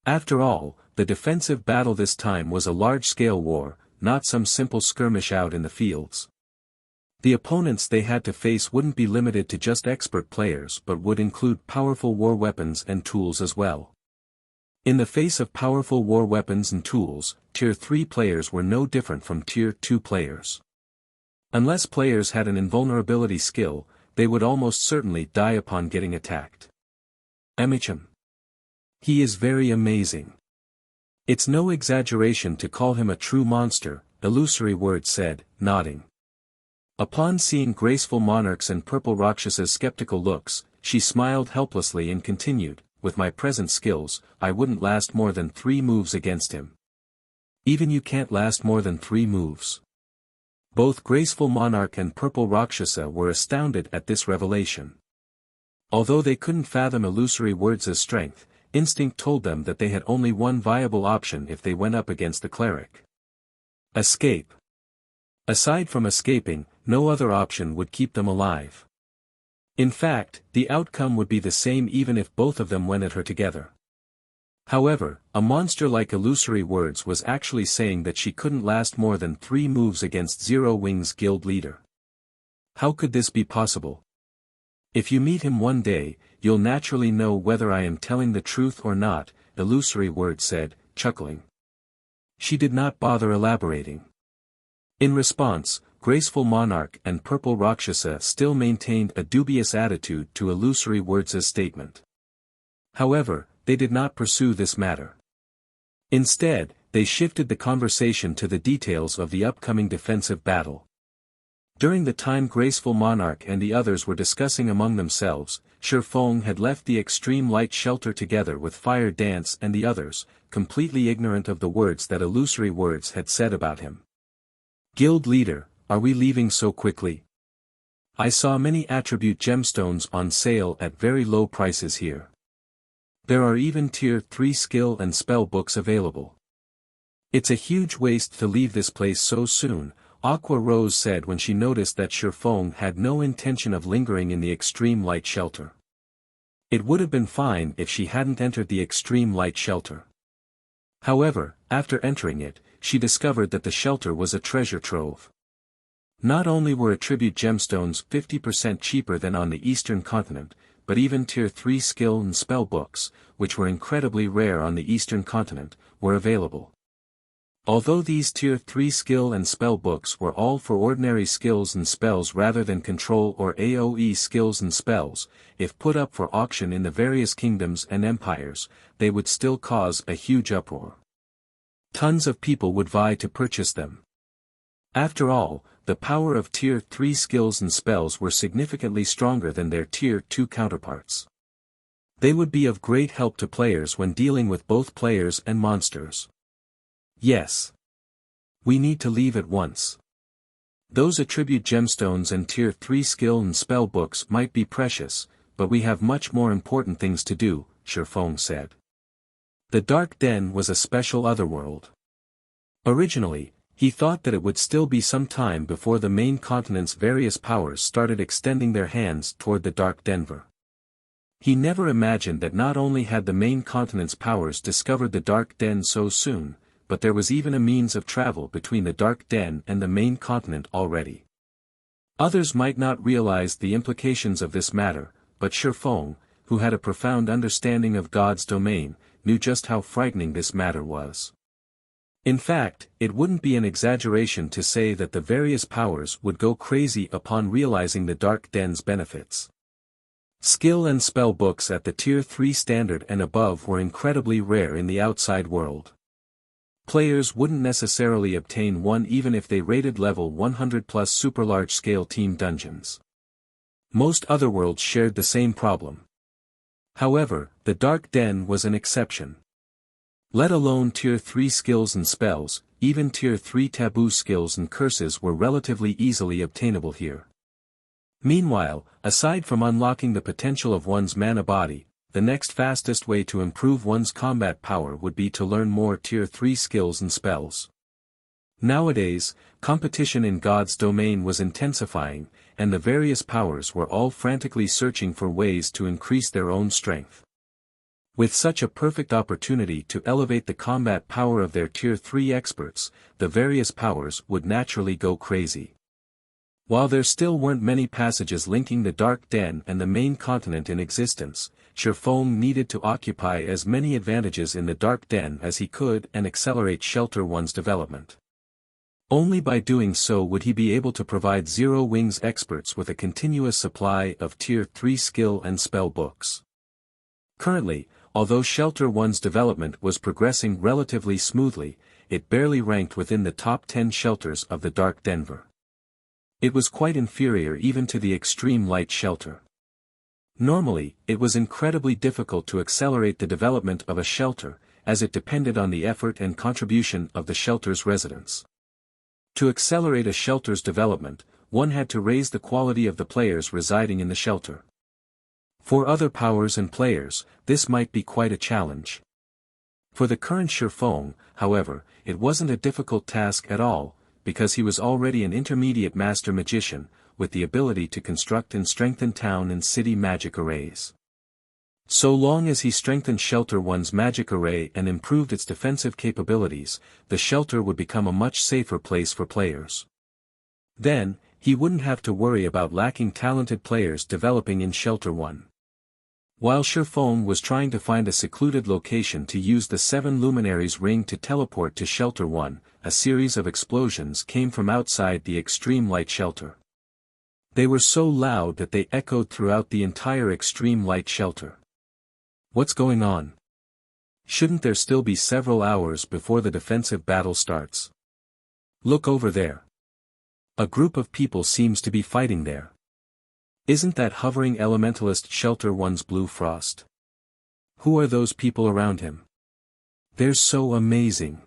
After all, the defensive battle this time was a large-scale war, not some simple skirmish out in the fields. The opponents they had to face wouldn't be limited to just expert players but would include powerful war weapons and tools as well. In the face of powerful war weapons and tools, Tier 3 players were no different from Tier 2 players. Unless players had an invulnerability skill, they would almost certainly die upon getting attacked. Amicham. He is very amazing. It's no exaggeration to call him a true monster, illusory words said, nodding. Upon seeing Graceful Monarch's and Purple Rakshasa's skeptical looks, she smiled helplessly and continued, "With my present skills, I wouldn't last more than 3 moves against him." "Even you can't last more than 3 moves." Both Graceful Monarch and Purple Rakshasa were astounded at this revelation. Although they couldn't fathom illusory words' strength, instinct told them that they had only one viable option if they went up against the cleric. Escape. Aside from escaping, no other option would keep them alive. In fact, the outcome would be the same even if both of them went at her together. However, a monster like illusory words was actually saying that she couldn't last more than 3 moves against Zero Wing's guild leader. How could this be possible? "If you meet him one day, you'll naturally know whether I am telling the truth or not," illusory words said, chuckling. She did not bother elaborating. In response, Graceful Monarch and Purple Rakshasa still maintained a dubious attitude to illusory words' statement. However, they did not pursue this matter. Instead, they shifted the conversation to the details of the upcoming defensive battle. During the time Graceful Monarch and the others were discussing among themselves, Shifeng had left the extreme light shelter together with Fire Dance and the others, completely ignorant of the words that illusory words had said about him. "Guild leader, are we leaving so quickly? I saw many attribute gemstones on sale at very low prices here. There are even Tier 3 skill and spell books available. It's a huge waste to leave this place so soon," Aqua Rose said when she noticed that Shifeng had no intention of lingering in the extreme light shelter. It would have been fine if she hadn't entered the extreme light shelter. However, after entering it, she discovered that the shelter was a treasure trove. Not only were attribute gemstones 50% cheaper than on the eastern continent, but even Tier 3 skill and spell books, which were incredibly rare on the eastern continent, were available. Although these Tier 3 skill and spell books were all for ordinary skills and spells rather than control or AoE skills and spells, if put up for auction in the various kingdoms and empires, they would still cause a huge uproar. Tons of people would vie to purchase them. After all, the power of Tier 3 skills and spells were significantly stronger than their Tier 2 counterparts. They would be of great help to players when dealing with both players and monsters. Yes. We need to leave at once. Those attribute gemstones and tier 3 skill and spell books might be precious, but we have much more important things to do, Shifeng said. The Dark Den was a special otherworld. Originally, he thought that it would still be some time before the main continent's various powers started extending their hands toward the Dark Denver. He never imagined that not only had the main continent's powers discovered the Dark Den so soon, but there was even a means of travel between the Dark Den and the main continent already. Others might not realize the implications of this matter, but Shifeng, who had a profound understanding of God's domain, knew just how frightening this matter was. In fact, it wouldn't be an exaggeration to say that the various powers would go crazy upon realizing the Dark Den's benefits. Skill and spell books at the tier 3 standard and above were incredibly rare in the outside world. Players wouldn't necessarily obtain one even if they rated level 100 plus super large-scale team dungeons. Most other worlds shared the same problem. However, the Dark Den was an exception. Let alone tier 3 skills and spells, even tier 3 taboo skills and curses were relatively easily obtainable here. Meanwhile, aside from unlocking the potential of one's mana body, the next fastest way to improve one's combat power would be to learn more tier 3 skills and spells. Nowadays, competition in God's domain was intensifying, and the various powers were all frantically searching for ways to increase their own strength. With such a perfect opportunity to elevate the combat power of their tier 3 experts, the various powers would naturally go crazy. While there still weren't many passages linking the Dark Den and the main continent in existence, Shifeng needed to occupy as many advantages in the Dark Den as he could and accelerate Shelter One's development. Only by doing so would he be able to provide Zero Wings experts with a continuous supply of tier 3 skill and spell books. Currently, although Shelter One's development was progressing relatively smoothly, it barely ranked within the top 10 shelters of the Dark Denver. It was quite inferior even to the Extreme Light Shelter. Normally, it was incredibly difficult to accelerate the development of a shelter, as it depended on the effort and contribution of the shelter's residents. To accelerate a shelter's development, one had to raise the quality of the players residing in the shelter. For other powers and players, this might be quite a challenge. For the current Shifeng, however, it wasn't a difficult task at all, because he was already an intermediate master magician, with the ability to construct and strengthen town and city magic arrays. So long as he strengthened Shelter One's magic array and improved its defensive capabilities, the shelter would become a much safer place for players. Then, he wouldn't have to worry about lacking talented players developing in Shelter One. While Shifeng was trying to find a secluded location to use the 7 Luminaries ring to teleport to Shelter One, a series of explosions came from outside the Extreme Light Shelter. They were so loud that they echoed throughout the entire Extreme Light Shelter. What's going on? Shouldn't there still be several hours before the defensive battle starts? Look over there. A group of people seems to be fighting there. Isn't that hovering elementalist Shelter One's Blue Frost? Who are those people around him? They're so amazing.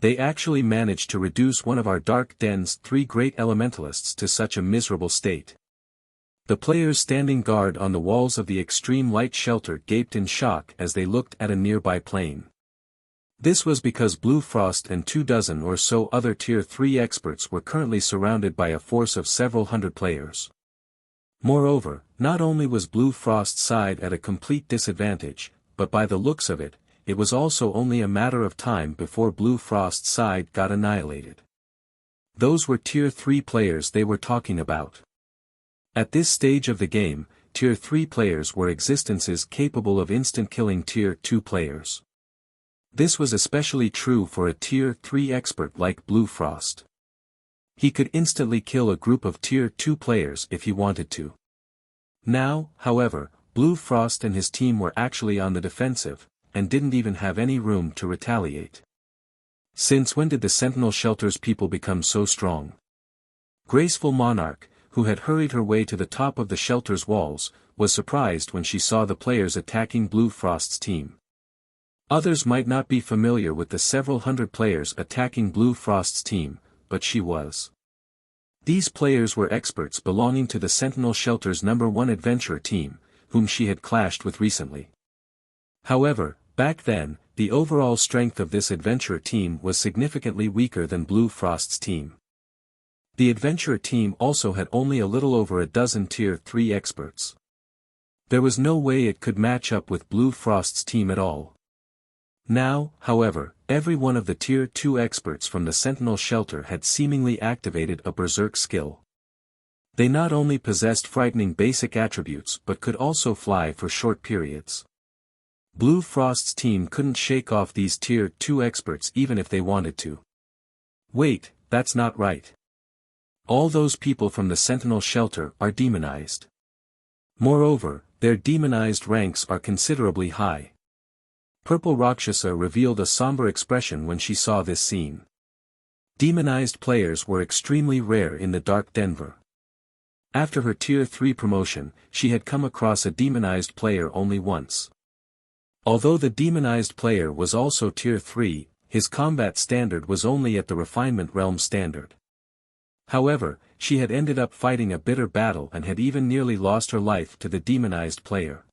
They actually managed to reduce one of our Dark Den's 3 great elementalists to such a miserable state. The players standing guard on the walls of the Extreme Light Shelter gaped in shock as they looked at a nearby plane. This was because Blue Frost and 24 or so other Tier 3 experts were currently surrounded by a force of several hundred players. Moreover, not only was Blue Frost's side at a complete disadvantage, but by the looks of it, it was also only a matter of time before Blue Frost's side got annihilated. Those were Tier 3 players they were talking about. At this stage of the game, Tier 3 players were existences capable of instant killing Tier 2 players. This was especially true for a Tier 3 expert like Blue Frost. He could instantly kill a group of Tier 2 players if he wanted to. Now, however, Blue Frost and his team were actually on the defensive, and didn't even have any room to retaliate. Since when did the Sentinel Shelter's people become so strong? Graceful Monarch, who had hurried her way to the top of the shelter's walls, was surprised when she saw the players attacking Blue Frost's team. Others might not be familiar with the several hundred players attacking Blue Frost's team, but she was. These players were experts belonging to the Sentinel Shelter's #1 adventurer team, whom she had clashed with recently. However, back then, the overall strength of this adventurer team was significantly weaker than Blue Frost's team. The adventurer team also had only a little over a dozen Tier 3 experts. There was no way it could match up with Blue Frost's team at all. Now, however, every one of the Tier 2 experts from the Sentinel Shelter had seemingly activated a berserk skill. They not only possessed frightening basic attributes but could also fly for short periods. Blue Frost's team couldn't shake off these Tier 2 experts even if they wanted to. Wait, that's not right. All those people from the Sentinel Shelter are demonized. Moreover, their demonized ranks are considerably high. Purple Rakshasa revealed a somber expression when she saw this scene. Demonized players were extremely rare in the Dark Denver. After her Tier 3 promotion, she had come across a demonized player only once. Although the demonized player was also Tier 3, his combat standard was only at the Refinement Realm standard. However, she had ended up fighting a bitter battle and had even nearly lost her life to the demonized player.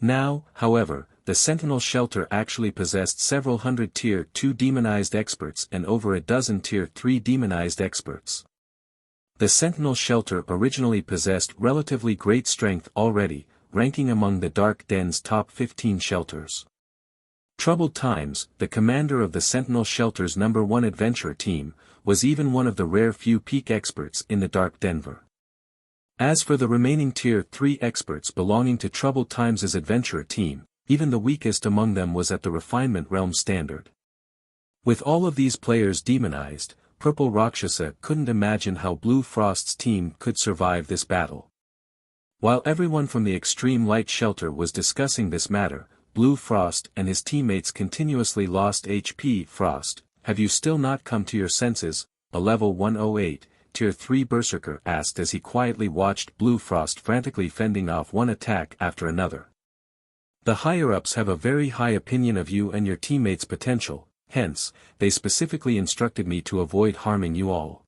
Now, however, the Sentinel Shelter actually possessed several hundred Tier 2 demonized experts and over a dozen Tier 3 demonized experts. The Sentinel Shelter originally possessed relatively great strength already, ranking among the Dark Den's top 15 shelters. Troubled Times, the commander of the Sentinel Shelter's #1 adventurer team, was even one of the rare few peak experts in the Dark Denver. As for the remaining Tier 3 experts belonging to Troubled Times' adventurer team, even the weakest among them was at the Refinement Realm standard. With all of these players demonized, Purple Rakshasa couldn't imagine how Blue Frost's team could survive this battle. While everyone from the Extreme Light Shelter was discussing this matter, Blue Frost and his teammates continuously lost HP. Frost, have you still not come to your senses? A level 108, Tier 3 Berserker asked as he quietly watched Blue Frost frantically fending off one attack after another. The higher-ups have a very high opinion of you and your teammates' potential, hence, they specifically instructed me to avoid harming you all.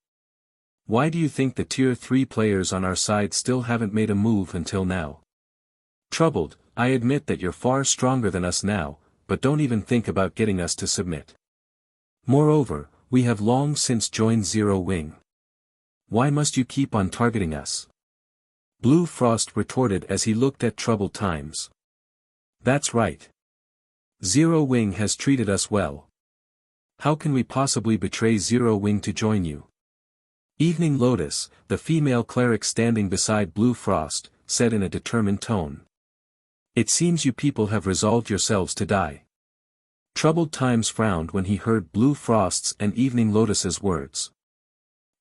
Why do you think the Tier 3 players on our side still haven't made a move until now? Troubled, I admit that you're far stronger than us now, but don't even think about getting us to submit. Moreover, we have long since joined Zero Wing. Why must you keep on targeting us? Blue Frost retorted as he looked at Troubled Times. That's right. Zero Wing has treated us well. How can we possibly betray Zero Wing to join you? Evening Lotus, the female cleric standing beside Blue Frost, said in a determined tone. It seems you people have resolved yourselves to die. Troubled Times frowned when he heard Blue Frost's and Evening Lotus's words.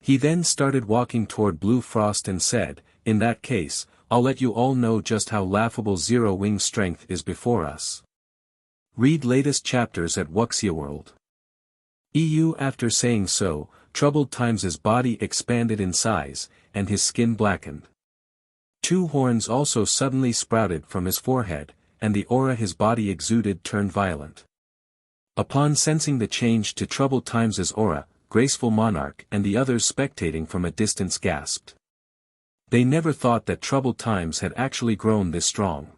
He then started walking toward Blue Frost and said, in that case, I'll let you all know just how laughable Zero Wing's strength is before us. Read latest chapters at Wuxia World. EU. After saying so, Troubled Times' body expanded in size, and his skin blackened. Two horns also suddenly sprouted from his forehead, and the aura his body exuded turned violent. Upon sensing the change to Troubled Times' aura, Graceful Monarch and the others spectating from a distance gasped. They never thought that Troubled Times had actually grown this strong.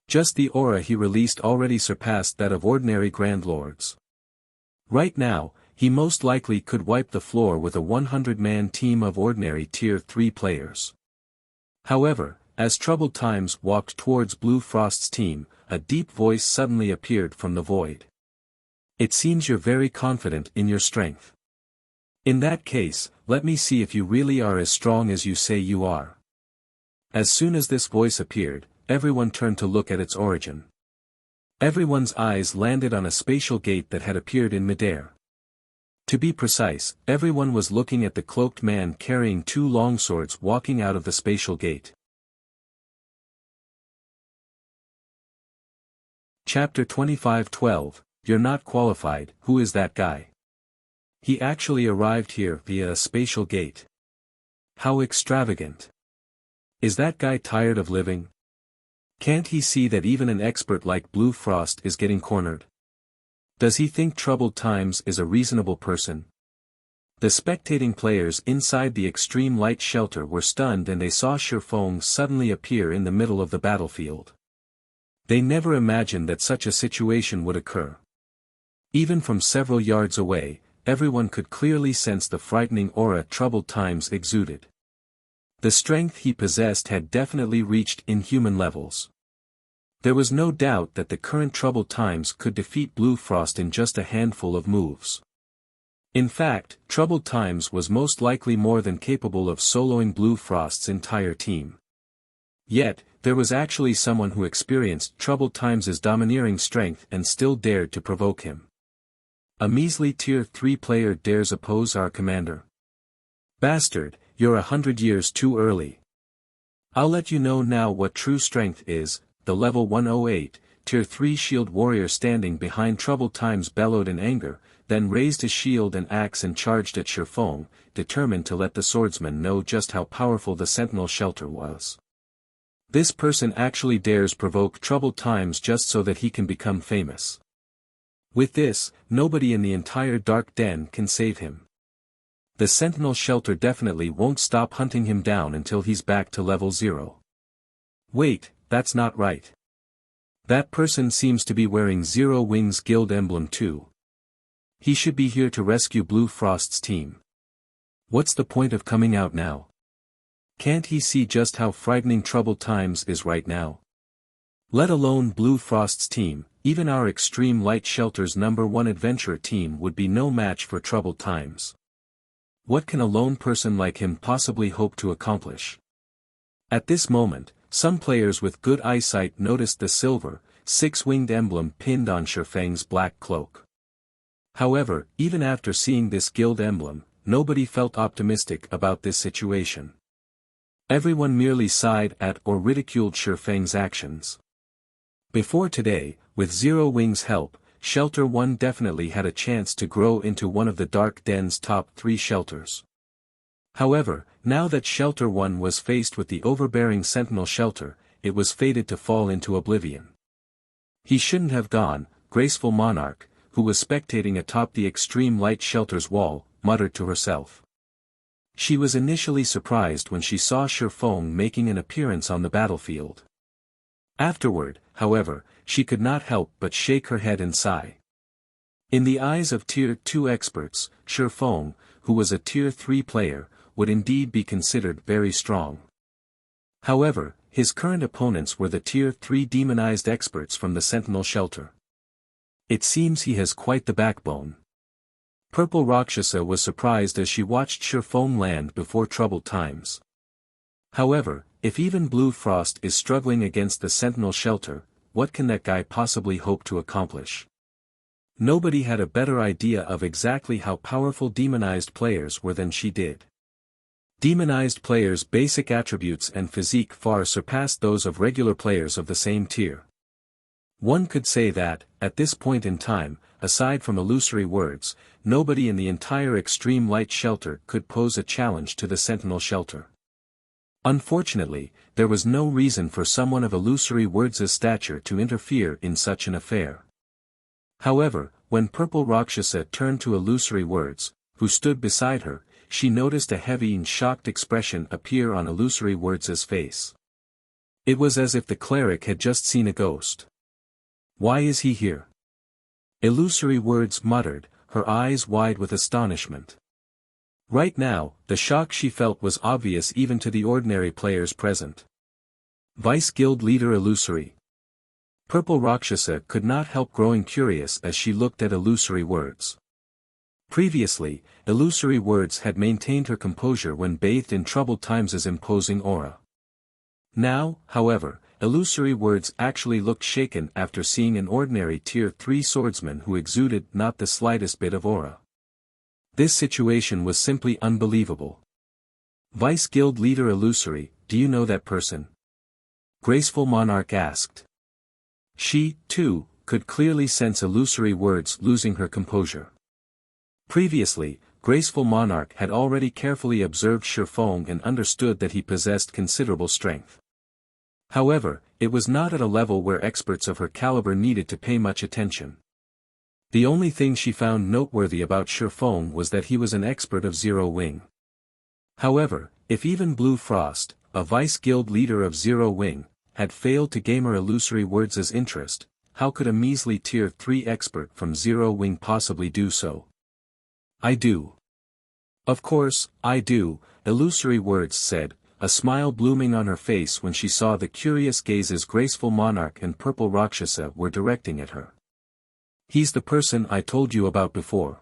Just the aura he released already surpassed that of ordinary Grand Lords. Right now, he most likely could wipe the floor with a 100-man team of ordinary Tier 3 players. However, as Troubled Times walked towards Blue Frost's team, a deep voice suddenly appeared from the void. It seems you're very confident in your strength. In that case, let me see if you really are as strong as you say you are. As soon as this voice appeared, everyone turned to look at its origin. Everyone's eyes landed on a spatial gate that had appeared in midair. To be precise, everyone was looking at the cloaked man carrying two longswords walking out of the spatial gate. Chapter 25:12, You're not qualified. Who is that guy? He actually arrived here via a spatial gate. How extravagant. Is that guy tired of living? Can't he see that even an expert like Blue Frost is getting cornered? Does he think Troubled Times is a reasonable person? The spectating players inside the extreme light shelter were stunned and they saw Shifeng suddenly appear in the middle of the battlefield. They never imagined that such a situation would occur. Even from several yards away, everyone could clearly sense the frightening aura Troubled Times exuded. The strength he possessed had definitely reached inhuman levels. There was no doubt that the current Troubled Times could defeat Blue Frost in just a handful of moves. In fact, Troubled Times was most likely more than capable of soloing Blue Frost's entire team. Yet, there was actually someone who experienced Troubled Times' domineering strength and still dared to provoke him. A measly Tier 3 player dares oppose our commander. Bastard, you're 100 years too early. I'll let you know now what true strength is. The level 108, Tier 3 shield warrior standing behind Troubled Times bellowed in anger, then raised his shield and axe and charged at Shifeng, determined to let the swordsman know just how powerful the sentinel shelter was. This person actually dares provoke Troubled Times just so that he can become famous. With this, nobody in the entire dark den can save him. The sentinel shelter definitely won't stop hunting him down until he's back to level 0. Wait, that's not right. That person seems to be wearing Zero Wings Guild emblem too. He should be here to rescue Blue Frost's team. What's the point of coming out now? Can't he see just how frightening Troubled Times is right now? Let alone Blue Frost's team, even our Extreme Light Shelter's #1 adventurer team would be no match for Troubled Times. What can a lone person like him possibly hope to accomplish? At this moment, some players with good eyesight noticed the silver, six-winged emblem pinned on Shifeng's black cloak. However, even after seeing this guild emblem, nobody felt optimistic about this situation. Everyone merely sighed at or ridiculed Shifeng's actions. Before today, with Zero Wing's help, Shelter 1 definitely had a chance to grow into one of the Dark Den's top 3 shelters. However, now that Shelter 1 was faced with the overbearing Sentinel Shelter, it was fated to fall into oblivion. He shouldn't have gone, Graceful Monarch, who was spectating atop the Extreme Light Shelter's wall, muttered to herself. She was initially surprised when she saw Shifeng making an appearance on the battlefield. Afterward, however, she could not help but shake her head and sigh. In the eyes of Tier 2 experts, Shifeng, who was a Tier 3 player, would indeed be considered very strong. However, his current opponents were the Tier 3 demonized experts from the Sentinel Shelter. It seems he has quite the backbone. Purple Rakshasa was surprised as she watched Shifeng land before Troubled Times. However, if even Blue Frost is struggling against the Sentinel Shelter, what can that guy possibly hope to accomplish? Nobody had a better idea of exactly how powerful demonized players were than she did. Demonized players' basic attributes and physique far surpassed those of regular players of the same tier. One could say that, at this point in time, aside from illusory words, nobody in the entire Extreme Light Shelter could pose a challenge to the Sentinel Shelter. Unfortunately, there was no reason for someone of illusory words' stature to interfere in such an affair. However, when Purple Rakshasa turned to illusory words, who stood beside her, she noticed a heavy and shocked expression appear on illusory words' face. It was as if the cleric had just seen a ghost. Why is he here? Illusory words muttered, her eyes wide with astonishment. Right now, the shock she felt was obvious even to the ordinary players present. Vice Guild Leader Illusory. Purple Rakshasa could not help growing curious as she looked at illusory words. Previously, illusory words had maintained her composure when bathed in Troubled Times' imposing aura. Now, however, illusory words actually looked shaken after seeing an ordinary Tier 3 swordsman who exuded not the slightest bit of aura. This situation was simply unbelievable. Vice Guild Leader Illusory, do you know that person? Graceful Monarch asked. She, too, could clearly sense illusory words losing her composure. Previously, Graceful Monarch had already carefully observed Shifeng and understood that he possessed considerable strength. However, it was not at a level where experts of her caliber needed to pay much attention. The only thing she found noteworthy about Shifeng was that he was an expert of Zero Wing. However, if even Blue Frost, a vice guild leader of Zero Wing, had failed to gain her illusory words' interest, how could a measly tier 3 expert from Zero Wing possibly do so? I do. Of course, I do, Illusory Words said, a smile blooming on her face when she saw the curious gazes Graceful Monarch and Purple Rakshasa were directing at her. He's the person I told you about before.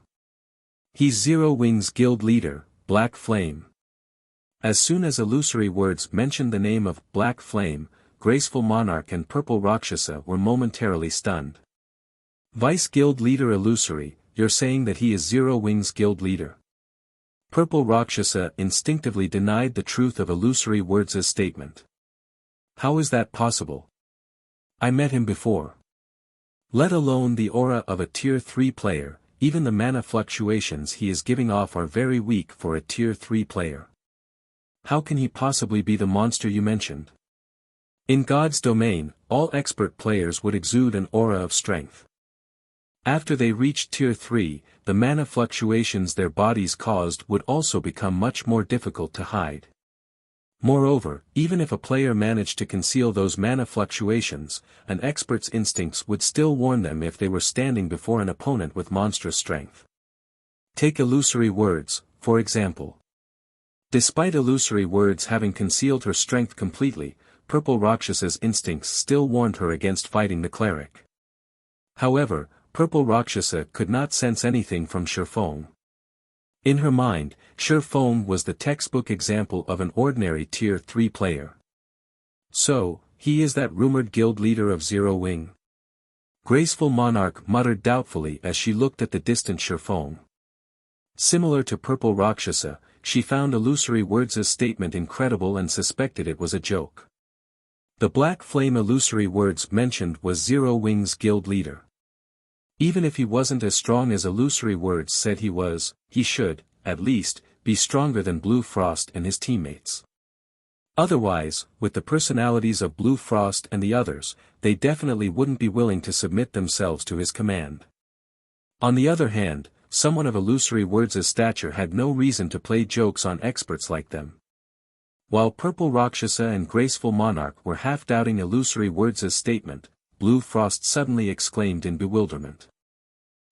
He's Zero Wing's guild leader, Black Flame. As soon as Illusory Words mentioned the name of Black Flame, Graceful Monarch and Purple Rakshasa were momentarily stunned. Vice Guild Leader Illusory, you're saying that he is Zero Wing's guild leader? Purple Rakshasa instinctively denied the truth of Illusory Words' statement. How is that possible? I met him before. Let alone the aura of a tier 3 player, even the mana fluctuations he is giving off are very weak for a tier 3 player. How can he possibly be the monster you mentioned? In God's domain, all expert players would exude an aura of strength. After they reached tier 3, the mana fluctuations their bodies caused would also become much more difficult to hide. Moreover, even if a player managed to conceal those mana fluctuations, an expert's instincts would still warn them if they were standing before an opponent with monstrous strength. Take Illusory Words, for example. Despite Illusory Words having concealed her strength completely, Purple Rakshasa's instincts still warned her against fighting the cleric. However, Purple Rakshasa could not sense anything from Shifeng. In her mind, Shifeng was the textbook example of an ordinary tier 3 player. So, he is that rumored guild leader of Zero Wing? Graceful Monarch muttered doubtfully as she looked at the distant Shifeng. Similar to Purple Rakshasa, she found Illusory Words' statement incredible and suspected it was a joke. The Black Flame Illusory Words mentioned was Zero Wing's guild leader. Even if he wasn't as strong as Illusory Words said he was, he should, at least, be stronger than Blue Frost and his teammates. Otherwise, with the personalities of Blue Frost and the others, they definitely wouldn't be willing to submit themselves to his command. On the other hand, someone of Illusory Words' stature had no reason to play jokes on experts like them. While Purple Rakshasa and Graceful Monarch were half-doubting Illusory Words' statement, Blue Frost suddenly exclaimed in bewilderment.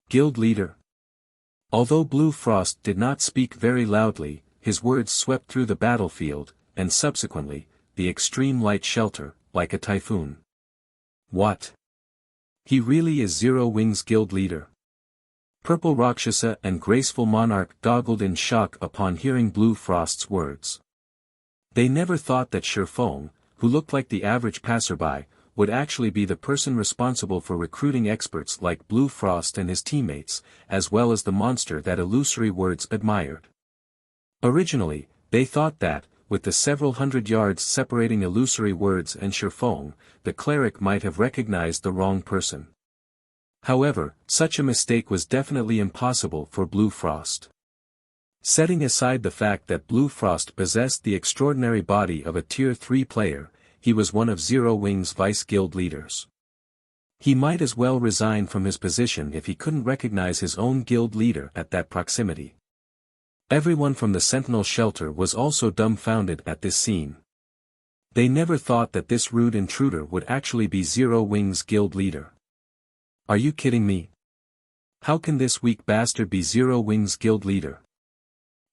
Guild leader? Although Blue Frost did not speak very loudly, his words swept through the battlefield, and subsequently, the extreme light shelter, like a typhoon. What? He really is Zero Wing's guild leader? Purple Rakshasa and Graceful Monarch goggled in shock upon hearing Blue Frost's words. They never thought that Shifeng, who looked like the average passerby, would actually be the person responsible for recruiting experts like Blue Frost and his teammates, as well as the monster that Illusory Words admired. Originally, they thought that, with the several hundred yards separating Illusory Words and Shifeng, the cleric might have recognized the wrong person. However, such a mistake was definitely impossible for Blue Frost. Setting aside the fact that Blue Frost possessed the extraordinary body of a tier 3 player, he was one of Zero Wing's vice guild leaders. He might as well resign from his position if he couldn't recognize his own guild leader at that proximity. Everyone from the Sentinel shelter was also dumbfounded at this scene. They never thought that this rude intruder would actually be Zero Wing's guild leader. Are you kidding me? How can this weak bastard be Zero Wing's guild leader?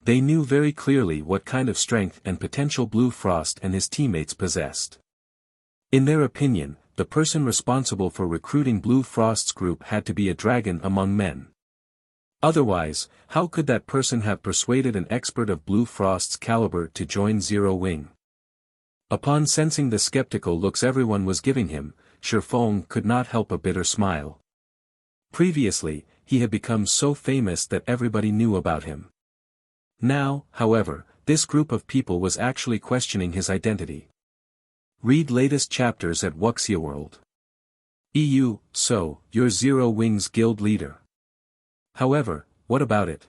They knew very clearly what kind of strength and potential Blue Frost and his teammates possessed. In their opinion, the person responsible for recruiting Blue Frost's group had to be a dragon among men. Otherwise, how could that person have persuaded an expert of Blue Frost's caliber to join Zero Wing? Upon sensing the skeptical looks everyone was giving him, Shifeng could not help a bitter smile. Previously, he had become so famous that everybody knew about him. Now, however, this group of people was actually questioning his identity. Read latest chapters at Wuxia World. EU, so, you're Zero Wing's guild leader. However, what about it?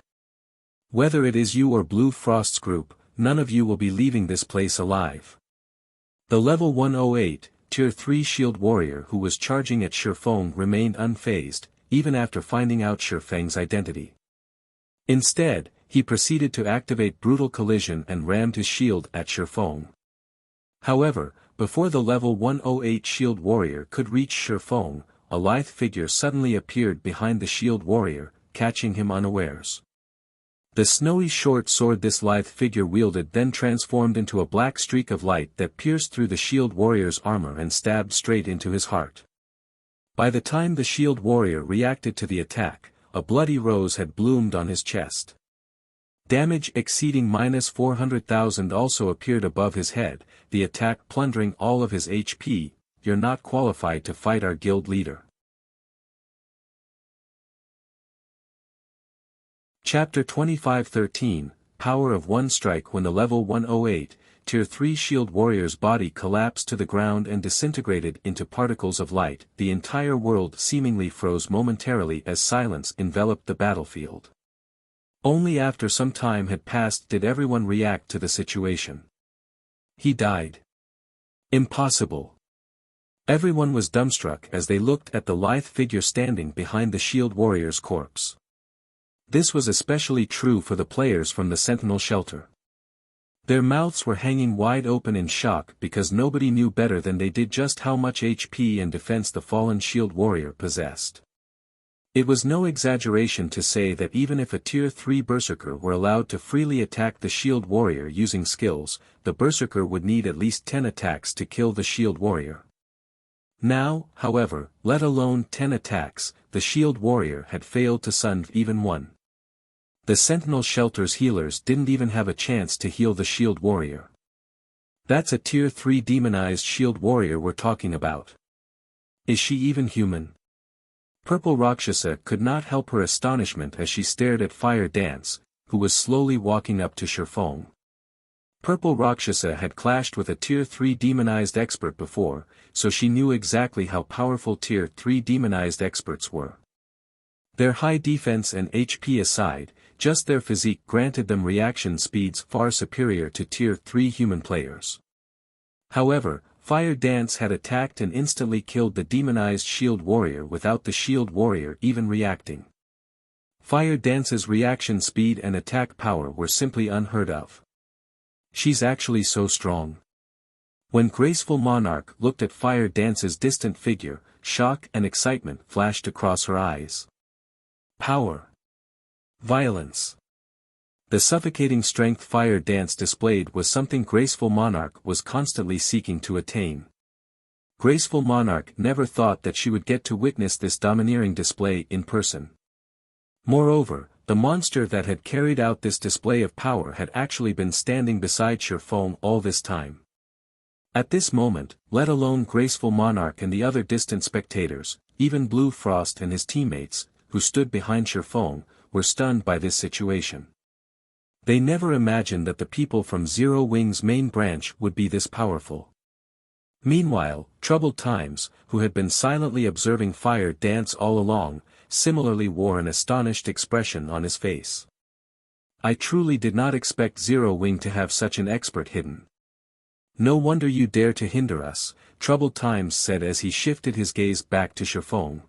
Whether it is you or Blue Frost's group, none of you will be leaving this place alive. The level 108, Tier 3 Shield Warrior who was charging at Shifeng remained unfazed, even after finding out Shifeng's identity. Instead, he proceeded to activate Brutal Collision and rammed his shield at Shifeng. However, before the level 108 Shield Warrior could reach Shifeng, a lithe figure suddenly appeared behind the Shield Warrior, catching him unawares. The snowy short sword this lithe figure wielded then transformed into a black streak of light that pierced through the Shield Warrior's armor and stabbed straight into his heart. By the time the Shield Warrior reacted to the attack, a bloody rose had bloomed on his chest. Damage exceeding -400,000 also appeared above his head, the attack plundering all of his HP. You're not qualified to fight our guild leader. Chapter 25:13, Power of One Strike. When the level 108, Tier 3 Shield Warrior's body collapsed to the ground and disintegrated into particles of light, the entire world seemingly froze momentarily as silence enveloped the battlefield. Only after some time had passed did everyone react to the situation. He died. Impossible. Everyone was dumbstruck as they looked at the lithe figure standing behind the Shield Warrior's corpse. This was especially true for the players from the Sentinel shelter. Their mouths were hanging wide open in shock because nobody knew better than they did just how much HP and defense the fallen Shield Warrior possessed. It was no exaggeration to say that even if a Tier 3 Berserker were allowed to freely attack the Shield Warrior using skills, the Berserker would need at least 10 attacks to kill the Shield Warrior. Now, however, let alone 10 attacks, the Shield Warrior had failed to stun even one. The Sentinel shelter's healers didn't even have a chance to heal the Shield Warrior. That's a Tier 3 demonized Shield Warrior we're talking about. Is she even human? Purple Rakshasa could not help her astonishment as she stared at Fire Dance, who was slowly walking up to Shifeng. Purple Rakshasa had clashed with a Tier 3 demonized expert before, so she knew exactly how powerful Tier 3 demonized experts were. Their high defense and HP aside, just their physique granted them reaction speeds far superior to Tier 3 human players. However, Fire Dance had attacked and instantly killed the demonized Shield Warrior without the Shield Warrior even reacting. Fire Dance's reaction speed and attack power were simply unheard of. She's actually so strong. When Graceful Monarch looked at Fire Dance's distant figure, shock and excitement flashed across her eyes. Power. Violence. The suffocating strength Fire Dance displayed was something Graceful Monarch was constantly seeking to attain. Graceful Monarch never thought that she would get to witness this domineering display in person. Moreover, the monster that had carried out this display of power had actually been standing beside Shifeng all this time. At this moment, let alone Graceful Monarch and the other distant spectators, even Blue Frost and his teammates, who stood behind Shifeng, were stunned by this situation. They never imagined that the people from Zero Wing's main branch would be this powerful. Meanwhile, Troubled Times, who had been silently observing Fire Dance all along, similarly wore an astonished expression on his face. I truly did not expect Zero Wing to have such an expert hidden. No wonder you dare to hinder us, Troubled Times said as he shifted his gaze back to Shifeng.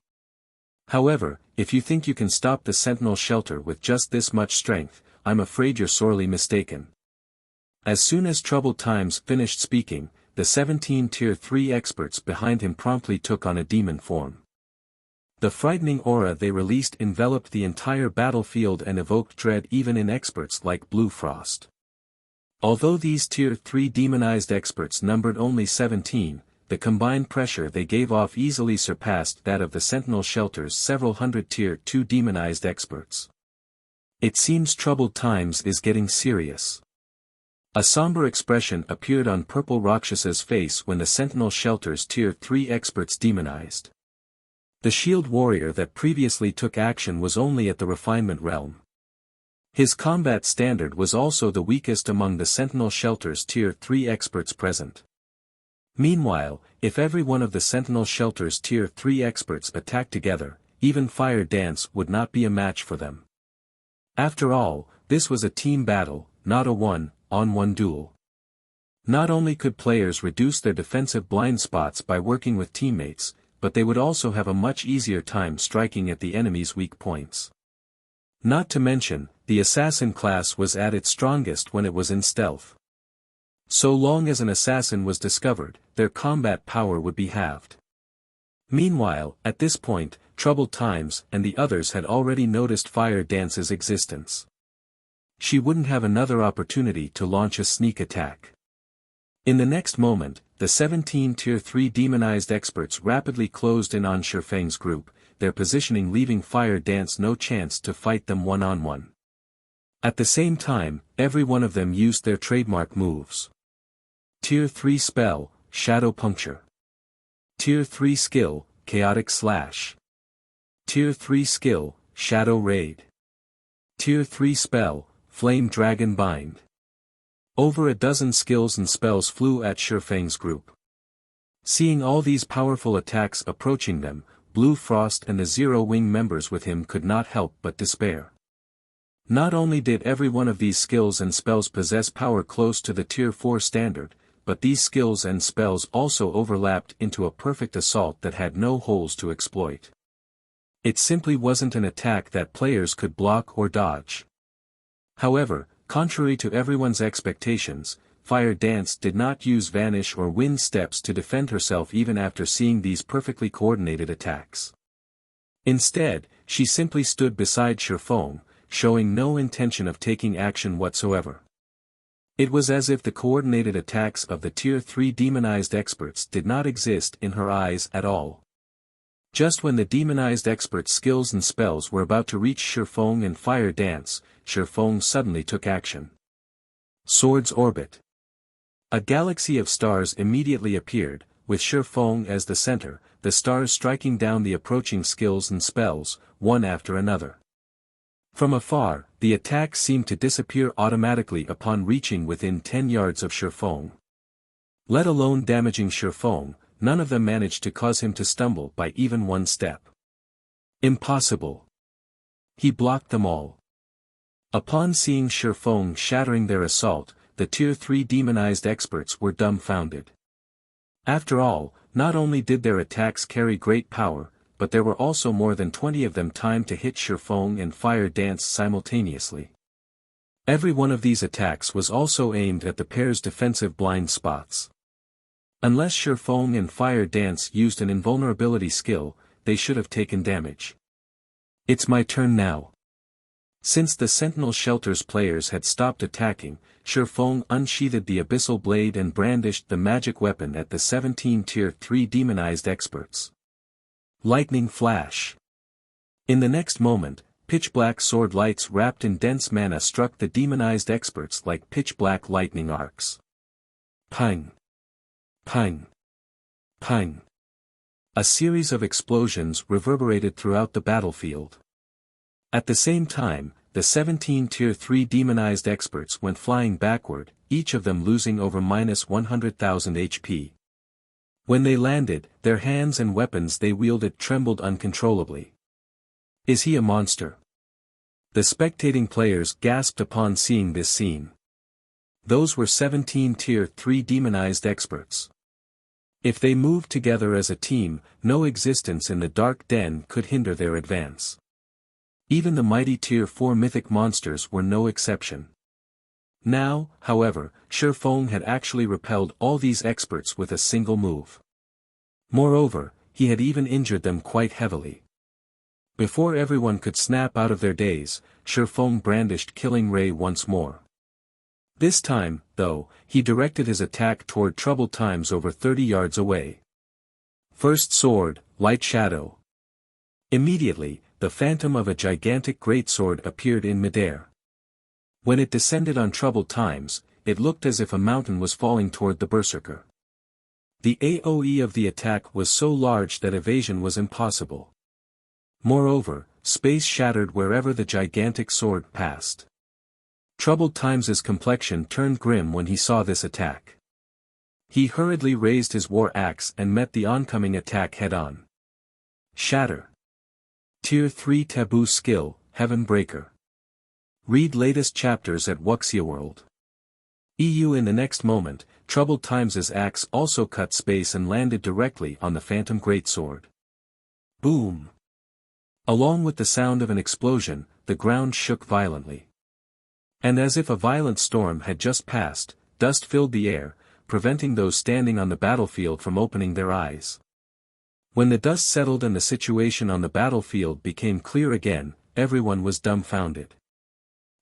However, if you think you can stop the Sentinel shelter with just this much strength, I'm afraid you're sorely mistaken. As soon as Troubled Times finished speaking, the 17 Tier 3 experts behind him promptly took on a demon form. The frightening aura they released enveloped the entire battlefield and evoked dread even in experts like Blue Frost. Although these Tier 3 demonized experts numbered only 17, the combined pressure they gave off easily surpassed that of the Sentinel shelter's several hundred Tier 2 demonized experts. It seems Troubled Times is getting serious. A somber expression appeared on Purple Rakshasa's face when the Sentinel shelter's Tier 3 experts demonized. The Shield Warrior that previously took action was only at the refinement realm. His combat standard was also the weakest among the Sentinel shelter's Tier 3 experts present. Meanwhile, if every one of the Sentinel shelter's Tier 3 experts attacked together, even Fire Dance would not be a match for them. After all, this was a team battle, not a one-on-one duel. Not only could players reduce their defensive blind spots by working with teammates, but they would also have a much easier time striking at the enemy's weak points. Not to mention, the assassin class was at its strongest when it was in stealth. So long as an assassin was discovered, their combat power would be halved. Meanwhile, at this point, Troubled Times and the others had already noticed Fire Dance's existence. She wouldn't have another opportunity to launch a sneak attack. In the next moment, the 17 Tier 3 demonized experts rapidly closed in on Shifeng's group, their positioning leaving Fire Dance no chance to fight them one-on-one. At the same time, every one of them used their trademark moves. Tier 3 spell, Shadow Puncture. Tier 3 skill, Chaotic Slash. Tier 3 skill, Shadow Raid. Tier 3 spell, Flame Dragon Bind. Over a dozen skills and spells flew at Shifeng's group. Seeing all these powerful attacks approaching them, Blue Frost and the Zero Wing members with him could not help but despair. Not only did every one of these skills and spells possess power close to the Tier 4 standard, but these skills and spells also overlapped into a perfect assault that had no holes to exploit. It simply wasn't an attack that players could block or dodge. However, contrary to everyone's expectations, Fire Dance did not use Vanish or Wind Steps to defend herself even after seeing these perfectly coordinated attacks. Instead, she simply stood beside Shifeng, showing no intention of taking action whatsoever. It was as if the coordinated attacks of the Tier 3 demonized experts did not exist in her eyes at all. Just when the demonized experts' skills and spells were about to reach Shifeng and Fire Dance, Shifeng suddenly took action. Sword's Orbit. A galaxy of stars immediately appeared, with Shifeng as the center, the stars striking down the approaching skills and spells, one after another. From afar, the attacks seemed to disappear automatically upon reaching within 10 yards of Shifeng. Let alone damaging Shifeng, none of them managed to cause him to stumble by even one step. Impossible. He blocked them all. Upon seeing Shifeng shattering their assault, the Tier 3 demonized experts were dumbfounded. After all, not only did their attacks carry great power, but there were also more than 20 of them timed to hit Shifeng and Fire Dance simultaneously. Every one of these attacks was also aimed at the pair's defensive blind spots. Unless Shifeng and Fire Dance used an invulnerability skill, they should have taken damage. It's my turn now. Since the Sentinel Shelter's players had stopped attacking, Shifeng unsheathed the Abyssal Blade and brandished the magic weapon at the 17 Tier 3 demonized experts. Lightning Flash. In the next moment, pitch-black sword lights wrapped in dense mana struck the demonized experts like pitch-black lightning arcs. Pang! Pang! Pang! A series of explosions reverberated throughout the battlefield. At the same time, the 17 Tier 3 demonized experts went flying backward, each of them losing over -100,000 HP. When they landed, their hands and weapons they wielded trembled uncontrollably. Is he a monster? The spectating players gasped upon seeing this scene. Those were 17 Tier 3 demonized experts. If they moved together as a team, no existence in the dark den could hinder their advance. Even the mighty Tier 4 mythic monsters were no exception. Now, however, Shifeng had actually repelled all these experts with a single move. Moreover, he had even injured them quite heavily. Before everyone could snap out of their daze, Shifeng brandished Killing Ray once more. This time, though, he directed his attack toward Troubled Times over 30 yards away. First sword, Lightshadow. Immediately, the phantom of a gigantic greatsword appeared in midair. When it descended on Troubled Times, it looked as if a mountain was falling toward the berserker. The AoE of the attack was so large that evasion was impossible. Moreover, space shattered wherever the gigantic sword passed. Troubled Times' complexion turned grim when he saw this attack. He hurriedly raised his war axe and met the oncoming attack head-on. Shatter. Tier 3 Taboo Skill, Heaven Breaker. Read latest chapters at Wuxia World. In the next moment, Troubled Times' axe also cut space and landed directly on the Phantom Greatsword. Boom! Along with the sound of an explosion, the ground shook violently. And as if a violent storm had just passed, dust filled the air, preventing those standing on the battlefield from opening their eyes. When the dust settled and the situation on the battlefield became clear again, everyone was dumbfounded.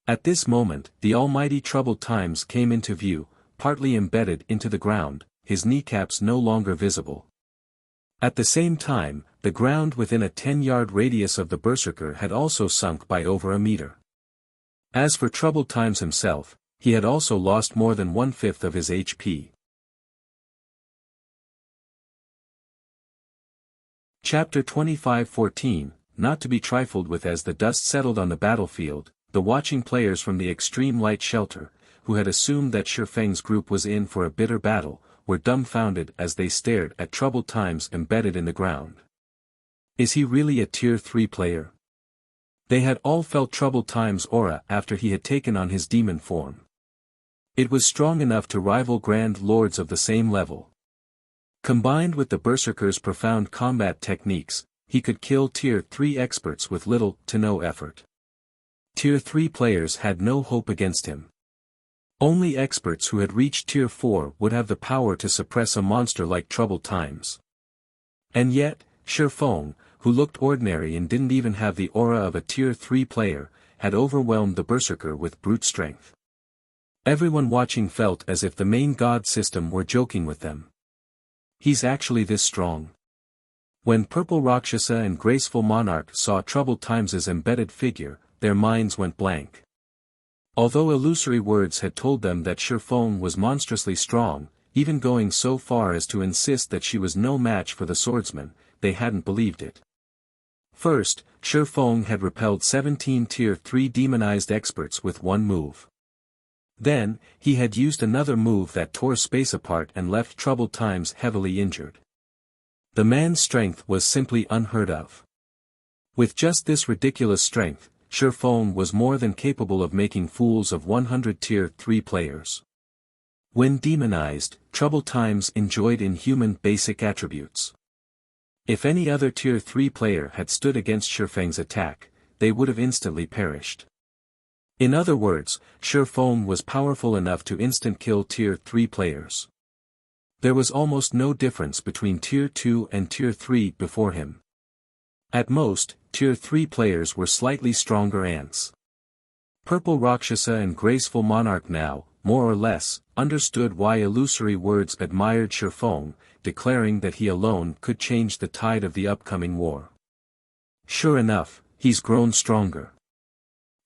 At this moment, the almighty Troubled Times came into view, partly embedded into the ground, his kneecaps no longer visible. At the same time, the ground within a 10-yard radius of the berserker had also sunk by over a meter. As for Troubled Times himself, he had also lost more than 1/5 of his HP. Chapter 25:14, Not to be trifled with. As the dust settled on the battlefield, the watching players from the extreme light shelter, who had assumed that Shi Feng's group was in for a bitter battle, were dumbfounded as they stared at Troubled Times embedded in the ground. Is he really a Tier 3 player? They had all felt Troubled Times' aura after he had taken on his demon form. It was strong enough to rival Grand Lords of the same level. Combined with the Berserker's profound combat techniques, he could kill Tier 3 experts with little to no effort. Tier 3 players had no hope against him. Only experts who had reached Tier 4 would have the power to suppress a monster like Troubled Times. And yet, Shi Feng, who looked ordinary and didn't even have the aura of a Tier 3 player, had overwhelmed the Berserker with brute strength. Everyone watching felt as if the main god system were joking with them. He's actually this strong. When Purple Rakshasa and Graceful Monarch saw Troubled Times' embedded figure, their minds went blank. Although illusory words had told them that Shi Feng was monstrously strong, even going so far as to insist that she was no match for the swordsman, they hadn't believed it. First, Shi Feng had repelled 17 Tier 3 demonized experts with one move. Then, he had used another move that tore space apart and left Troubled Times heavily injured. The man's strength was simply unheard of. With just this ridiculous strength, Shi Feng was more than capable of making fools of 100 Tier 3 players. When demonized, Troubled Times enjoyed inhuman basic attributes. If any other Tier 3 player had stood against Shi Feng's attack, they would have instantly perished. In other words, Shi Feng was powerful enough to instant-kill Tier 3 players. There was almost no difference between Tier 2 and Tier 3 before him. At most, Tier 3 players were slightly stronger ants. Purple Rakshasa and Graceful Monarch now, more or less, understood why illusory words admired Shi Feng, declaring that he alone could change the tide of the upcoming war. Sure enough, he's grown stronger.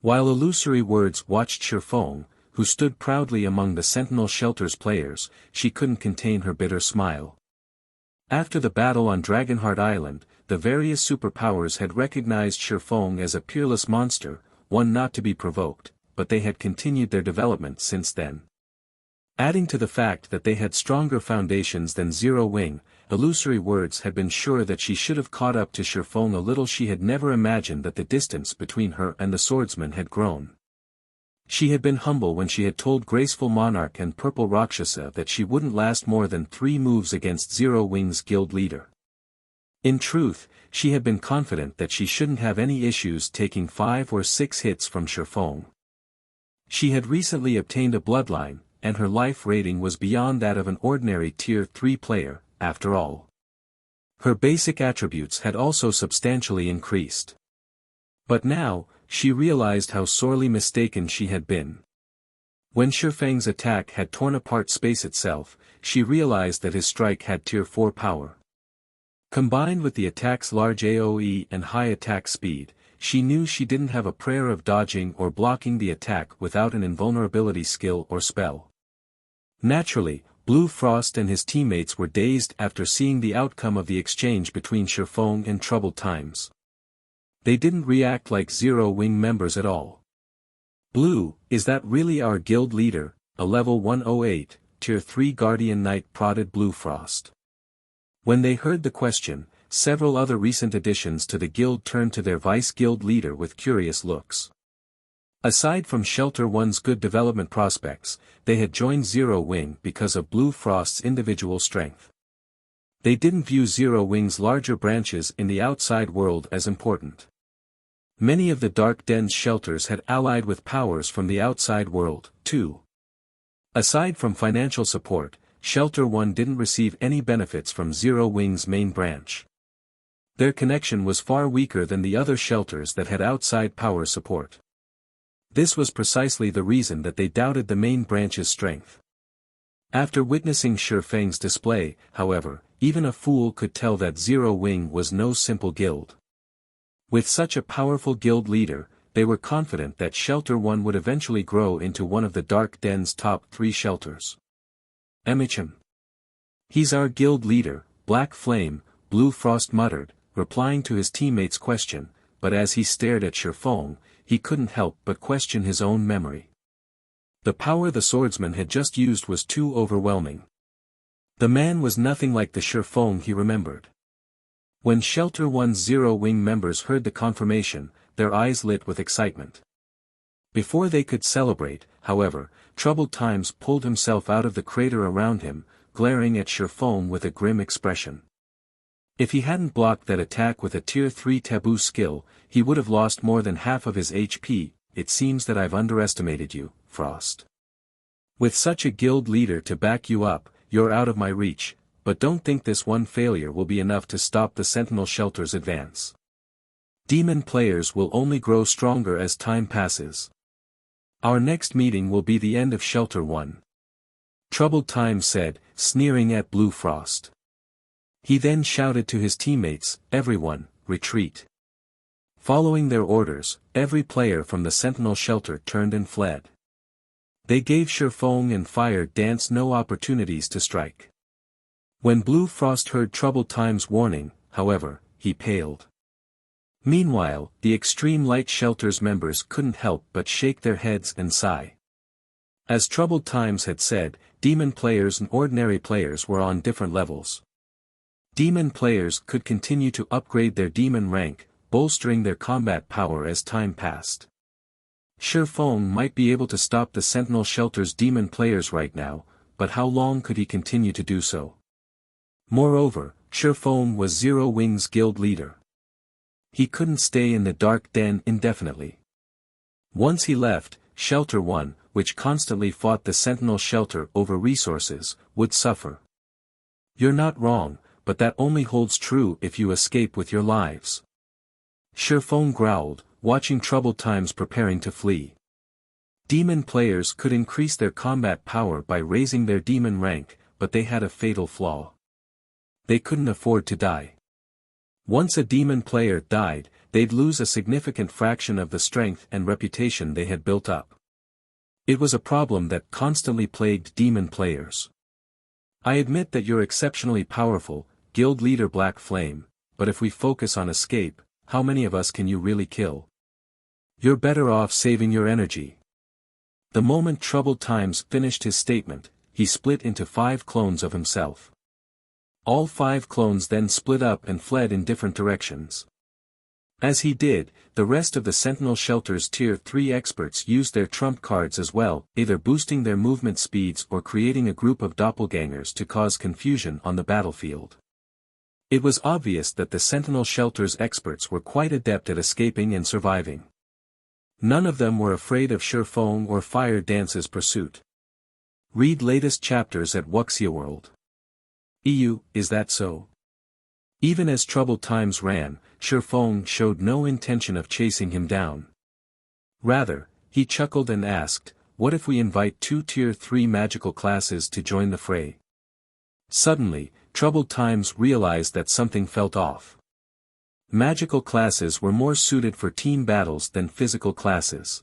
While illusory words watched Shi Feng, who stood proudly among the Sentinel Shelter's players, she couldn't contain her bitter smile. After the battle on Dragonheart Island, the various superpowers had recognized Shi Feng as a peerless monster, one not to be provoked, but they had continued their development since then. Adding to the fact that they had stronger foundations than Zero Wing, illusory words had been sure that she should have caught up to Shi Feng a little. She had never imagined that the distance between her and the swordsman had grown. She had been humble when she had told Graceful Monarch and Purple Rakshasa that she wouldn't last more than 3 moves against Zero Wing's guild leader. In truth, she had been confident that she shouldn't have any issues taking 5 or 6 hits from Shi Feng. She had recently obtained a bloodline, and her life rating was beyond that of an ordinary Tier 3 player, after all. Her basic attributes had also substantially increased. But now, she realized how sorely mistaken she had been. When Shi Feng's attack had torn apart space itself, she realized that his strike had Tier 4 power. Combined with the attack's large AoE and high attack speed, she knew she didn't have a prayer of dodging or blocking the attack without an invulnerability skill or spell. Naturally, Blue Frost and his teammates were dazed after seeing the outcome of the exchange between Shi Feng and Troubled Times. They didn't react like Zero Wing members at all. Blue, is that really our guild leader? A level 108, Tier 3 Guardian Knight prodded Blue Frost. When they heard the question, several other recent additions to the guild turned to their vice guild leader with curious looks. Aside from Shelter One's good development prospects, they had joined Zero Wing because of Blue Frost's individual strength. They didn't view Zero Wing's larger branches in the outside world as important. Many of the Dark Den's shelters had allied with powers from the outside world, too. Aside from financial support, Shelter One didn't receive any benefits from Zero Wing's main branch. Their connection was far weaker than the other shelters that had outside power support. This was precisely the reason that they doubted the main branch's strength. After witnessing Shifeng's display, however, even a fool could tell that Zero Wing was no simple guild. With such a powerful guild leader, they were confident that Shelter One would eventually grow into one of the Dark Den's top 3 shelters. Emichim. He's our guild leader, Black Flame, Blue Frost muttered, replying to his teammate's question, but as he stared at Shifeng, he couldn't help but question his own memory. The power the swordsman had just used was too overwhelming. The man was nothing like the Shifeng he remembered. When Shelter One's Zero Wing members heard the confirmation, their eyes lit with excitement. Before they could celebrate, however, Troubled Times pulled himself out of the crater around him, glaring at Shifeng with a grim expression. If he hadn't blocked that attack with a Tier 3 taboo skill, he would have lost more than half of his HP. It seems that I've underestimated you, Frost. With such a guild leader to back you up, you're out of my reach, but don't think this one failure will be enough to stop the Sentinel Shelter's advance. Demon players will only grow stronger as time passes. Our next meeting will be the end of Shelter One. Troubled Times said, sneering at Blue Frost. He then shouted to his teammates, everyone, retreat. Following their orders, every player from the Sentinel Shelter turned and fled. They gave Shifeng and Fire Dance no opportunities to strike. When Blue Frost heard Troubled Times' warning, however, he paled. Meanwhile, the Extreme Light Shelter's members couldn't help but shake their heads and sigh. As Troubled Times had said, demon players and ordinary players were on different levels. Demon players could continue to upgrade their demon rank, bolstering their combat power as time passed. Shifeng might be able to stop the Sentinel Shelter's demon players right now, but how long could he continue to do so? Moreover, Shifeng was Zero Wing's guild leader. He couldn't stay in the Dark Den indefinitely. Once he left, Shelter One, which constantly fought the Sentinel Shelter over resources, would suffer. You're not wrong, but that only holds true if you escape with your lives. Shifeng growled, watching Troubled Times preparing to flee. Demon players could increase their combat power by raising their demon rank, but they had a fatal flaw. They couldn't afford to die. Once a demon player died, they'd lose a significant fraction of the strength and reputation they had built up. It was a problem that constantly plagued demon players. I admit that you're exceptionally powerful, Guild Leader Black Flame, but if we focus on escape, how many of us can you really kill? You're better off saving your energy. The moment Troubled Times finished his statement, he split into 5 clones of himself. All 5 clones then split up and fled in different directions. As he did, the rest of the Sentinel Shelter's Tier 3 experts used their trump cards as well, either boosting their movement speeds or creating a group of doppelgangers to cause confusion on the battlefield. It was obvious that the Sentinel Shelter's experts were quite adept at escaping and surviving. None of them were afraid of Shifeng or Fire Dance's pursuit. Read latest chapters at Wuxia World. EU, is that so? Even as Troubled Times ran, Shifeng showed no intention of chasing him down. Rather, he chuckled and asked, what if we invite 2 Tier 3 magical classes to join the fray? Suddenly, Troubled Times realized that something felt off. Magical classes were more suited for team battles than physical classes.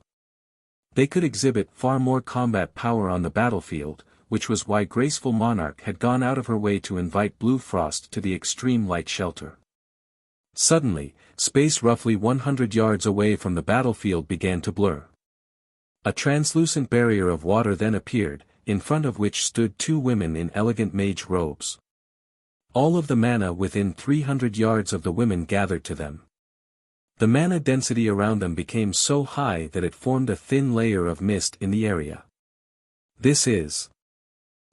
They could exhibit far more combat power on the battlefield, which was why Graceful Monarch had gone out of her way to invite Blue Frost to the Extreme Light Shelter. Suddenly, space roughly 100 yards away from the battlefield began to blur. A translucent barrier of water then appeared, in front of which stood 2 women in elegant mage robes. All of the mana within 300 yards of the women gathered to them. The mana density around them became so high that it formed a thin layer of mist in the area. This is.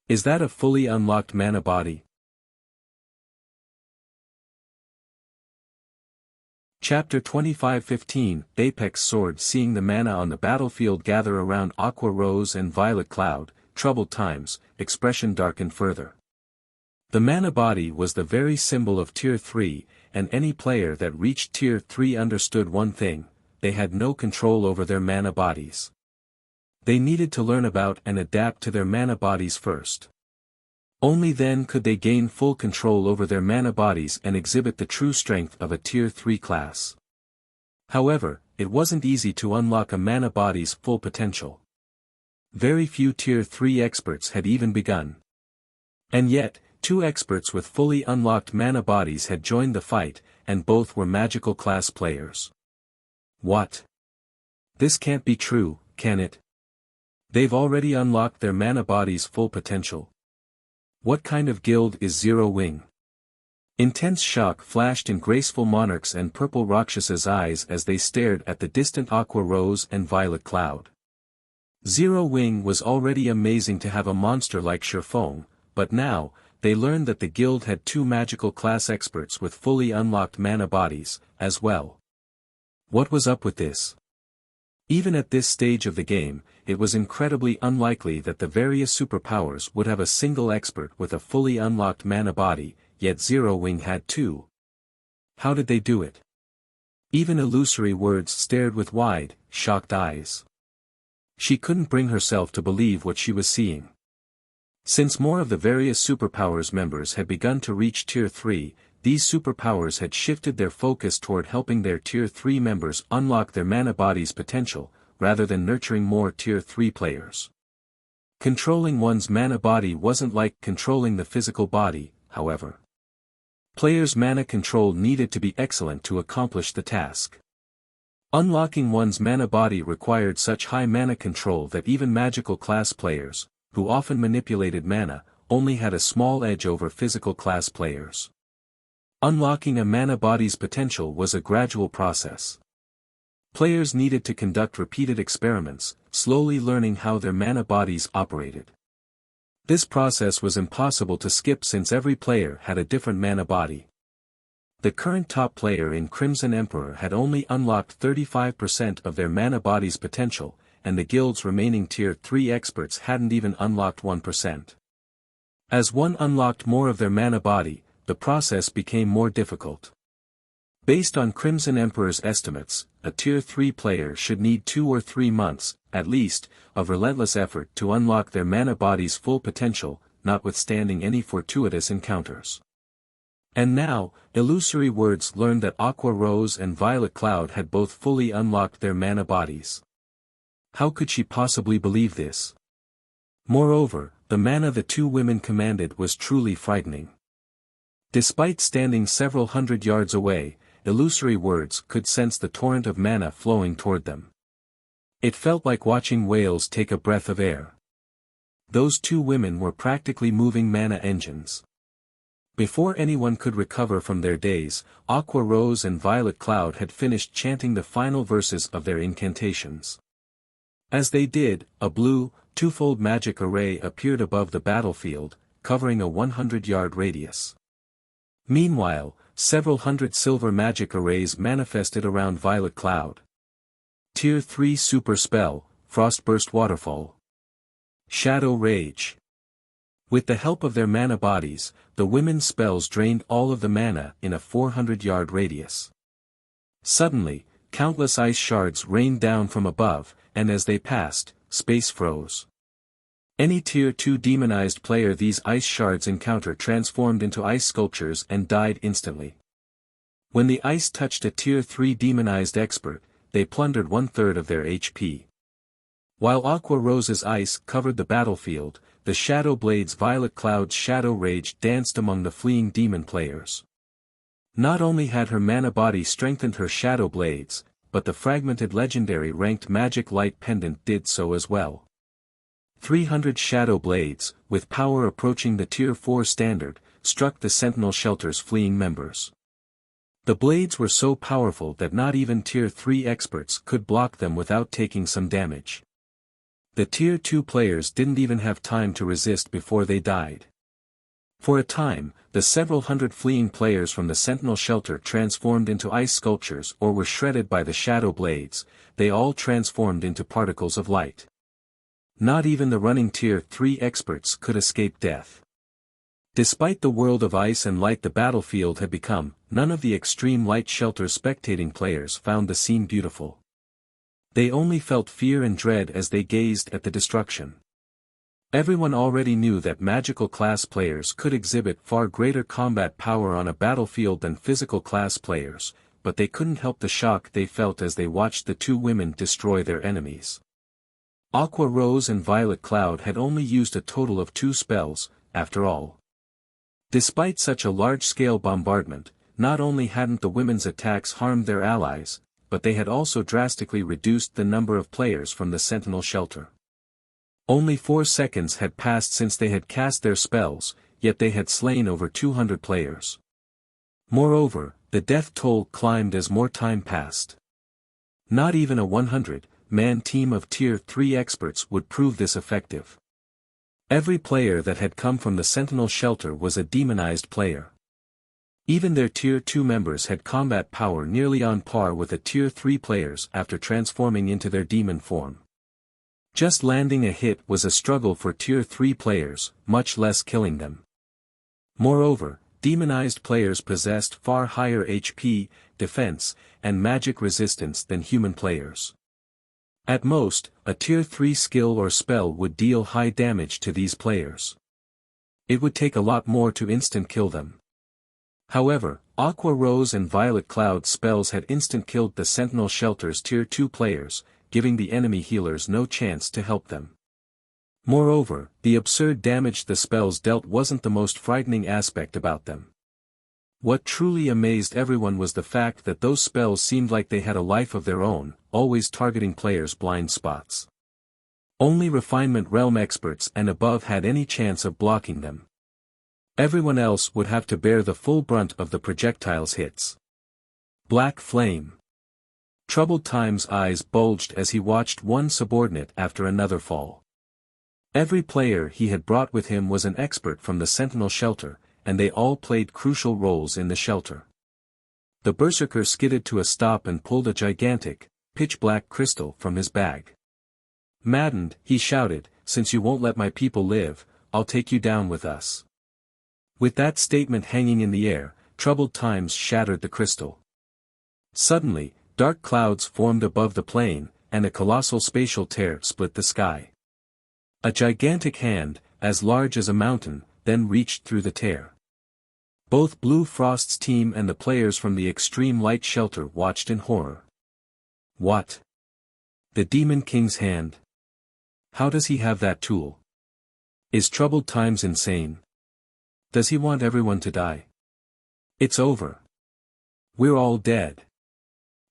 Is that a fully unlocked mana body? Chapter 25:15 Apex Sword. Seeing the mana on the battlefield gather around Aqua Rose and Violet Cloud, troubled times, expression darkened further. The mana body was the very symbol of Tier 3, and any player that reached Tier 3 understood one thing: they had no control over their mana bodies. They needed to learn about and adapt to their mana bodies first. Only then could they gain full control over their mana bodies and exhibit the true strength of a Tier 3 class. However, it wasn't easy to unlock a mana body's full potential. Very few Tier 3 experts had even begun. And yet, 2 experts with fully unlocked mana bodies had joined the fight, and both were magical class players. What? This can't be true, can it? They've already unlocked their mana body's full potential. What kind of guild is Zero Wing? Intense shock flashed in Graceful Monarch's and Purple Rakshasa's eyes as they stared at the distant Aqua Rose and Violet Cloud. Zero Wing was already amazing to have a monster like Sherfong, but now, they learned that the guild had 2 magical class experts with fully unlocked mana bodies, as well. What was up with this? Even at this stage of the game, it was incredibly unlikely that the various superpowers would have a single expert with a fully unlocked mana body, yet Zero Wing had 2. How did they do it? Even Illusory Words stared with wide, shocked eyes. She couldn't bring herself to believe what she was seeing. Since more of the various superpowers members had begun to reach Tier 3, these superpowers had shifted their focus toward helping their Tier 3 members unlock their mana body's potential, rather than nurturing more Tier 3 players. Controlling one's mana body wasn't like controlling the physical body, however. Players' mana control needed to be excellent to accomplish the task. Unlocking one's mana body required such high mana control that even magical class players, who often manipulated mana, only had a small edge over physical class players. Unlocking a mana body's potential was a gradual process. Players needed to conduct repeated experiments, slowly learning how their mana bodies operated. This process was impossible to skip since every player had a different mana body. The current top player in Crimson Emperor had only unlocked 35% of their mana body's potential, and the guild's remaining Tier 3 experts hadn't even unlocked 1%. As one unlocked more of their mana body, the process became more difficult. Based on Crimson Emperor's estimates, a Tier 3 player should need 2 or 3 months, at least, of relentless effort to unlock their mana body's full potential, notwithstanding any fortuitous encounters. And now, Illusory Words learned that Aqua Rose and Violet Cloud had both fully unlocked their mana bodies. How could she possibly believe this? Moreover, the mana the 2 women commanded was truly frightening. Despite standing several hundred yards away, Illusory Words could sense the torrent of mana flowing toward them. It felt like watching whales take a breath of air. Those 2 women were practically moving mana engines. Before anyone could recover from their daze, Aqua Rose and Violet Cloud had finished chanting the final verses of their incantations. As they did, a blue, 2-fold magic array appeared above the battlefield, covering a 100-yard radius. Meanwhile, several hundred silver magic arrays manifested around Violet Cloud. Tier 3 Super Spell, Frostburst Waterfall. Shadow Rage. With the help of their mana bodies, the women's spells drained all of the mana in a 400-yard radius. Suddenly, countless ice shards rained down from above, and as they passed, space froze. Any Tier 2 demonized player these ice shards encounter transformed into ice sculptures and died instantly. When the ice touched a Tier 3 demonized expert, they plundered 1/3 of their HP. While Aqua Rose's ice covered the battlefield, the Shadow Blade's Violet Cloud's Shadow Rage danced among the fleeing demon players. Not only had her mana body strengthened her Shadow Blades, but the fragmented legendary ranked Magic Light Pendant did so as well. 300 Shadow Blades, with power approaching the Tier 4 standard, struck the Sentinel Shelter's fleeing members. The blades were so powerful that not even Tier 3 experts could block them without taking some damage. The Tier 2 players didn't even have time to resist before they died. For a time, the several hundred fleeing players from the Sentinel shelter transformed into ice sculptures or were shredded by the shadow blades. They all transformed into particles of light. Not even the running Tier 3 experts could escape death. Despite the world of ice and light the battlefield had become, none of the extreme light shelter spectating players found the scene beautiful. They only felt fear and dread as they gazed at the destruction. Everyone already knew that magical class players could exhibit far greater combat power on a battlefield than physical class players, but they couldn't help the shock they felt as they watched the two women destroy their enemies. Aqua Rose and Violet Cloud had only used a total of 2 spells, after all. Despite such a large-scale bombardment, not only hadn't the women's attacks harmed their allies, but they had also drastically reduced the number of players from the Sentinel shelter. Only 4 seconds had passed since they had cast their spells, yet they had slain over 200 players. Moreover, the death toll climbed as more time passed. Not even a 100-man team of Tier 3 experts would prove this effective. Every player that had come from the Sentinel shelter was a demonized player. Even their Tier 2 members had combat power nearly on par with the Tier 3 players after transforming into their demon form. Just landing a hit was a struggle for Tier 3 players, much less killing them. Moreover, demonized players possessed far higher HP, defense, and magic resistance than human players. At most, a Tier 3 skill or spell would deal high damage to these players. It would take a lot more to instant kill them. However, Aqua Rose and Violet Cloud spells had instant killed the Sentinel shelter's Tier 2 players, giving the enemy healers no chance to help them. Moreover, the absurd damage the spells dealt wasn't the most frightening aspect about them. What truly amazed everyone was the fact that those spells seemed like they had a life of their own, always targeting players' blind spots. Only Refinement Realm experts and above had any chance of blocking them. Everyone else would have to bear the full brunt of the projectile's hits. Black Flame. Troubled Time's eyes bulged as he watched one subordinate after another fall. Every player he had brought with him was an expert from the Sentinel shelter, and they all played crucial roles in the shelter. The berserker skidded to a stop and pulled a gigantic, pitch-black crystal from his bag. Maddened, he shouted, "Since you won't let my people live, I'll take you down with us." With that statement hanging in the air, Troubled Times shattered the crystal. Suddenly, dark clouds formed above the plane, and a colossal spatial tear split the sky. A gigantic hand, as large as a mountain, then reached through the tear. Both Blue Frost's team and the players from the Extreme Light Shelter watched in horror. What? The Demon King's hand? How does he have that tool? Is Troubled Times insane? Does he want everyone to die? It's over. We're all dead.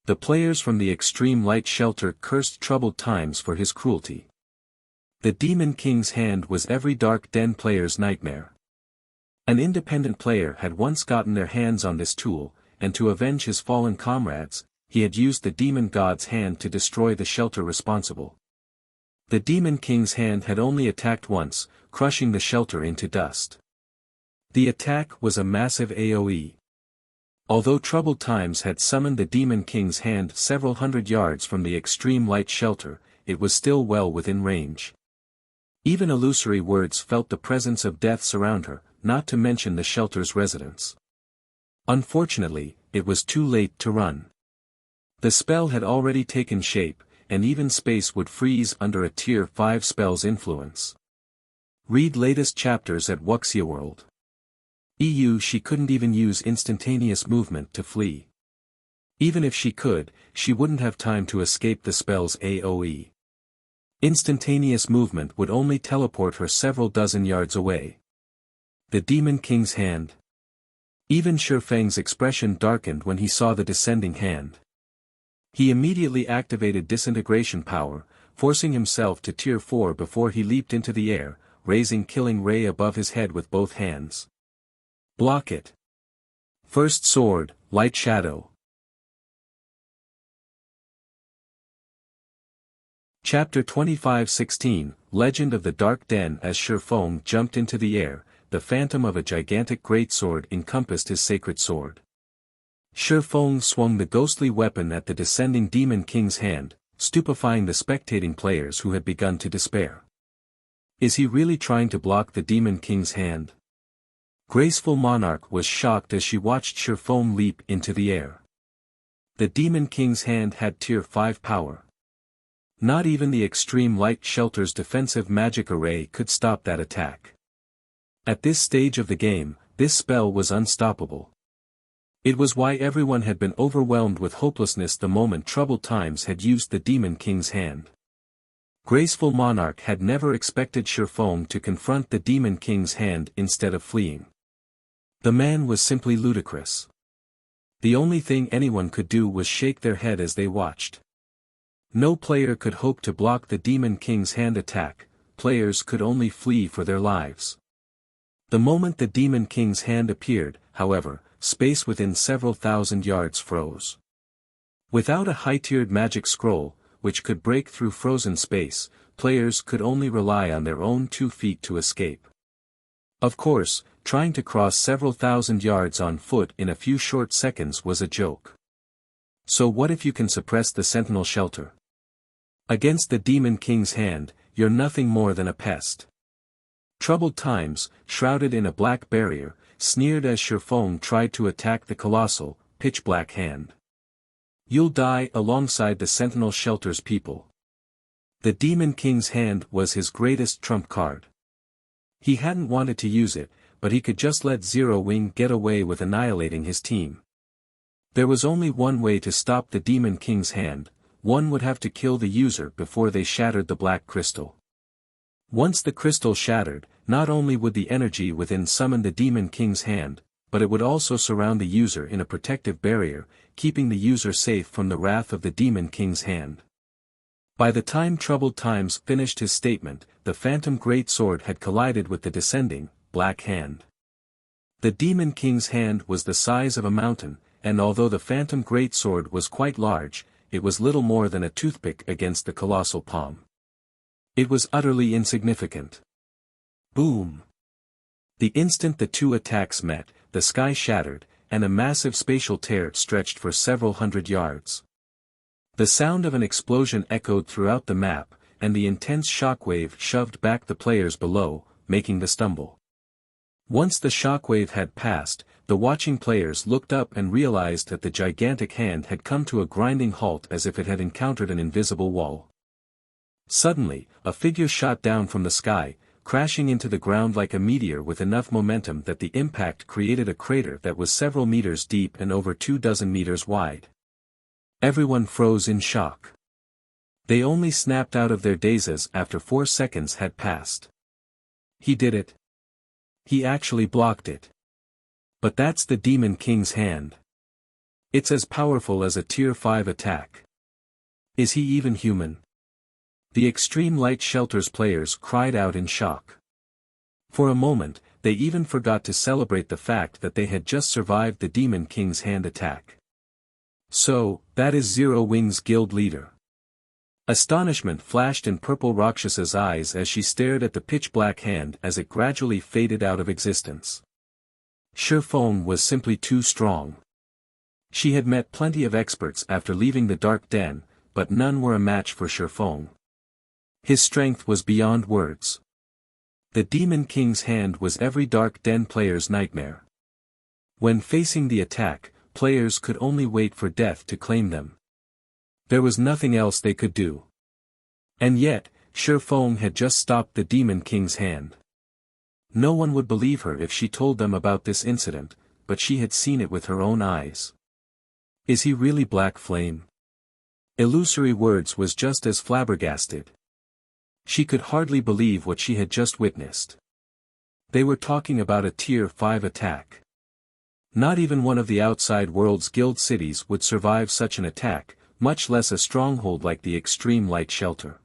The players from the Extreme Light Shelter cursed Troubled Times for his cruelty. The Demon King's hand was every Dark Den player's nightmare. An independent player had once gotten their hands on this tool, and to avenge his fallen comrades, he had used the Demon God's hand to destroy the shelter responsible. The Demon King's hand had only attacked once, crushing the shelter into dust. The attack was a massive AoE. Although Troubled Times had summoned the Demon King's hand several hundred yards from the Extreme Light Shelter, it was still well within range. Even illusory words felt the presence of death surround her, not to mention the shelter's residents. Unfortunately, it was too late to run. The spell had already taken shape, and even space would freeze under a Tier 5 spell's influence. Read latest chapters at Wuxia World. She couldn't even use instantaneous movement to flee. Even if she could, she wouldn't have time to escape the spell's AoE. Instantaneous movement would only teleport her several dozen yards away. The Demon King's hand. Even Shifeng's expression darkened when he saw the descending hand. He immediately activated disintegration power, forcing himself to Tier 4 before he leaped into the air, raising Killing Ray above his head with both hands. Block it. First Sword, Lightshadow. Chapter 25:16, Legend of the Dark Den. As Shifeng jumped into the air, the phantom of a gigantic greatsword encompassed his sacred sword. Shifeng swung the ghostly weapon at the descending Demon King's hand, stupefying the spectating players who had begun to despair. Is he really trying to block the Demon King's hand? Graceful Monarch was shocked as she watched Shifeng leap into the air. The Demon King's hand had Tier 5 power. Not even the Extreme Light Shelter's defensive magic array could stop that attack. At this stage of the game, this spell was unstoppable. It was why everyone had been overwhelmed with hopelessness the moment Troubled Times had used the Demon King's hand. Graceful Monarch had never expected Shifeng to confront the Demon King's hand instead of fleeing. The man was simply ludicrous. The only thing anyone could do was shake their head as they watched. No player could hope to block the Demon King's hand attack, players could only flee for their lives. The moment the Demon King's hand appeared, however, space within several thousand yards froze. Without a high-tiered magic scroll, which could break through frozen space, players could only rely on their own 2 feet to escape. Of course, trying to cross several thousand yards on foot in a few short seconds was a joke. So what if you can suppress the Sentinel Shelter? Against the Demon King's hand, you're nothing more than a pest. Troubled Times, shrouded in a black barrier, sneered as Shifeng tried to attack the colossal, pitch-black hand. You'll die alongside the Sentinel Shelter's people. The Demon King's hand was his greatest trump card. He hadn't wanted to use it, but he could just let Zero Wing get away with annihilating his team. There was only one way to stop the Demon King's hand, one would have to kill the user before they shattered the black crystal. Once the crystal shattered, not only would the energy within summon the Demon King's hand, but it would also surround the user in a protective barrier, keeping the user safe from the wrath of the Demon King's hand. By the time Troubled Times finished his statement, the Phantom Greatsword had collided with the descending, black hand. The Demon King's hand was the size of a mountain, and although the Phantom Greatsword was quite large, it was little more than a toothpick against the colossal palm. It was utterly insignificant. Boom! The instant the two attacks met, the sky shattered, and a massive spatial tear stretched for several hundred yards. The sound of an explosion echoed throughout the map, and the intense shockwave shoved back the players below, making them stumble. Once the shockwave had passed, the watching players looked up and realized that the gigantic hand had come to a grinding halt as if it had encountered an invisible wall. Suddenly, a figure shot down from the sky, crashing into the ground like a meteor with enough momentum that the impact created a crater that was several meters deep and over 24 meters wide. Everyone froze in shock. They only snapped out of their dazes after 4 seconds had passed. He did it. He actually blocked it. But that's the Demon King's hand. It's as powerful as a Tier 5 attack. Is he even human? The Extreme Light Shelter's players cried out in shock. For a moment, they even forgot to celebrate the fact that they had just survived the Demon King's hand attack. So, that is Zero Wing's guild leader. Astonishment flashed in Purple Rakshasa's eyes as she stared at the pitch-black hand as it gradually faded out of existence. Shifeng was simply too strong. She had met plenty of experts after leaving the Dark Den, but none were a match for Shifeng. His strength was beyond words. The Demon King's hand was every Dark Den player's nightmare. When facing the attack, players could only wait for death to claim them. There was nothing else they could do. And yet, Shifeng had just stopped the Demon King's hand. No one would believe her if she told them about this incident, but she had seen it with her own eyes. Is he really Black Flame? Illusory Words was just as flabbergasted. She could hardly believe what she had just witnessed. They were talking about a Tier 5 attack. Not even one of the outside world's guild cities would survive such an attack, much less a stronghold like the Extreme Light Shelter.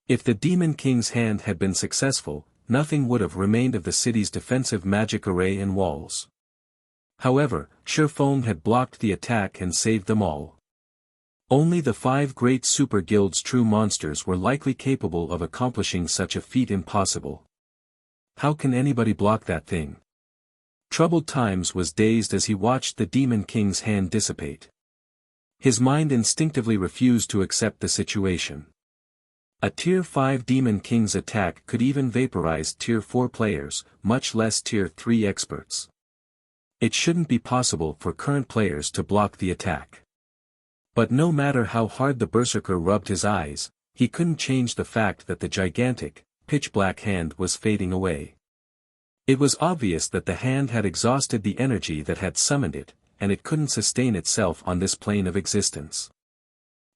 If the Demon King's hand had been successful, nothing would have remained of the city's defensive magic array and walls. However, Shifeng had blocked the attack and saved them all. Only the 5 great super guild's true monsters were likely capable of accomplishing such a feat. Impossible. How can anybody block that thing? Troubled Times was dazed as he watched the Demon King's hand dissipate. His mind instinctively refused to accept the situation. A Tier 5 Demon King's attack could even vaporize Tier 4 players, much less Tier 3 experts. It shouldn't be possible for current players to block the attack. But no matter how hard the Berserker rubbed his eyes, he couldn't change the fact that the gigantic, pitch-black hand was fading away. It was obvious that the hand had exhausted the energy that had summoned it, and it couldn't sustain itself on this plane of existence.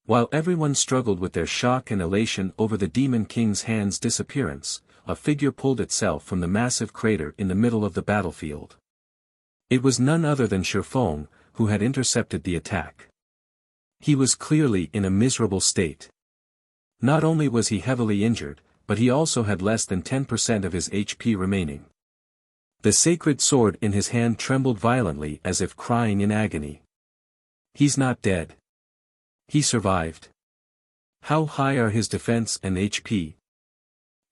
While everyone struggled with their shock and elation over the Demon King's hand's disappearance, a figure pulled itself from the massive crater in the middle of the battlefield. It was none other than Shifeng, who had intercepted the attack. He was clearly in a miserable state. Not only was he heavily injured, but he also had less than 10% of his HP remaining. The sacred sword in his hand trembled violently as if crying in agony. He's not dead. He survived. How high are his defense and HP?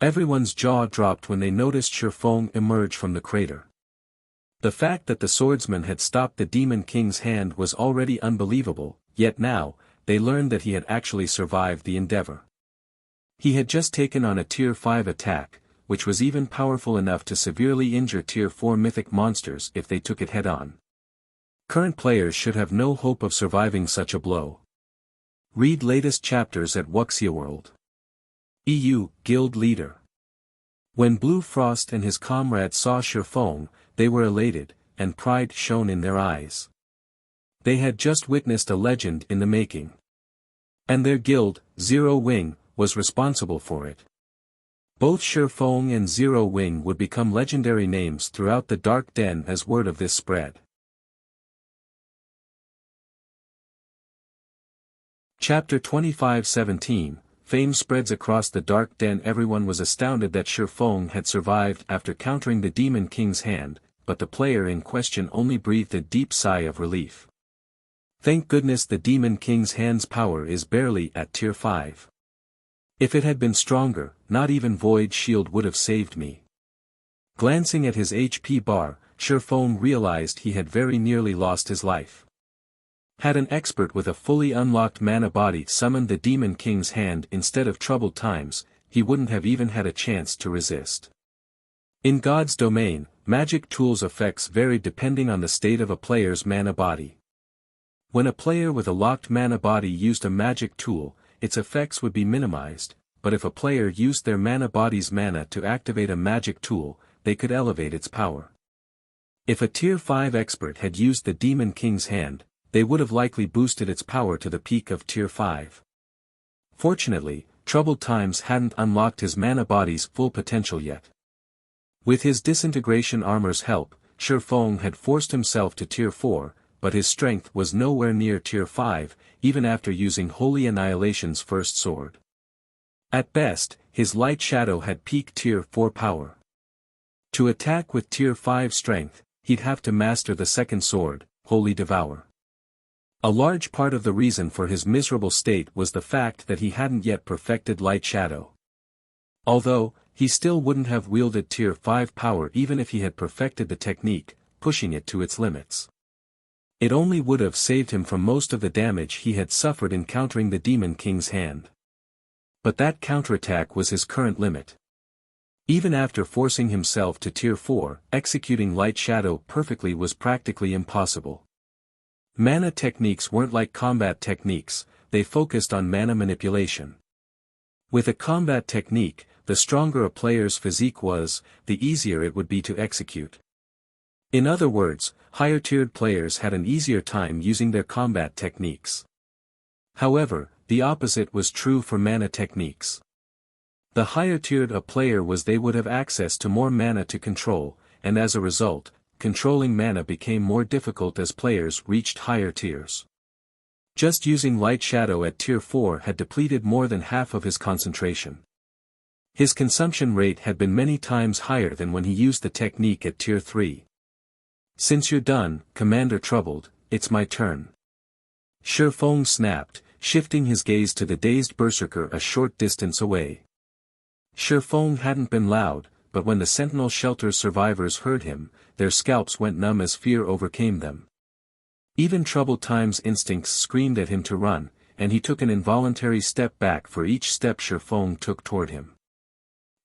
Everyone's jaw dropped when they noticed Shifeng emerge from the crater. The fact that the swordsman had stopped the Demon King's hand was already unbelievable, yet now, they learned that he had actually survived the endeavor. He had just taken on a Tier 5 attack, which was even powerful enough to severely injure Tier 4 mythic monsters if they took it head-on. Current players should have no hope of surviving such a blow. Read latest chapters at Wuxia World. EU Guild Leader. When Blue Frost and his comrades saw Shifeng, they were elated, and pride shone in their eyes. They had just witnessed a legend in the making. And their guild, Zero Wing, was responsible for it. Both Shifeng and Zero Wing would become legendary names throughout the Dark Den as word of this spread. Chapter 25:17, Fame spreads across the Dark Den. Everyone was astounded that Shifeng had survived after countering the Demon King's hand, but the player in question only breathed a deep sigh of relief. Thank goodness the Demon King's hand's power is barely at Tier 5. If it had been stronger, not even Void Shield would have saved me. Glancing at his HP bar, Shifeng realized he had very nearly lost his life. Had an expert with a fully unlocked mana body summoned the Demon King's hand instead of Troubled Times, he wouldn't have even had a chance to resist. In God's domain, magic tools' effects varied depending on the state of a player's mana body. When a player with a locked mana body used a magic tool, its effects would be minimized, but if a player used their mana body's mana to activate a magic tool, they could elevate its power. If a Tier 5 expert had used the Demon King's hand, they would have likely boosted its power to the peak of Tier 5. Fortunately, Troubled Times hadn't unlocked his mana body's full potential yet. With his disintegration armor's help, Shifeng had forced himself to Tier 4, but his strength was nowhere near Tier 5, even after using Holy Annihilation's first sword. At best, his Lightshadow had peak Tier 4 power. To attack with Tier 5 strength, he'd have to master the second sword, Holy Devour. A large part of the reason for his miserable state was the fact that he hadn't yet perfected Lightshadow. Although, he still wouldn't have wielded Tier 5 power even if he had perfected the technique, pushing it to its limits. It only would have saved him from most of the damage he had suffered in countering the Demon King's hand. But that counterattack was his current limit. Even after forcing himself to Tier 4, executing Lightshadow perfectly was practically impossible. Mana techniques weren't like combat techniques, they focused on mana manipulation. With a combat technique, the stronger a player's physique was, the easier it would be to execute. In other words, higher-tiered players had an easier time using their combat techniques. However, the opposite was true for mana techniques. The higher-tiered a player was, they would have access to more mana to control, and as a result, controlling mana became more difficult as players reached higher tiers. Just using Lightshadow at Tier 4 had depleted more than half of his concentration. His consumption rate had been many times higher than when he used the technique at Tier 3. Since you're done, Commander Troubled, it's my turn. Shi Feng snapped, shifting his gaze to the dazed berserker a short distance away. Shi Feng hadn't been loud, but when the Sentinel Shelter's survivors heard him, their scalps went numb as fear overcame them. Even Troubled Time's instincts screamed at him to run, and he took an involuntary step back for each step Shi Feng took toward him.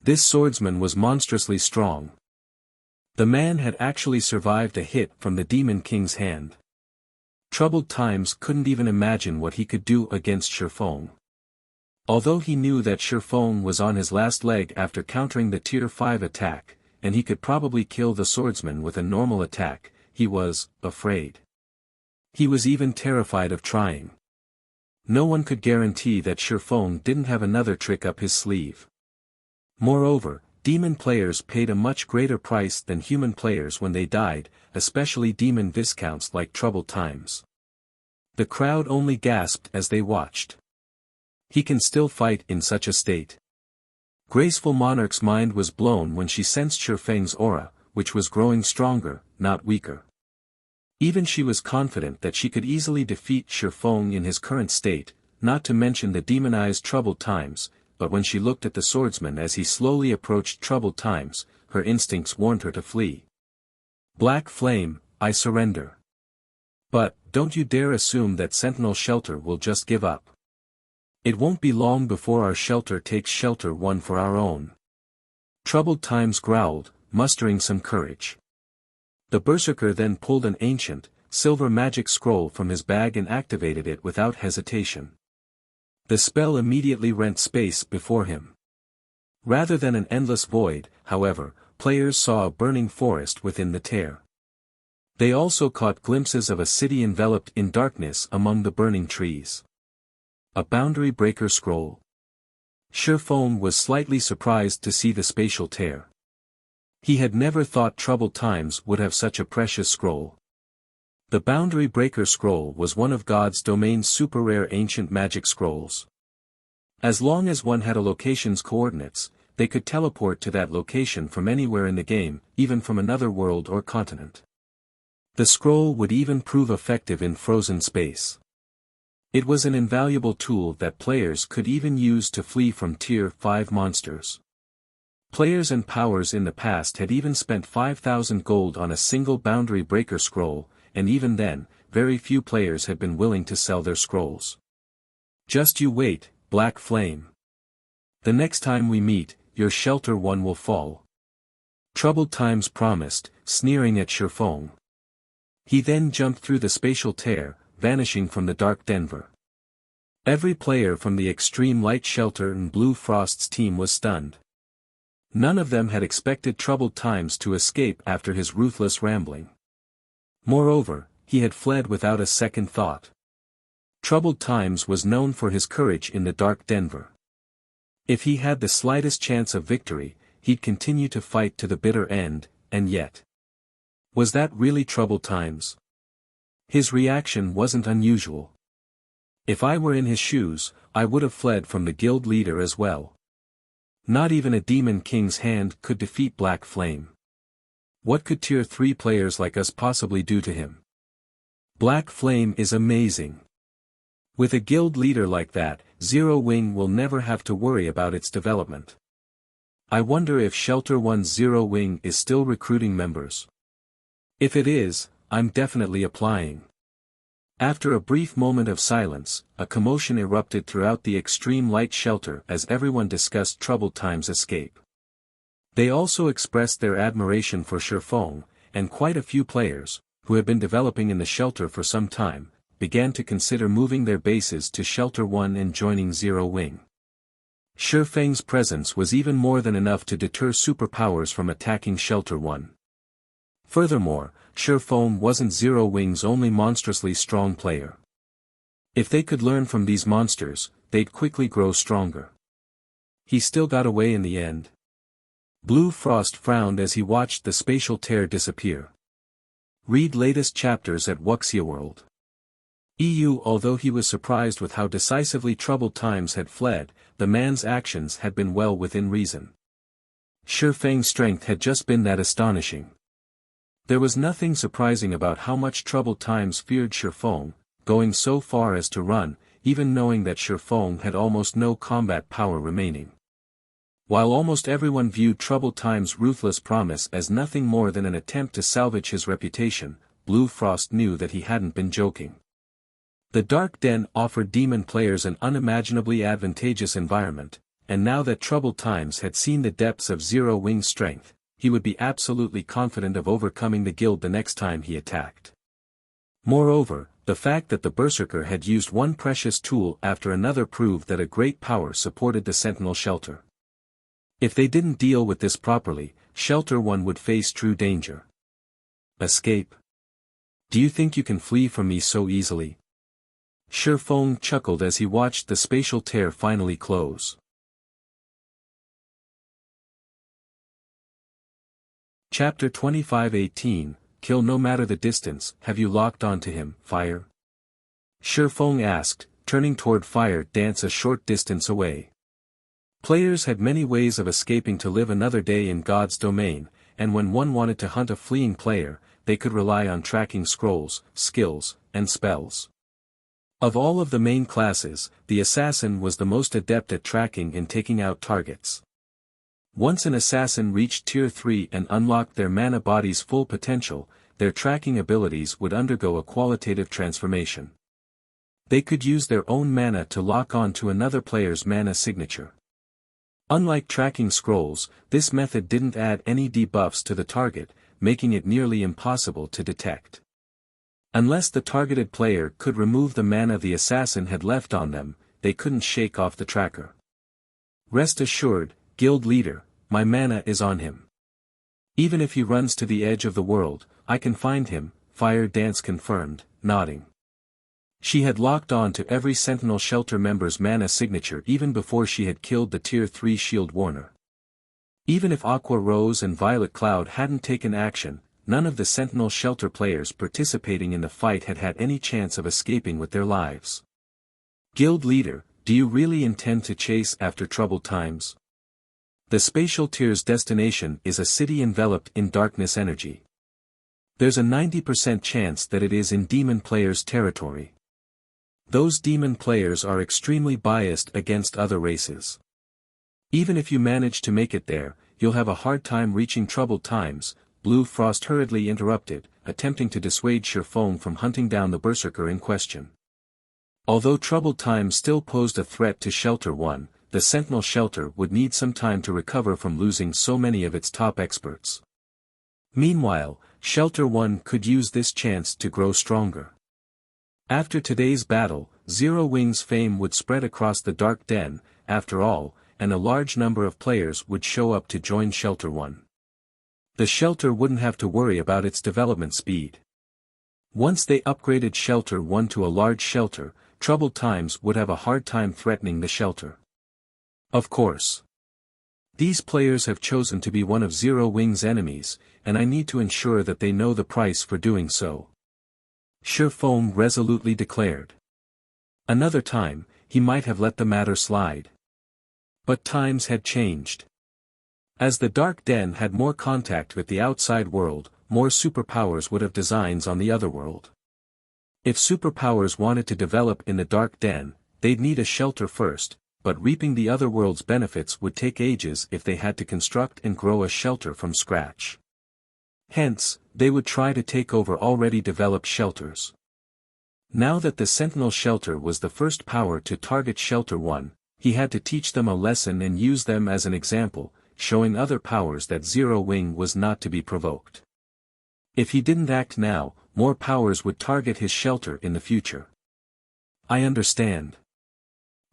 This swordsman was monstrously strong. The man had actually survived a hit from the Demon King's hand. Troubled Times couldn't even imagine what he could do against Shi Feng. Although he knew that Shi Feng was on his last leg after countering the Tier 5 attack, and he could probably kill the swordsman with a normal attack, he was afraid. He was even terrified of trying. No one could guarantee that Shi Feng didn't have another trick up his sleeve. Moreover, demon players paid a much greater price than human players when they died, especially demon viscounts like Troubled Times. The crowd only gasped as they watched. He can still fight in such a state. Graceful Monarch's mind was blown when she sensed Shi Feng's aura, which was growing stronger, not weaker. Even she was confident that she could easily defeat Shi Feng in his current state, not to mention the demonized Troubled Times, but when she looked at the swordsman as he slowly approached Troubled Times, her instincts warned her to flee. Black Flame, I surrender. But, don't you dare assume that Sentinel Shelter will just give up. It won't be long before our shelter takes Shelter 1 for our own. Troubled Times growled, mustering some courage. The berserker then pulled an ancient, silver magic scroll from his bag and activated it without hesitation. The spell immediately rent space before him. Rather than an endless void, however, players saw a burning forest within the tear. They also caught glimpses of a city enveloped in darkness among the burning trees. A boundary breaker scroll. Shi Feng was slightly surprised to see the spatial tear. He had never thought Troubled Times would have such a precious scroll. The Boundary Breaker Scroll was one of God's domain's super-rare ancient magic scrolls. As long as one had a location's coordinates, they could teleport to that location from anywhere in the game, even from another world or continent. The scroll would even prove effective in frozen space. It was an invaluable tool that players could even use to flee from Tier 5 monsters. Players and powers in the past had even spent 5,000 gold on a single Boundary Breaker Scroll, and even then, very few players had been willing to sell their scrolls. Just you wait, Black Flame. The next time we meet, your Shelter 1 will fall. Troubled Times promised, sneering at Shi Feng. He then jumped through the spatial tear, vanishing from the Dark Denver. Every player from the Extreme Light Shelter and Blue Frost's team was stunned. None of them had expected Troubled Times to escape after his ruthless rambling. Moreover, he had fled without a second thought. Troubled Times was known for his courage in the Dark Denver. If he had the slightest chance of victory, he'd continue to fight to the bitter end, and yet. Was that really Troubled Times? His reaction wasn't unusual. If I were in his shoes, I would have fled from the guild leader as well. Not even a Demon King's hand could defeat Black Flame. What could Tier 3 players like us possibly do to him? Black Flame is amazing. With a guild leader like that, Zero Wing will never have to worry about its development. I wonder if Shelter 1's Zero Wing is still recruiting members. If it is, I'm definitely applying. After a brief moment of silence, a commotion erupted throughout the Extreme Light Shelter as everyone discussed Troubled Times' escape. They also expressed their admiration for Shi Feng, and quite a few players, who had been developing in the shelter for some time, began to consider moving their bases to Shelter 1 and joining Zero Wing. Shi Feng's presence was even more than enough to deter superpowers from attacking Shelter 1. Furthermore, Shi Feng wasn't Zero Wing's only monstrously strong player. If they could learn from these monsters, they'd quickly grow stronger. He still got away in the end. Blue Frost frowned as he watched the spatial tear disappear. Read latest chapters at Wuxia World. EU. Although he was surprised with how decisively Troubled Times had fled, the man's actions had been well within reason. Shi Feng's strength had just been that astonishing. There was nothing surprising about how much Troubled Times feared Shifeng, going so far as to run, even knowing that Shifeng had almost no combat power remaining. While almost everyone viewed Troubled Times' ruthless promise as nothing more than an attempt to salvage his reputation, Blue Frost knew that he hadn't been joking. The Dark Den offered demon players an unimaginably advantageous environment, and now that Troubled Times had seen the depths of Zero Wing's strength, he would be absolutely confident of overcoming the guild the next time he attacked. Moreover, the fact that the Berserker had used one precious tool after another proved that a great power supported the Sentinel Shelter. If they didn't deal with this properly, Shelter 1 would face true danger. Escape? Do you think you can flee from me so easily? Shifeng chuckled as he watched the spatial tear finally close. Chapter 25:18, Kill no matter the distance. Have you locked onto him, Fire? Shifeng asked, turning toward Fire Dance a short distance away. Players had many ways of escaping to live another day in God's domain, and when one wanted to hunt a fleeing player, they could rely on tracking scrolls, skills, and spells. Of all of the main classes, the assassin was the most adept at tracking and taking out targets. Once an assassin reached Tier 3 and unlocked their mana body's full potential, their tracking abilities would undergo a qualitative transformation. They could use their own mana to lock on to another player's mana signature. Unlike tracking scrolls, this method didn't add any debuffs to the target, making it nearly impossible to detect. Unless the targeted player could remove the mana the assassin had left on them, they couldn't shake off the tracker. Rest assured, Guild Leader, my mana is on him. Even if he runs to the edge of the world, I can find him, Fire Dance confirmed, nodding. She had locked on to every Sentinel Shelter member's mana signature even before she had killed the Tier 3 Shield Warner. Even if Aqua Rose and Violet Cloud hadn't taken action, none of the Sentinel Shelter players participating in the fight had had any chance of escaping with their lives. Guild Leader, do you really intend to chase after Troubled Times? The Spatial Tier's destination is a city enveloped in darkness energy. There's a 90% chance that it is in demon players' territory. Those demon players are extremely biased against other races. Even if you manage to make it there, you'll have a hard time reaching Troubled Times, Blue Frost hurriedly interrupted, attempting to dissuade Shifeng from hunting down the Berserker in question. Although Troubled Times still posed a threat to Shelter 1, the Sentinel Shelter would need some time to recover from losing so many of its top experts. Meanwhile, Shelter 1 could use this chance to grow stronger. After today's battle, Zero Wing's fame would spread across the Dark Den, after all, and a large number of players would show up to join Shelter 1. The shelter wouldn't have to worry about its development speed. Once they upgraded Shelter 1 to a large shelter, Troubled Times would have a hard time threatening the shelter. Of course. These players have chosen to be one of Zero Wing's enemies, and I need to ensure that they know the price for doing so. Shifeng resolutely declared. Another time, he might have let the matter slide. But times had changed. As the Dark Den had more contact with the outside world, more superpowers would have designs on the other world. If superpowers wanted to develop in the Dark Den, they'd need a shelter first, but reaping the other world's benefits would take ages if they had to construct and grow a shelter from scratch. Hence, they would try to take over already developed shelters. Now that the Sentinel Shelter was the first power to target Shelter 1, he had to teach them a lesson and use them as an example, showing other powers that Zero Wing was not to be provoked. If he didn't act now, more powers would target his shelter in the future. I understand.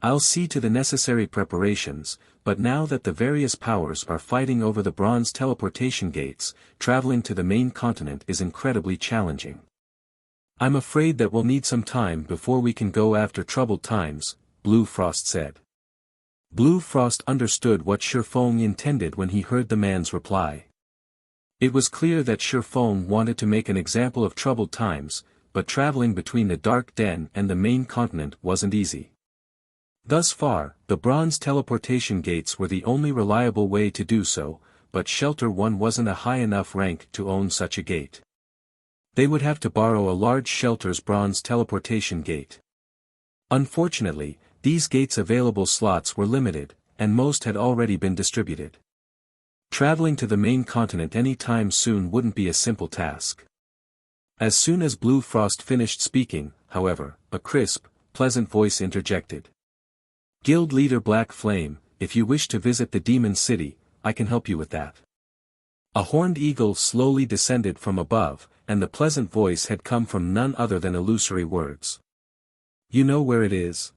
I'll see to the necessary preparations, but now that the various powers are fighting over the bronze teleportation gates, traveling to the main continent is incredibly challenging. I'm afraid that we'll need some time before we can go after Troubled Times, Blue Frost said. Blue Frost understood what Shifeng intended when he heard the man's reply. It was clear that Shifeng wanted to make an example of Troubled Times, but traveling between the Dark Den and the main continent wasn't easy. Thus far, the bronze teleportation gates were the only reliable way to do so, but Shelter 1 wasn't a high enough rank to own such a gate. They would have to borrow a large shelter's bronze teleportation gate. Unfortunately, these gates' available slots were limited, and most had already been distributed. Traveling to the main continent any time soon wouldn't be a simple task. As soon as Blue Frost finished speaking, however, a crisp, pleasant voice interjected. Guild leader Black Flame, if you wish to visit the Demon City, I can help you with that. A horned eagle slowly descended from above, and the pleasant voice had come from none other than Illusory Words. You know where it is?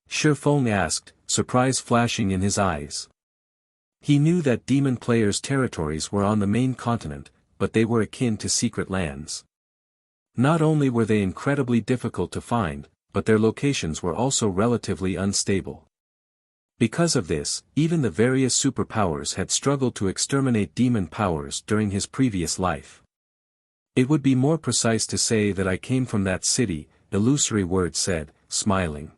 Shifeng asked, surprise flashing in his eyes. He knew that demon players' territories were on the main continent, but they were akin to secret lands. Not only were they incredibly difficult to find, but their locations were also relatively unstable. Because of this, even the various superpowers had struggled to exterminate demon powers during his previous life. It would be more precise to say that I came from that city, Illusory Word said, smiling.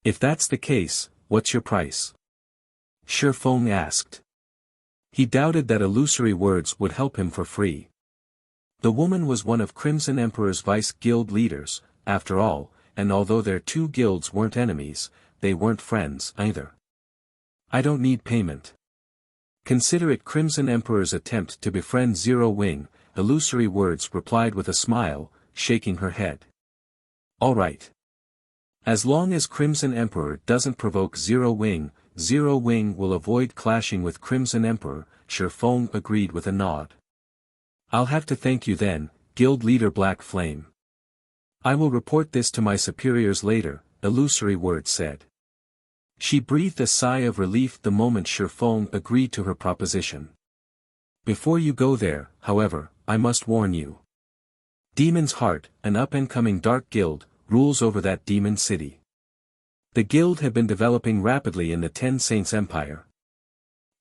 If that's the case, what's your price? Shifeng asked. He doubted that Illusory Words would help him for free. The woman was one of Crimson Emperor's vice guild leaders, after all, and although their two guilds weren't enemies, they weren't friends either. I don't need payment. Consider it Crimson Emperor's attempt to befriend Zero Wing, Illusory Words replied with a smile, shaking her head. All right. As long as Crimson Emperor doesn't provoke Zero Wing will avoid clashing with Crimson Emperor, Shifeng agreed with a nod. I'll have to thank you then, Guild Leader Black Flame. I will report this to my superiors later, Illusory Word said. She breathed a sigh of relief the moment Shifeng agreed to her proposition. Before you go there, however, I must warn you. Demon's Heart, an up-and-coming dark guild, rules over that demon city. The guild had been developing rapidly in the Ten Saints Empire.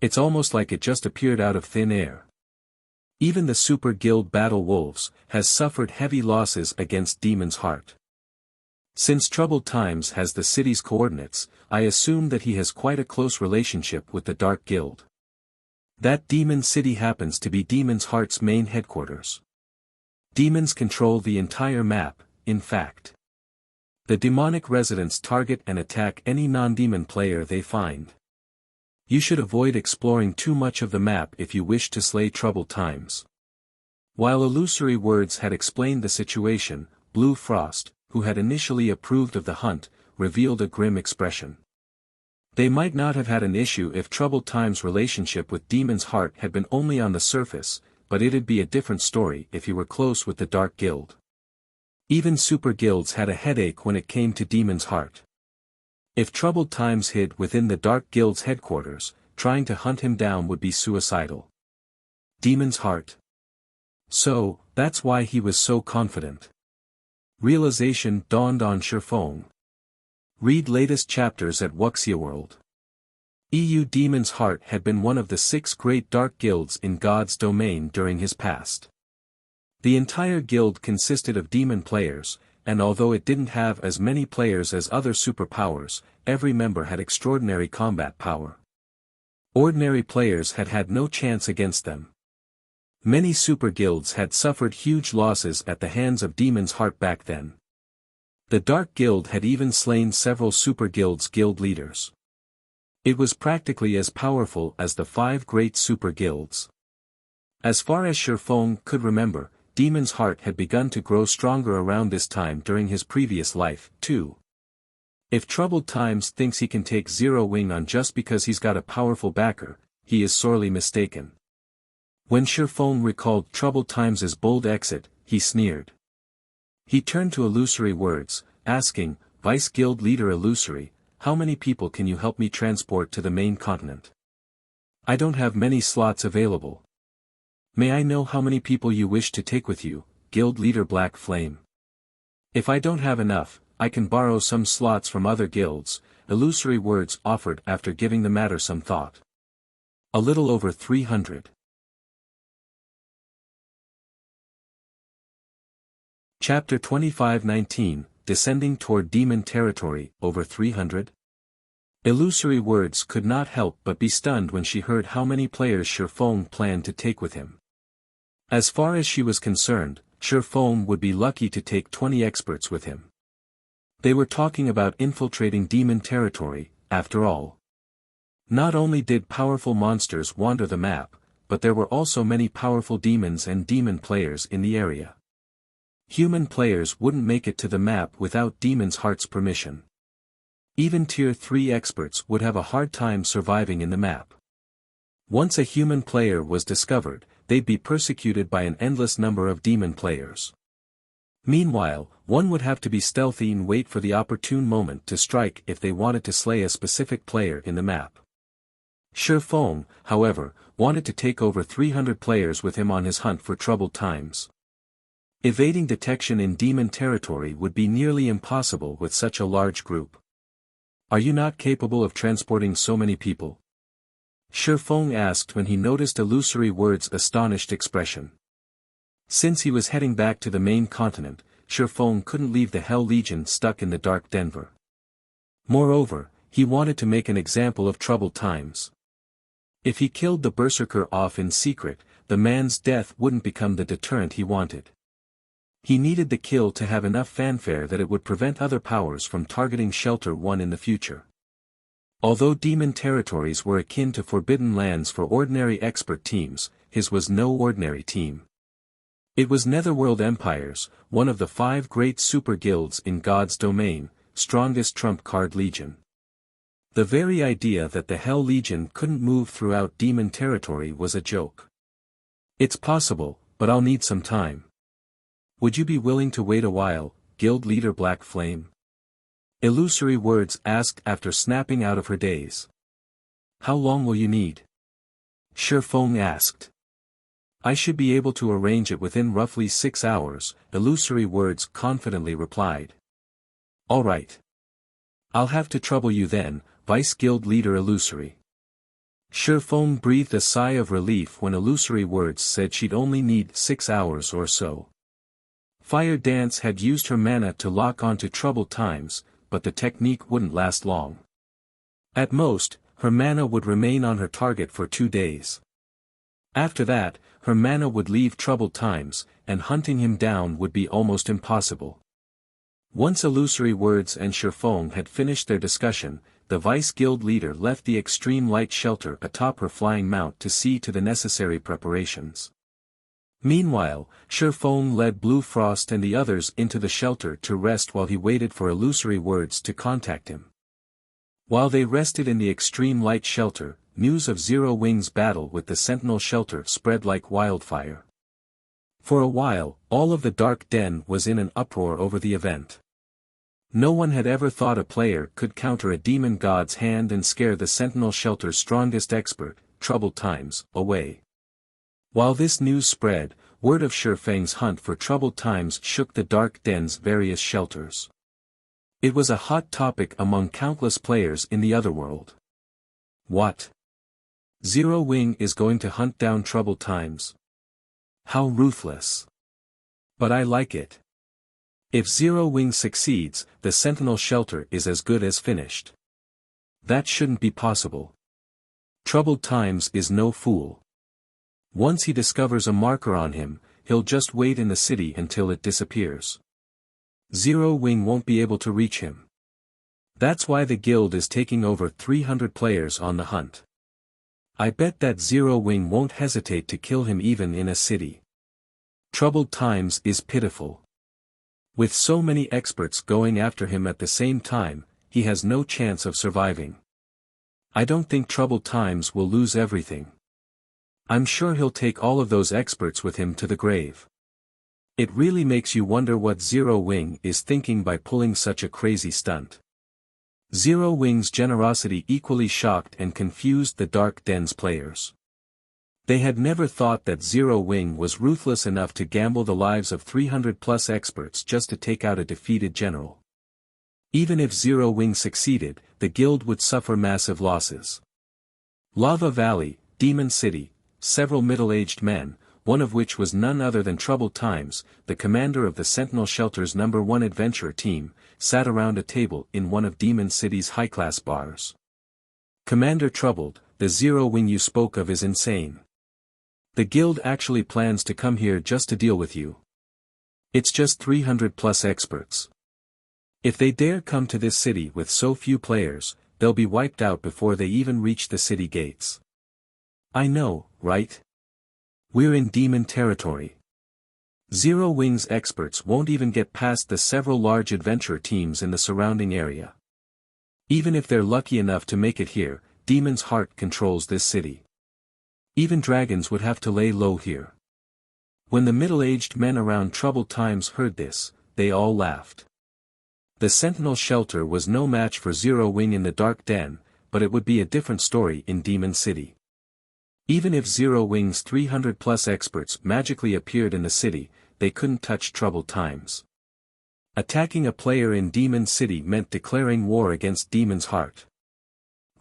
It's almost like it just appeared out of thin air. Even the Super Guild Battle Wolves has suffered heavy losses against Demon's Heart. Since Troubled Times has the city's coordinates, I assume that he has quite a close relationship with the Dark Guild. That Demon City happens to be Demon's Heart's main headquarters. Demons control the entire map, in fact. The demonic residents target and attack any non-demon player they find. You should avoid exploring too much of the map if you wish to slay Troubled Times. While Illusory Words had explained the situation, Blue Frost, who had initially approved of the hunt, revealed a grim expression. They might not have had an issue if Troubled Times' relationship with Demon's Heart had been only on the surface, but it'd be a different story if he were close with the Dark Guild. Even super guilds had a headache when it came to Demon's Heart. If Troubled Times hid within the Dark Guild's headquarters, trying to hunt him down would be suicidal. Demon's Heart. So, that's why he was so confident. Realization dawned on Shifeng. Read latest chapters at Wuxia World. EU Demon's Heart had been one of the 6 great dark guilds in God's domain during his past. The entire guild consisted of demon players, and although it didn't have as many players as other superpowers, every member had extraordinary combat power. Ordinary players had had no chance against them. Many super guilds had suffered huge losses at the hands of Demon's Heart back then. The Dark Guild had even slain several super guilds' guild leaders. It was practically as powerful as the 5 great super guilds. As far as Shifeng could remember, Demon's Heart had begun to grow stronger around this time during his previous life, too. If Troubled Times thinks he can take Zero Wing on just because he's got a powerful backer, he is sorely mistaken. When Shifeng recalled Troubled Times' bold exit, he sneered. He turned to Illusory Words, asking, Vice Guild Leader Illusory, how many people can you help me transport to the main continent? I don't have many slots available. May I know how many people you wish to take with you, Guild Leader Black Flame? If I don't have enough, I can borrow some slots from other guilds, Illusory Words offered after giving the matter some thought. A little over 300. Chapter 25:19, Descending Toward Demon Territory, over 300? Illusory Words could not help but be stunned when she heard how many players Shifeng planned to take with him. As far as she was concerned, Feng would be lucky to take 20 experts with him. They were talking about infiltrating demon territory, after all. Not only did powerful monsters wander the map, but there were also many powerful demons and demon players in the area. Human players wouldn't make it to the map without Demon's Heart's permission. Even Tier 3 experts would have a hard time surviving in the map. Once a human player was discovered, they'd be persecuted by an endless number of demon players. Meanwhile, one would have to be stealthy and wait for the opportune moment to strike if they wanted to slay a specific player in the map. Feng, however, wanted to take over 300 players with him on his hunt for troubled times. Evading detection in demon territory would be nearly impossible with such a large group. Are you not capable of transporting so many people? Feng asked when he noticed Illusory Word's astonished expression. Since he was heading back to the main continent, Feng couldn't leave the Hell Legion stuck in the Dark Denver. Moreover, he wanted to make an example of troubled times. If he killed the Berserker off in secret, the man's death wouldn't become the deterrent he wanted. He needed the kill to have enough fanfare that it would prevent other powers from targeting Shelter 1 in the future. Although demon territories were akin to forbidden lands for ordinary expert teams, his was no ordinary team. It was Netherworld Empires, one of the 5 great super guilds in God's domain, strongest trump card legion. The very idea that the Hell Legion couldn't move throughout demon territory was a joke. It's possible, but I'll need some time. Would you be willing to wait a while, Guild Leader Black Flame? Illusory Words asked after snapping out of her daze. How long will you need? Feng asked. I should be able to arrange it within roughly 6 hours, Illusory Words confidently replied. All right. I'll have to trouble you then, Vice Guild Leader Illusory. Feng breathed a sigh of relief when Illusory Words said she'd only need 6 hours or so. Fire Dance had used her mana to lock onto troubled times, but the technique wouldn't last long. At most, her mana would remain on her target for 2 days. After that, her mana would leave troubled times, and hunting him down would be almost impossible. Once Illusory Words and Feng had finished their discussion, the Vice Guild Leader left the extreme light shelter atop her flying mount to see to the necessary preparations. Meanwhile, Feng led Blue Frost and the others into the shelter to rest while he waited for Illusory Words to contact him. While they rested in the extreme light shelter, news of Zero Wing's battle with the Sentinel shelter spread like wildfire. For a while, all of the Dark Den was in an uproar over the event. No one had ever thought a player could counter a demon god's hand and scare the Sentinel shelter's strongest expert, Troubled Times, away. While this news spread, word of Feng's hunt for Troubled Times shook the Dark Den's various shelters. It was a hot topic among countless players in the Otherworld. What? Zero Wing is going to hunt down Troubled Times? How ruthless. But I like it. If Zero Wing succeeds, the Sentinel shelter is as good as finished. That shouldn't be possible. Troubled Times is no fool. Once he discovers a marker on him, he'll just wait in the city until it disappears. Zero Wing won't be able to reach him. That's why the guild is taking over 300 players on the hunt. I bet that Zero Wing won't hesitate to kill him even in a city. Troubled Times is pitiful. With so many experts going after him at the same time, he has no chance of surviving. I don't think Troubled Times will lose everything. I'm sure he'll take all of those experts with him to the grave. It really makes you wonder what Zero Wing is thinking by pulling such a crazy stunt. Zero Wing's generosity equally shocked and confused the Dark Den's players. They had never thought that Zero Wing was ruthless enough to gamble the lives of 300+ experts just to take out a defeated general. Even if Zero Wing succeeded, the guild would suffer massive losses. Lava Valley, Demon City, several middle-aged men, one of which was none other than Troubled Times, the commander of the Sentinel Shelter's #1 adventurer team, sat around a table in one of Demon City's high-class bars. Commander Troubled, the Zero Wing you spoke of is insane. The guild actually plans to come here just to deal with you. It's just 300 plus experts. If they dare come to this city with so few players, they'll be wiped out before they even reach the city gates. I know, right? We're in demon territory. Zero Wings experts won't even get past the several large adventure teams in the surrounding area. Even if they're lucky enough to make it here, Demon's Heart controls this city. Even dragons would have to lay low here. When the middle-aged men around troubled times heard this, they all laughed. The Sentinel shelter was no match for Zero Wing in the Dark Den, but it would be a different story in Demon City. Even if Zero Wing's 300 plus experts magically appeared in the city, they couldn't touch troubled times. Attacking a player in Demon City meant declaring war against Demon's Heart.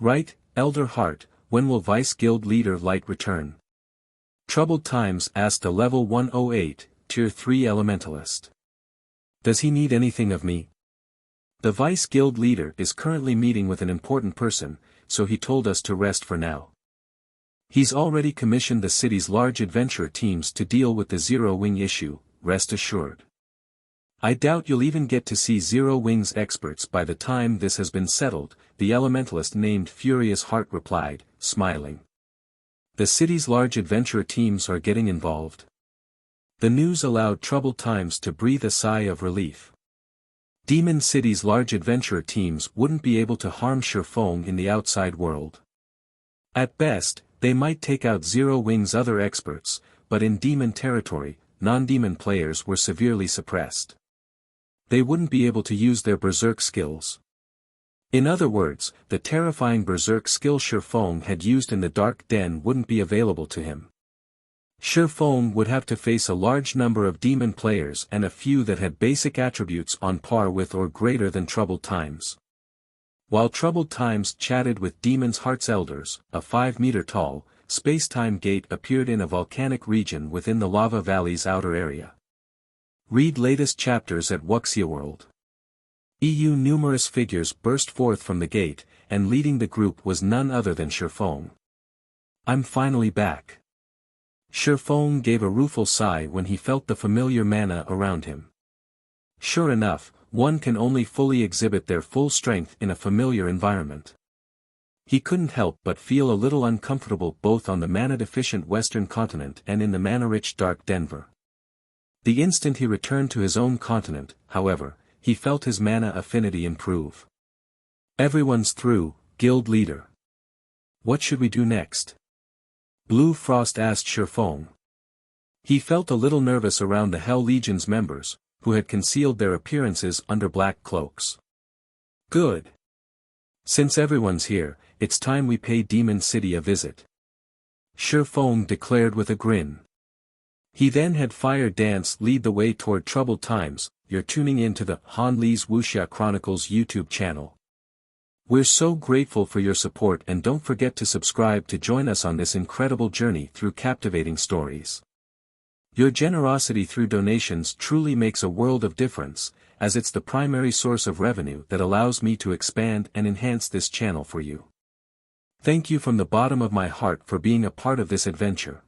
Right, Elder Heart, when will Vice Guild Leader Light return? Troubled Times asked a level 108, tier 3 elementalist. Does he need anything of me? The Vice Guild Leader is currently meeting with an important person, so he told us to rest for now. He's already commissioned the city's large adventure teams to deal with the Zero Wing issue, rest assured. I doubt you'll even get to see Zero Wing's experts by the time this has been settled, the elementalist named Furious Heart replied, smiling. The city's large adventure teams are getting involved. The news allowed Troubled Times to breathe a sigh of relief. Demon City's large adventure teams wouldn't be able to harm Shifeng in the outside world. At best, they might take out Zero Wing's other experts, but in demon territory, non-demon players were severely suppressed. They wouldn't be able to use their berserk skills. In other words, the terrifying berserk skill Shifeng had used in the Dark Den wouldn't be available to him. Shifeng would have to face a large number of demon players and a few that had basic attributes on par with or greater than Troubled Times. While Troubled Times chatted with Demon's Heart's elders, a 5-meter-tall, space-time gate appeared in a volcanic region within the Lava Valley's outer area. Read latest chapters at Wuxia World. Numerous figures burst forth from the gate, and leading the group was none other than Shifeng. I'm finally back. Shifeng gave a rueful sigh when he felt the familiar mana around him. Sure enough, one can only fully exhibit their full strength in a familiar environment. He couldn't help but feel a little uncomfortable both on the mana-deficient Western continent and in the mana-rich Dark Denver. The instant he returned to his own continent, however, he felt his mana affinity improve. Everyone's through, guild leader. What should we do next? Blue Frost asked Shifeng. He felt a little nervous around the Hell Legion's members, who had concealed their appearances under black cloaks. Good. Since everyone's here, it's time we pay Demon City a visit. Shifeng declared with a grin. He then had Fire Dance lead the way toward Troubled Times. You're tuning in to the Han Li's Wuxia Chronicles YouTube channel. We're so grateful for your support, and don't forget to subscribe to join us on this incredible journey through captivating stories. Your generosity through donations truly makes a world of difference, as it's the primary source of revenue that allows me to expand and enhance this channel for you. Thank you from the bottom of my heart for being a part of this adventure.